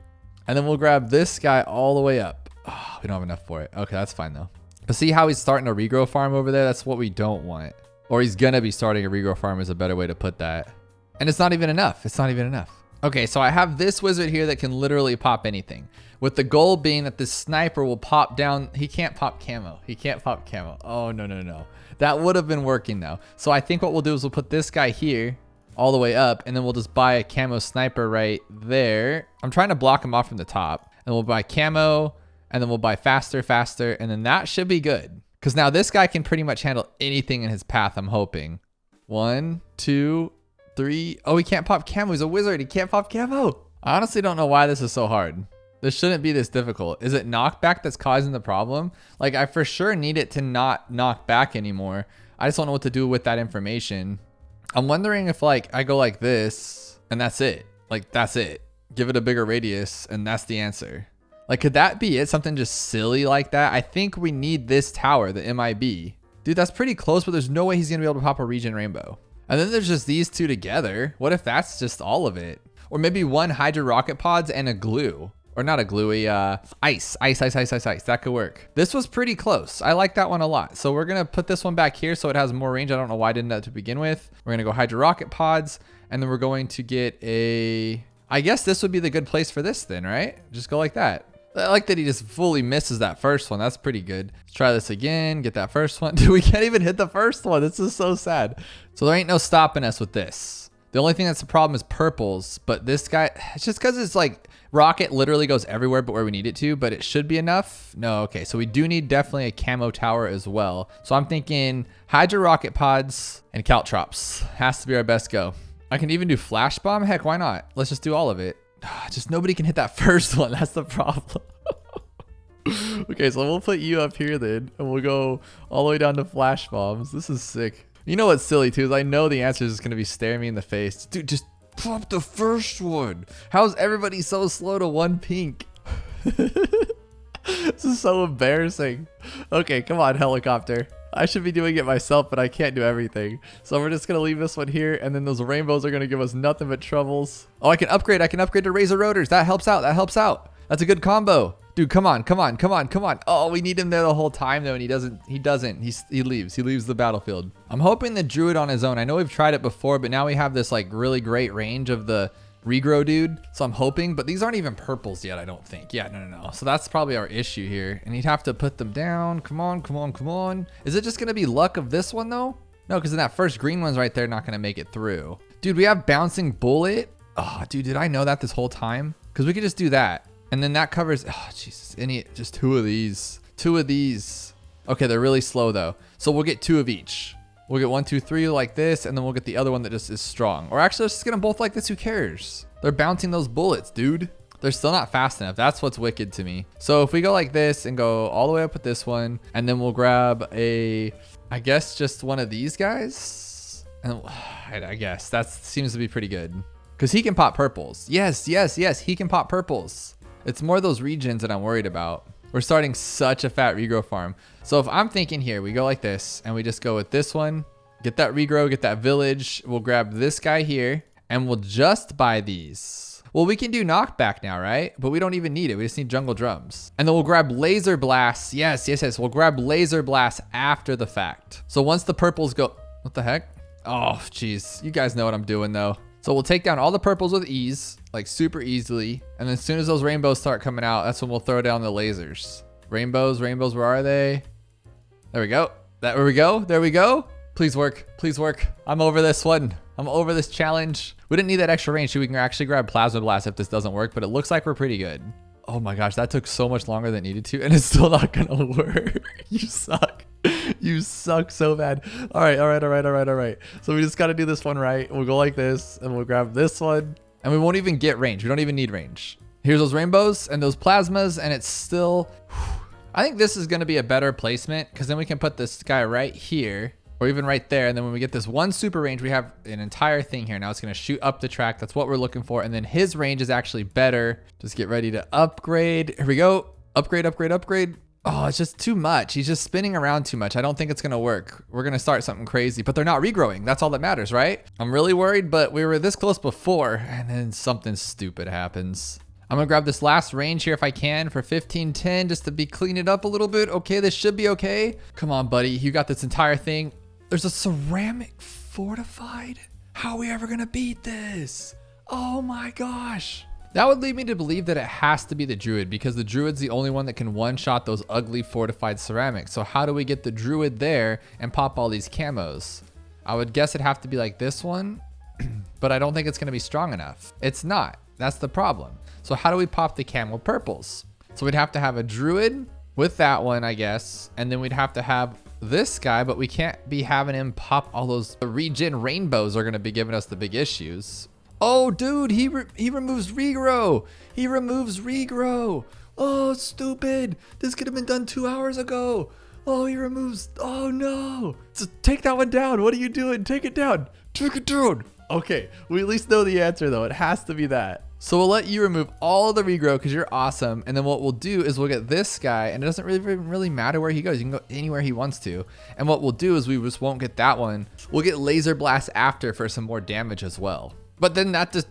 Speaker 2: And then we'll grab this guy all the way up. Oh, we don't have enough for it. Okay, that's fine though. But see how he's starting a regrow farm over there? That's what we don't want. Or he's gonna be starting a regrow farm is a better way to put that. And it's not even enough. It's not even enough. Okay, so I have this wizard here that can literally pop anything. With the goal being that this sniper will pop down. He can't pop camo. He can't pop camo. Oh, no, no, no. That would have been working though. So I think what we'll do is we'll put this guy here all the way up and then we'll just buy a camo sniper right there. I'm trying to block him off from the top. And we'll buy camo and then we'll buy faster, and then that should be good. Because now this guy can pretty much handle anything in his path, I'm hoping. 1, 2, 3. Oh, he can't pop camo. He's a wizard. He can't pop camo. I honestly don't know why this is so hard. This shouldn't be this difficult. Is it knockback that's causing the problem? Like, I for sure need it to not knock back anymore. I just don't know what to do with that information. I'm wondering if, like, I go like this, and that's it. Like, that's it. Give it a bigger radius, and that's the answer. Like, could that be it? Something just silly like that? I think we need this tower, the MIB. Dude, that's pretty close, but there's no way he's gonna be able to pop a regen rainbow. And then there's just these 2 together. What if that's just all of it? Or maybe 1 Hydra rocket pods and a glue. Or not a glue, ice. That could work. This was pretty close. I like that one a lot. So we're gonna put this one back here so it has more range. I don't know why I didn't that to begin with. We're gonna go Hydra rocket pods, and then we're going to get a, I guess this would be the good place for this then, right? Just go like that. I like that he just fully misses that first one. That's pretty good. Let's try this again. Get that first one. Dude, we can't even hit the first one. This is so sad. So there ain't no stopping us with this. The only thing that's the problem is purples. But this guy, it's just because it's like rocket literally goes everywhere but where we need it to. But it should be enough. No, okay. So we do need definitely a camo tower as well. So I'm thinking Hydra rocket pods and caltrops. Has to be our best go. I can even do flash bomb. Heck, why not? Let's just do all of it. Just nobody can hit that first one. That's the problem. Okay, so we'll put you up here then, and we'll go all the way down to flash bombs. This is sick. You know what's silly too is I know the answer is just gonna be staring me in the face. Dude, just pop the first one. How's everybody so slow to 1 pink? This is so embarrassing. Okay, come on, helicopter. I should be doing it myself, but I can't do everything. So we're just gonna leave this one here, and then those rainbows are gonna give us nothing but troubles. Oh, I can upgrade to Razor Rotors. That helps out. That's a good combo.
Speaker 1: Dude, come on, come on, come on, come on. Oh, we need him there the whole time though, and he doesn't. He leaves the battlefield. I'm hoping the Druid on his own. I know we've tried it before, but now we have this like really great range of the Regrow dude. So I'm hoping, but these aren't even purples yet, I don't think. Yeah, no. So that's probably our issue here. And he'd have to put them down. Come on, come on, come on. Is it just gonna be luck of this one though? No, because then that first green one's right there, not gonna make it through. Dude, we have bouncing bullet. Oh, dude, did I know that this whole time? Because we could just do that. And then that covers, oh, Jesus, just two of these. Okay, they're really slow though. So we'll get 2 of each. We'll get 1, 2, 3 like this, and then we'll get the other one that just is strong. Or actually, let's just get them both like this, who cares? They're bouncing those bullets, dude. They're still not fast enough. That's what's wicked to me. So if we go like this and go all the way up with this one, and then we'll grab I guess just one of these guys. And I guess that seems to be pretty good. Because he can pop purples. Yes, he can pop purples. It's more those regions that I'm worried about. We're starting such a fat regrow farm. So if I'm thinking here, we go like this and we just go with this one, get that regrow, get that village. We'll grab this guy here and we'll just buy these. Well, we can do knockback now, right? But we don't even need it. We just need jungle drums. And then we'll grab laser blasts. Yes. We'll grab laser blasts after the fact. So once the purples go, what the heck? Oh, geez. You guys know what I'm doing though. So we'll take down all the purples with ease, like super easily. And then as soon as those rainbows start coming out, that's when we'll throw down the lasers. Rainbows, where are they? There we go. There we go. Please work. I'm over this one. I'm over this challenge. We didn't need that extra range, so we can actually grab plasma blast if this doesn't work, but it looks like we're pretty good. Oh my gosh, that took so much longer than it needed to, and it's still not gonna work. You suck. You suck so bad. All right. So we just gotta do this one right. We'll go like this, and we'll grab this one, and we won't even get range. We don't even need range. Here's those rainbows and those plasmas, and it's still... I think this is gonna be a better placement, because then we can put this guy right here, or even right there, and then when we get this one super range, we have an entire thing here. Now it's gonna shoot up the track. That's what we're looking for, and then his range is actually better. Just get ready to upgrade. Here we go. Upgrade. Oh, it's just too much. He's just spinning around too much. I don't think it's gonna work. We're gonna start something crazy, but they're not regrowing. That's all that matters, right? I'm really worried, but we were this close before, and then something stupid happens. I'm gonna grab this last range here if I can for 1510, just to clean it up a little bit. Okay, this should be okay. Come on, buddy. You got this entire thing. There's a ceramic fortified? How are we ever gonna beat this? Oh my gosh. That would lead me to believe that it has to be the Druid, because the Druid's the only one that can one-shot those ugly fortified ceramics. So how do we get the Druid there and pop all these camos? I would guess it'd have to be like this one, but I don't think it's gonna be strong enough. It's not. That's the problem. So how do we pop the camo purples? So we'd have to have a Druid with that one, I guess, and then we'd have to have this guy, but we can't be having him pop all those regen rainbows are gonna be giving us the big issues. Oh, dude, he removes Regrow. He removes Regrow. Oh, stupid. This could have been done 2 hours ago. Oh, he removes, oh no. So take that one down. What are you doing? Take it down. Take it down. Okay, we at least know the answer though. It has to be that. So we'll let you remove all the Regrow because you're awesome. And then what we'll do is we'll get this guy, and it doesn't really matter where he goes. You can go anywhere he wants to. And what we'll do is we just won't get that one. We'll get Laser Blast after for some more damage as well. But then that just,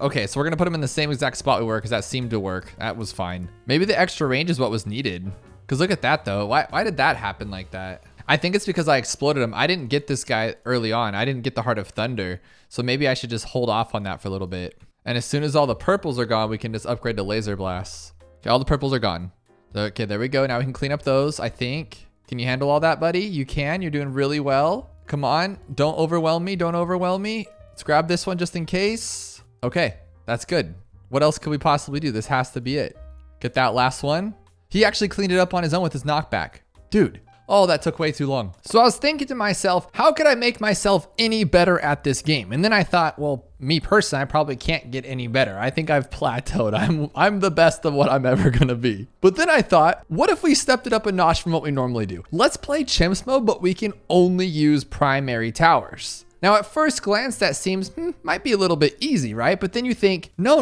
Speaker 1: okay, so we're gonna put him in the same exact spot we were because that seemed to work. That was fine. Maybe the extra range is what was needed. Because look at that though. Why did that happen like that? I think it's because I exploded him. I didn't get this guy early on. I didn't get the Heart of Thunder. So maybe I should just hold off on that for a little bit. And as soon as all the purples are gone, we can just upgrade to Laser Blasts. Okay, all the purples are gone. Okay, there we go. Now we can clean up those, I think. Can you handle all that, buddy? You can. You're doing really well. Come on. Don't overwhelm me. Don't overwhelm me. Let's grab this one just in case. Okay, that's good. What else could we possibly do? This has to be it. Get that last one. He actually cleaned it up on his own with his knockback. Dude. Oh, that took way too long. So I was thinking to myself, how could I make myself any better at this game? And then I thought, well, me personally, I probably can't get any better. I think I've plateaued. I'm the best of what I'm ever gonna be. But then I thought, what if we stepped it up a notch from what we normally do? Let's play chimps mode, but we can only use primary towers. Now, at first glance, that seems might be a little bit easy, right? But then you think, no.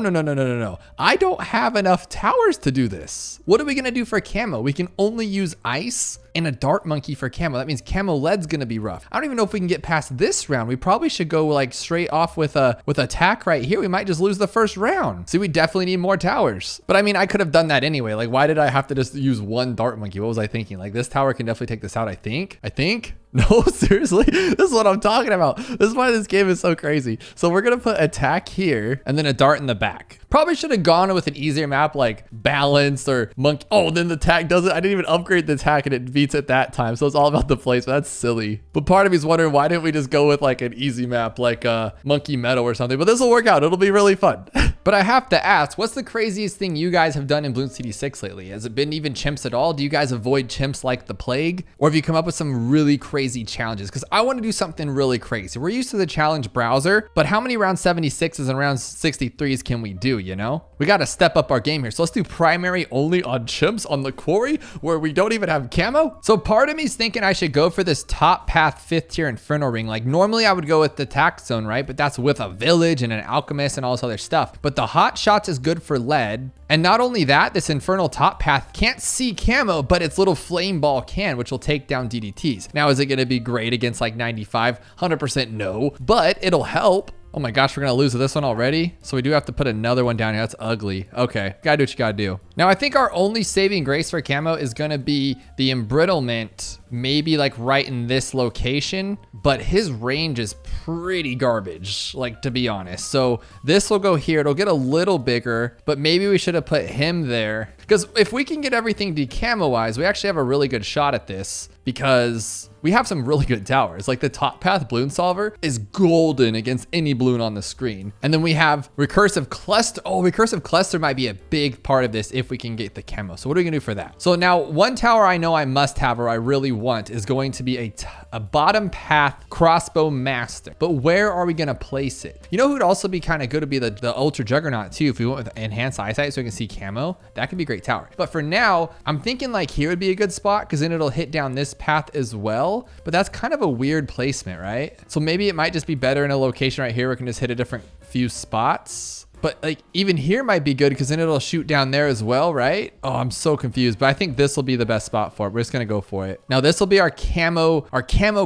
Speaker 1: I don't have enough towers to do this. What are we gonna do for Camo? We can only use ice and a dart monkey for Camo. That means Camo lead's gonna be rough. I don't even know if we can get past this round. We probably should go like straight off with attack right here. We might just lose the first round. See, we definitely need more towers. But I mean, I could have done that anyway. Like, why did I have to just use one dart monkey? What was I thinking? Like, this tower can definitely take this out, I think. No, seriously, this is what I'm talking about. This is why this game is so crazy. So we're gonna put attack here and then a dart in the back. Probably should have gone with an easier map like balanced or monkey. Oh, then the attack does it. I didn't even upgrade the attack and it beats it that time. So it's all about the placement. That's silly. But part of me is wondering, why didn't we just go with like an easy map like Monkey Meadow or something? But this will work out. It'll be really fun. But I have to ask, what's the craziest thing you guys have done in Bloons TD6 lately? Has it been even chimps at all? Do you guys avoid chimps like the plague? Or have you come up with some really crazy challenges? Because I want to do something really crazy. We're used to the challenge browser, but how many round 76s and round 63s can we do, you know? We got to step up our game here. So let's do primary only on chimps on the quarry where we don't even have Camo. So part of me is thinking I should go for this top path 5th tier Infernal Ring. Like normally I would go with the tax zone, right? But that's with a village and an alchemist and all this other stuff. But the hot shots is good for lead. And not only that, this infernal top path can't see Camo, but its little flame ball can, which will take down DDTs. Now, is it going to be great against like 95? 100% no, but it'll help. Oh my gosh, we're gonna lose this one already. So we do have to put another one down here. That's ugly. Okay, gotta do what you gotta do. Now I think our only saving grace for Camo is gonna be the embrittlement, maybe like right in this location, but his range is pretty garbage, like to be honest. So this will go here, it'll get a little bigger, but maybe we should have put him there. Because if we can get everything decamo-wise, we actually have a really good shot at this because we have some really good towers. Like the top path bloon solver is golden against any bloon on the screen. And then we have recursive cluster. Oh, recursive cluster might be a big part of this if we can get the Camo. So what are we gonna do for that? So now one tower I know I must have or I really want is going to be a bottom path crossbow master. But where are we gonna place it? You know who would also be kind of good to be the ultra juggernaut too if we went with enhanced eyesight so we can see Camo. That could be a great tower. But for now, I'm thinking like here would be a good spot because then it'll hit down this path as well. But that's kind of a weird placement, right? So maybe it might just be better in a location right here where we can just hit a different few spots. But like even here might be good because then it'll shoot down there as well, right? Oh, I'm so confused, but I think this will be the best spot for it. We're just gonna go for it. Now this will be our camo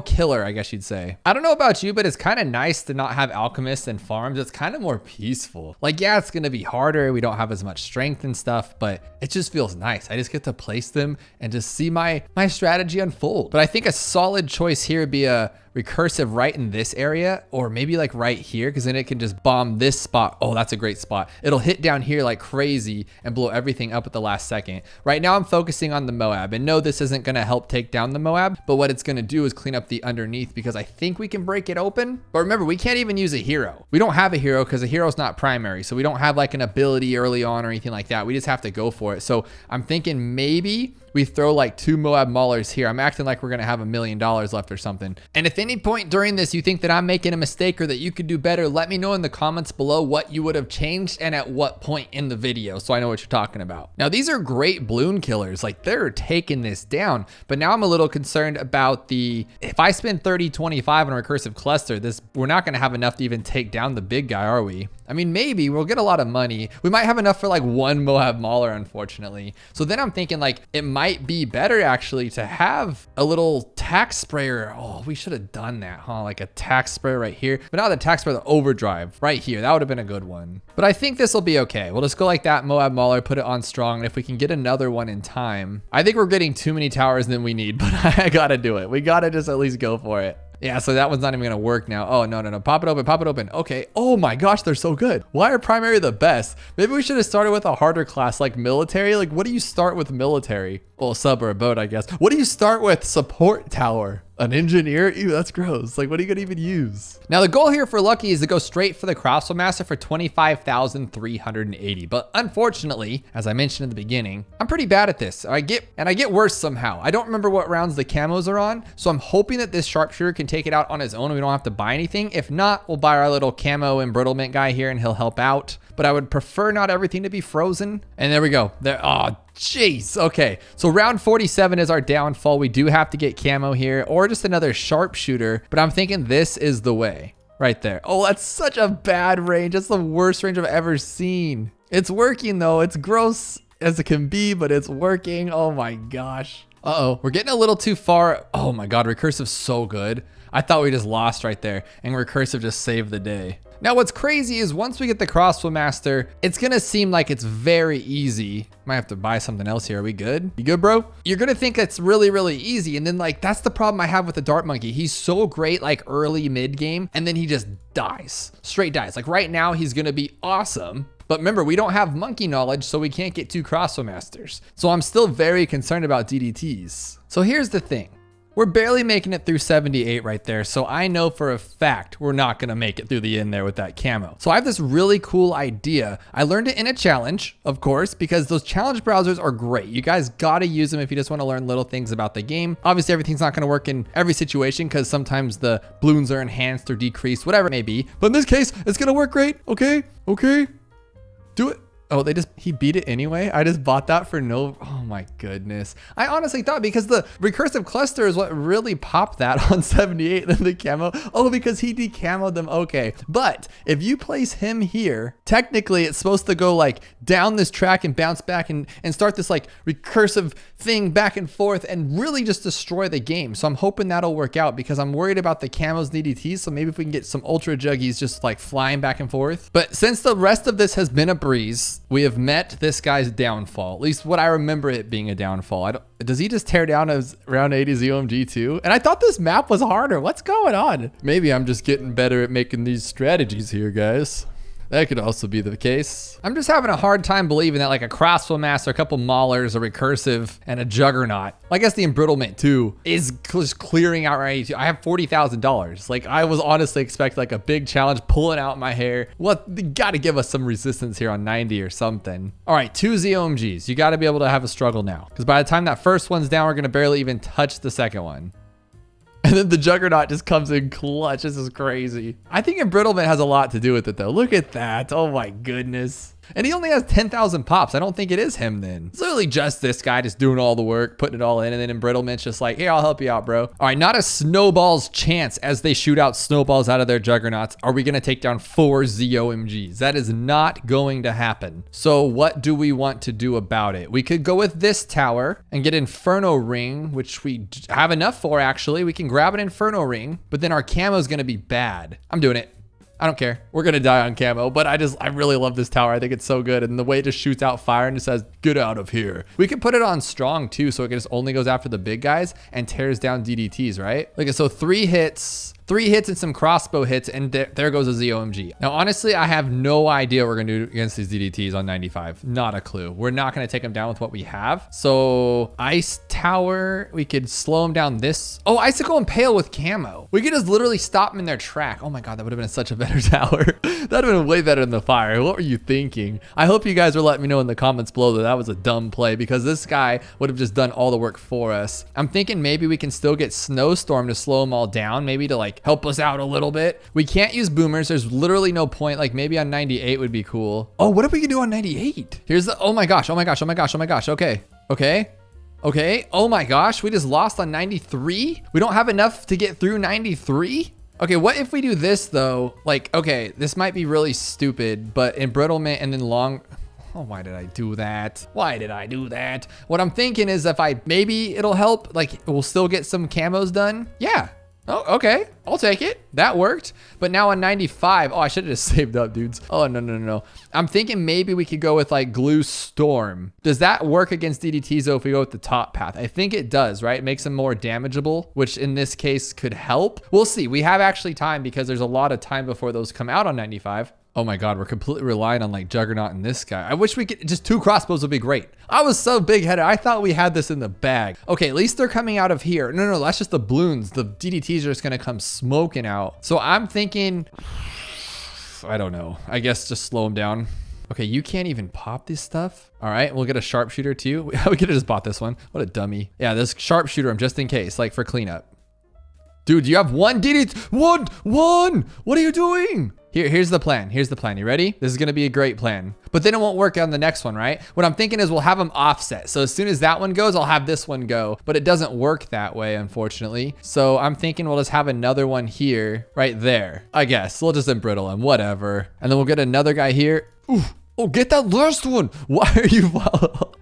Speaker 1: killer, I guess you'd say. I don't know about you, but it's kind of nice to not have alchemists and farms. It's kind of more peaceful. Like, yeah, it's gonna be harder. We don't have as much strength and stuff, but it just feels nice. I just get to place them and just see my strategy unfold. But I think a solid choice here would be a recursive right in this area or maybe like right here because then it can just bomb this spot. Oh, that's a great spot. It'll hit down here like crazy and blow everything up at the last second. Right now I'm focusing on the MOAB and no, this isn't going to help take down the MOAB, but what it's going to do is clean up the underneath because I think we can break it open. But remember, we can't even use a hero. We don't have a hero because a hero is not primary. So we don't have like an ability early on or anything like that. We just have to go for it. So I'm thinking maybe we throw like 2 MOAB maulers here. I'm acting like we're gonna have $1 million left or something. And if any point during this you think that I'm making a mistake or that you could do better, let me know in the comments below what you would have changed and at what point in the video so I know what you're talking about. Now these are great bloon killers, like they're taking this down, but now I'm a little concerned about if I spend 30-25 on a recursive cluster, we're not gonna have enough to even take down the big guy, are we? I mean, maybe we'll get a lot of money. We might have enough for like 1 MOAB mauler, unfortunately. So then I'm thinking like it might be better actually to have a little tax sprayer. Oh, we should have done that, huh? Like a tax sprayer right here. But now the tax sprayer, the overdrive right here, that would have been a good one. But I think this will be okay. We'll just go like that, MOAB mauler, put it on strong. And if we can get another one in time, I think we're getting too many towers than we need, but I gotta do it. We gotta just at least go for it. Yeah, so that one's not even gonna work now. Oh, no. Pop it open, pop it open. Okay. Oh my gosh, they're so good. Why are primary the best? Maybe we should have started with a harder class like military. Like, what do you start with military? Well, sub or a boat, I guess. What do you start with? Support tower. An engineer? Ew, that's gross. Like, what are you gonna even use? Now, the goal here for Lucky is to go straight for the Crossbow Master for 25,380. But unfortunately, as I mentioned in the beginning, I'm pretty bad at this. I get worse somehow. I don't remember what rounds the camos are on, so I'm hoping that this sharpshooter can take it out on his own and we don't have to buy anything. If not, we'll buy our little camo embrittlement guy here and he'll help out. But I would prefer not everything to be frozen. And there we go. There. Oh, jeez. Okay. So round 47 is our downfall. We do have to get camo here or just another sharpshooter. But I'm thinking this is the way right there. Oh, that's such a bad range. That's the worst range I've ever seen. It's working though. It's gross as it can be, but it's working. Oh my gosh. Uh-oh. We're getting a little too far. Oh my God. Recursive's so good. I thought we just lost right there, and recursive just saved the day. Now what's crazy is once we get the crossbow master, it's gonna seem like it's very easy. Might have to buy something else here. Are we good? You good, bro? You're gonna think it's really, really easy. And then like, that's the problem I have with the dart monkey. He's so great like early mid game, and then he just dies, straight dies. Like right now he's gonna be awesome. But remember, we don't have monkey knowledge, so we can't get 2 crossbow masters. So I'm still very concerned about DDTs. So here's the thing. We're barely making it through 78 right there. So I know for a fact we're not gonna make it through the end there with that camo. So I have this really cool idea. I learned it in a challenge, of course, because those challenge browsers are great. You guys gotta use them if you just wanna learn little things about the game. Obviously everything's not gonna work in every situation because sometimes the balloons are enhanced or decreased, whatever it may be. But in this case, it's gonna work great. Okay, okay, do it. Oh, he beat it anyway? I just bought that for no, oh my goodness. I honestly thought because the recursive cluster is what really popped that on 78 than the camo. Oh, because he decamoed them, okay. But if you place him here, technically it's supposed to go like down this track and bounce back and start this like recursive thing back and forth and really just destroy the game. So I'm hoping that'll work out because I'm worried about the camos and DDTs. So maybe if we can get some ultra juggies just like flying back and forth. But since the rest of this has been a breeze, we have met this guy's downfall. At least what I remember it being a downfall. Does he just tear down his round 80 ZOMG too? And I thought this map was harder. What's going on? Maybe I'm just getting better at making these strategies here, guys. That could also be the case. I'm just having a hard time believing that like a crossbow master, a couple maulers, a recursive, and a juggernaut. I guess the embrittlement too is just clearing out right. I have $40,000. Like I was honestly expecting like a big challenge pulling out my hair. What? You gotta give us some resistance here on 90 or something. All right, 2 ZOMGs. You gotta be able to have a struggle now. Because by the time that first one's down, we're gonna barely even touch the second one. And then the Juggernaut just comes in clutch. This is crazy. I think embrittlement has a lot to do with it though. Look at that. Oh my goodness. And he only has 10,000 pops. I don't think it is him then. It's literally just this guy just doing all the work, putting it all in, and then embrittlement's just like, hey, I'll help you out, bro. All right, not a snowball's chance as they shoot out snowballs out of their juggernauts. Are we gonna take down 4 ZOMGs? That is not going to happen. So what do we want to do about it? We could go with this tower and get Inferno Ring, which we have enough for actually. We can grab an Inferno Ring, but then our camo is gonna be bad. I'm doing it. I don't care. We're gonna die on camo, but I really love this tower. I think it's so good. And the way it just shoots out fire and just says, get out of here. We can put it on strong too, so it just only goes after the big guys and tears down DDTs, right? Okay, so 3 hits and some crossbow hits, and there goes a ZOMG. Now, honestly, I have no idea what we're gonna do against these DDTs on 95. Not a clue. We're not gonna take them down with what we have. So Ice Tower, we could slow them down this. Oh, Icicle Impale with camo. We could just literally stop them in their track. Oh my God, that would have been such a better tower. That'd have been way better than the fire. What were you thinking? I hope you guys are letting me know in the comments below that was a dumb play because this guy would have just done all the work for us. I'm thinking maybe we can still get Snowstorm to slow them all down, maybe to like help us out a little bit. We can't use boomers. There's literally no point. Like maybe on 98 would be cool. Oh, what if we could do on 98? Here's the, oh my gosh, oh my gosh, oh my gosh, oh my gosh. Okay, okay. Okay, oh my gosh, we just lost on 93? We don't have enough to get through 93? Okay, what if we do this though? Like, okay, this might be really stupid, but embrittlement and then long, oh, why did I do that? Why did I do that? What I'm thinking is if maybe it'll help, like we'll still get some camos done. Yeah. Oh, okay. I'll take it. That worked. But now on 95, oh, I should have just saved up, dudes. Oh, no. I'm thinking maybe we could go with like Glue Storm. Does that work against DDTs though if we go with the top path? I think it does, right? It makes them more damageable, which in this case could help. We'll see. We have actually time because there's a lot of time before those come out on 95. Oh my God, we're completely relying on like Juggernaut and this guy. I wish we could, just 2 crossbows would be great. I was so big-headed. I thought we had this in the bag. Okay, at least they're coming out of here. No, that's just the balloons. The DDTs are just gonna come smoking out. So I'm thinking, I don't know. I guess just slow them down. Okay, you can't even pop this stuff. All right, we'll get a sharpshooter too. We could have just bought this one. What a dummy. Yeah, this sharpshooter, just in case, like for cleanup. Dude, you have 1 DDT, one. What are you doing? Here's the plan. Here's the plan. You ready? This is going to be a great plan. But then it won't work on the next one, right? What I'm thinking is we'll have them offset. So as soon as that one goes, I'll have this one go. But it doesn't work that way, unfortunately. So I'm thinking we'll just have another one here, right there. I guess. We'll just embrittle him. Whatever. And then we'll get another guy here. Ooh. Oh, get that last one. Why are you...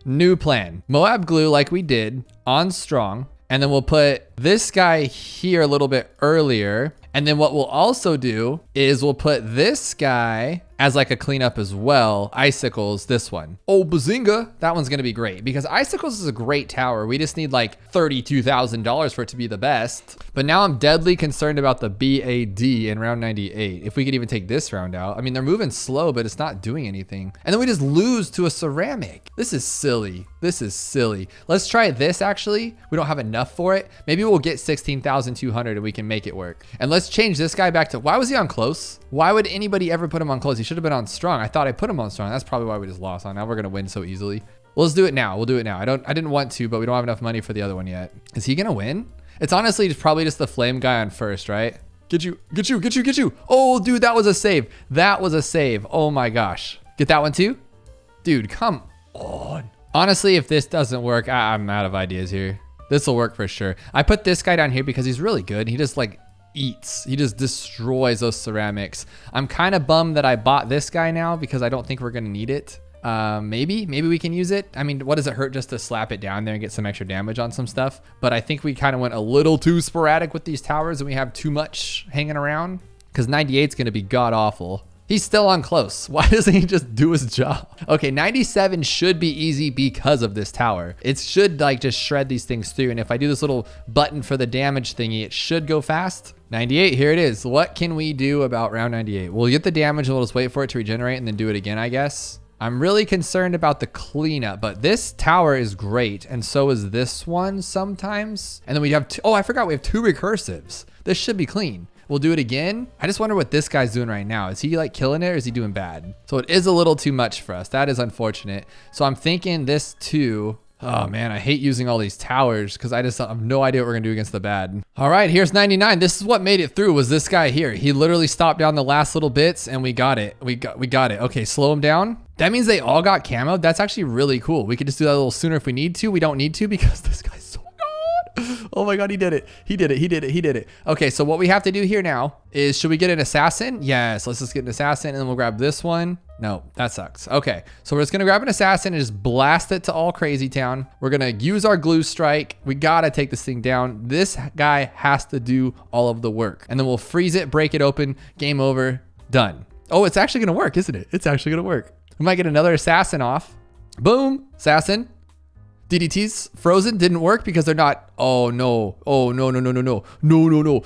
Speaker 1: New plan. MOAB glue like we did on strong. And then we'll put this guy here a little bit earlier. And then what we'll also do is we'll put this guy as like a cleanup as well. Icicles, this one. Oh, bazinga. That one's gonna be great because Icicles is a great tower. We just need like $32,000 for it to be the best. But now I'm deadly concerned about the BAD in round 98. If we could even take this round out. I mean, they're moving slow, but it's not doing anything. And then we just lose to a ceramic. This is silly. This is silly. Let's try this actually. We don't have enough for it. Maybe we'll get 16,200 and we can make it work. And let's change this guy back to, why was he on close? Why would anybody ever put him on close? He should have been on strong. I thought I put him on strong. That's probably why we just lost on. Now we're gonna win so easily. Well, let's do it now. We'll do it now. I didn't want to, but we don't have enough money for the other one yet. Is he gonna win? It's honestly probably just the flame guy on first, right? Get you. Oh, dude, that was a save. That was a save. Oh my gosh. Get that one too? Dude, come on. Honestly, if this doesn't work, I'm out of ideas here. This will work for sure. I put this guy down here because he's really good. He just like eats. He just destroys those ceramics. I'm kind of bummed that I bought this guy now because I don't think we're gonna need it. Maybe we can use it. I mean, what does it hurt just to slap it down there and get some extra damage on some stuff? But I think we kind of went a little too sporadic with these towers and we have too much hanging around because 98 is gonna be god awful. He's still on close. Why doesn't he just do his job? Okay, 97 should be easy because of this tower. It should like just shred these things through. And if I do this little button for the damage thingy, it should go fast. 98, here it is. What can we do about round 98? We'll get the damage and we'll just wait for it to regenerate and then do it again, I guess. I'm really concerned about the cleanup, but this tower is great. And so is this one sometimes. And then we have two, oh, I forgot we have 2 recursives. This should be clean. We'll do it again. I just wonder what this guy's doing right now. Is he like killing it or is he doing bad? So it is a little too much for us. That is unfortunate. So I'm thinking this too. Oh man, I hate using all these towers because I just have no idea what we're gonna do against the bad. All right, here's 99. This is what made it through was this guy here. He literally stopped down the last little bits and we got it. We got it. Okay, slow him down. That means they all got camo. That's actually really cool. We could just do that a little sooner if we need to. We don't need to because this guy's so good. Oh my God, he did it. He did it. Okay, so what we have to do here now is, should we get an assassin? Yes, let's just get an assassin and then we'll grab this one. No, that sucks. Okay, so we're just gonna grab an assassin and just blast it to all crazy town. We're gonna use our glue strike. We gotta take this thing down. This guy has to do all of the work. And then we'll freeze it, break it open, game over, done. Oh, it's actually gonna work, isn't it? It's actually gonna work. We might get another assassin off. Boom, assassin. DDT's frozen, didn't work because they're not, oh no. Oh, no.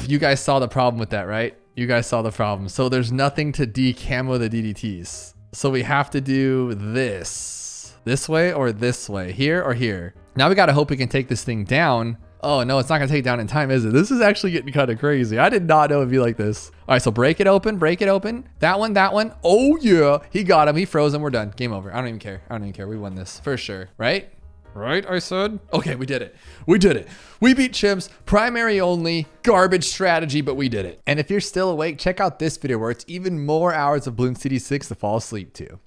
Speaker 1: You guys saw the problem with that, right? You guys saw the problem. So there's nothing to decamo the DDTs. So we have to do this way or this way, here or here. Now we got to hope we can take this thing down. Oh no, it's not gonna take down in time, is it? This is actually getting kind of crazy. I did not know it'd be like this. All right, so break it open. That one. Oh yeah, he got him, he froze him, we're done. Game over, I don't even care. We won this, for sure, right? Right, I said? Okay, we did it. We beat chimps, primary only, garbage strategy, but we did it. And if you're still awake, check out this video where it's even more Hours of Bloons TD6 to fall asleep to.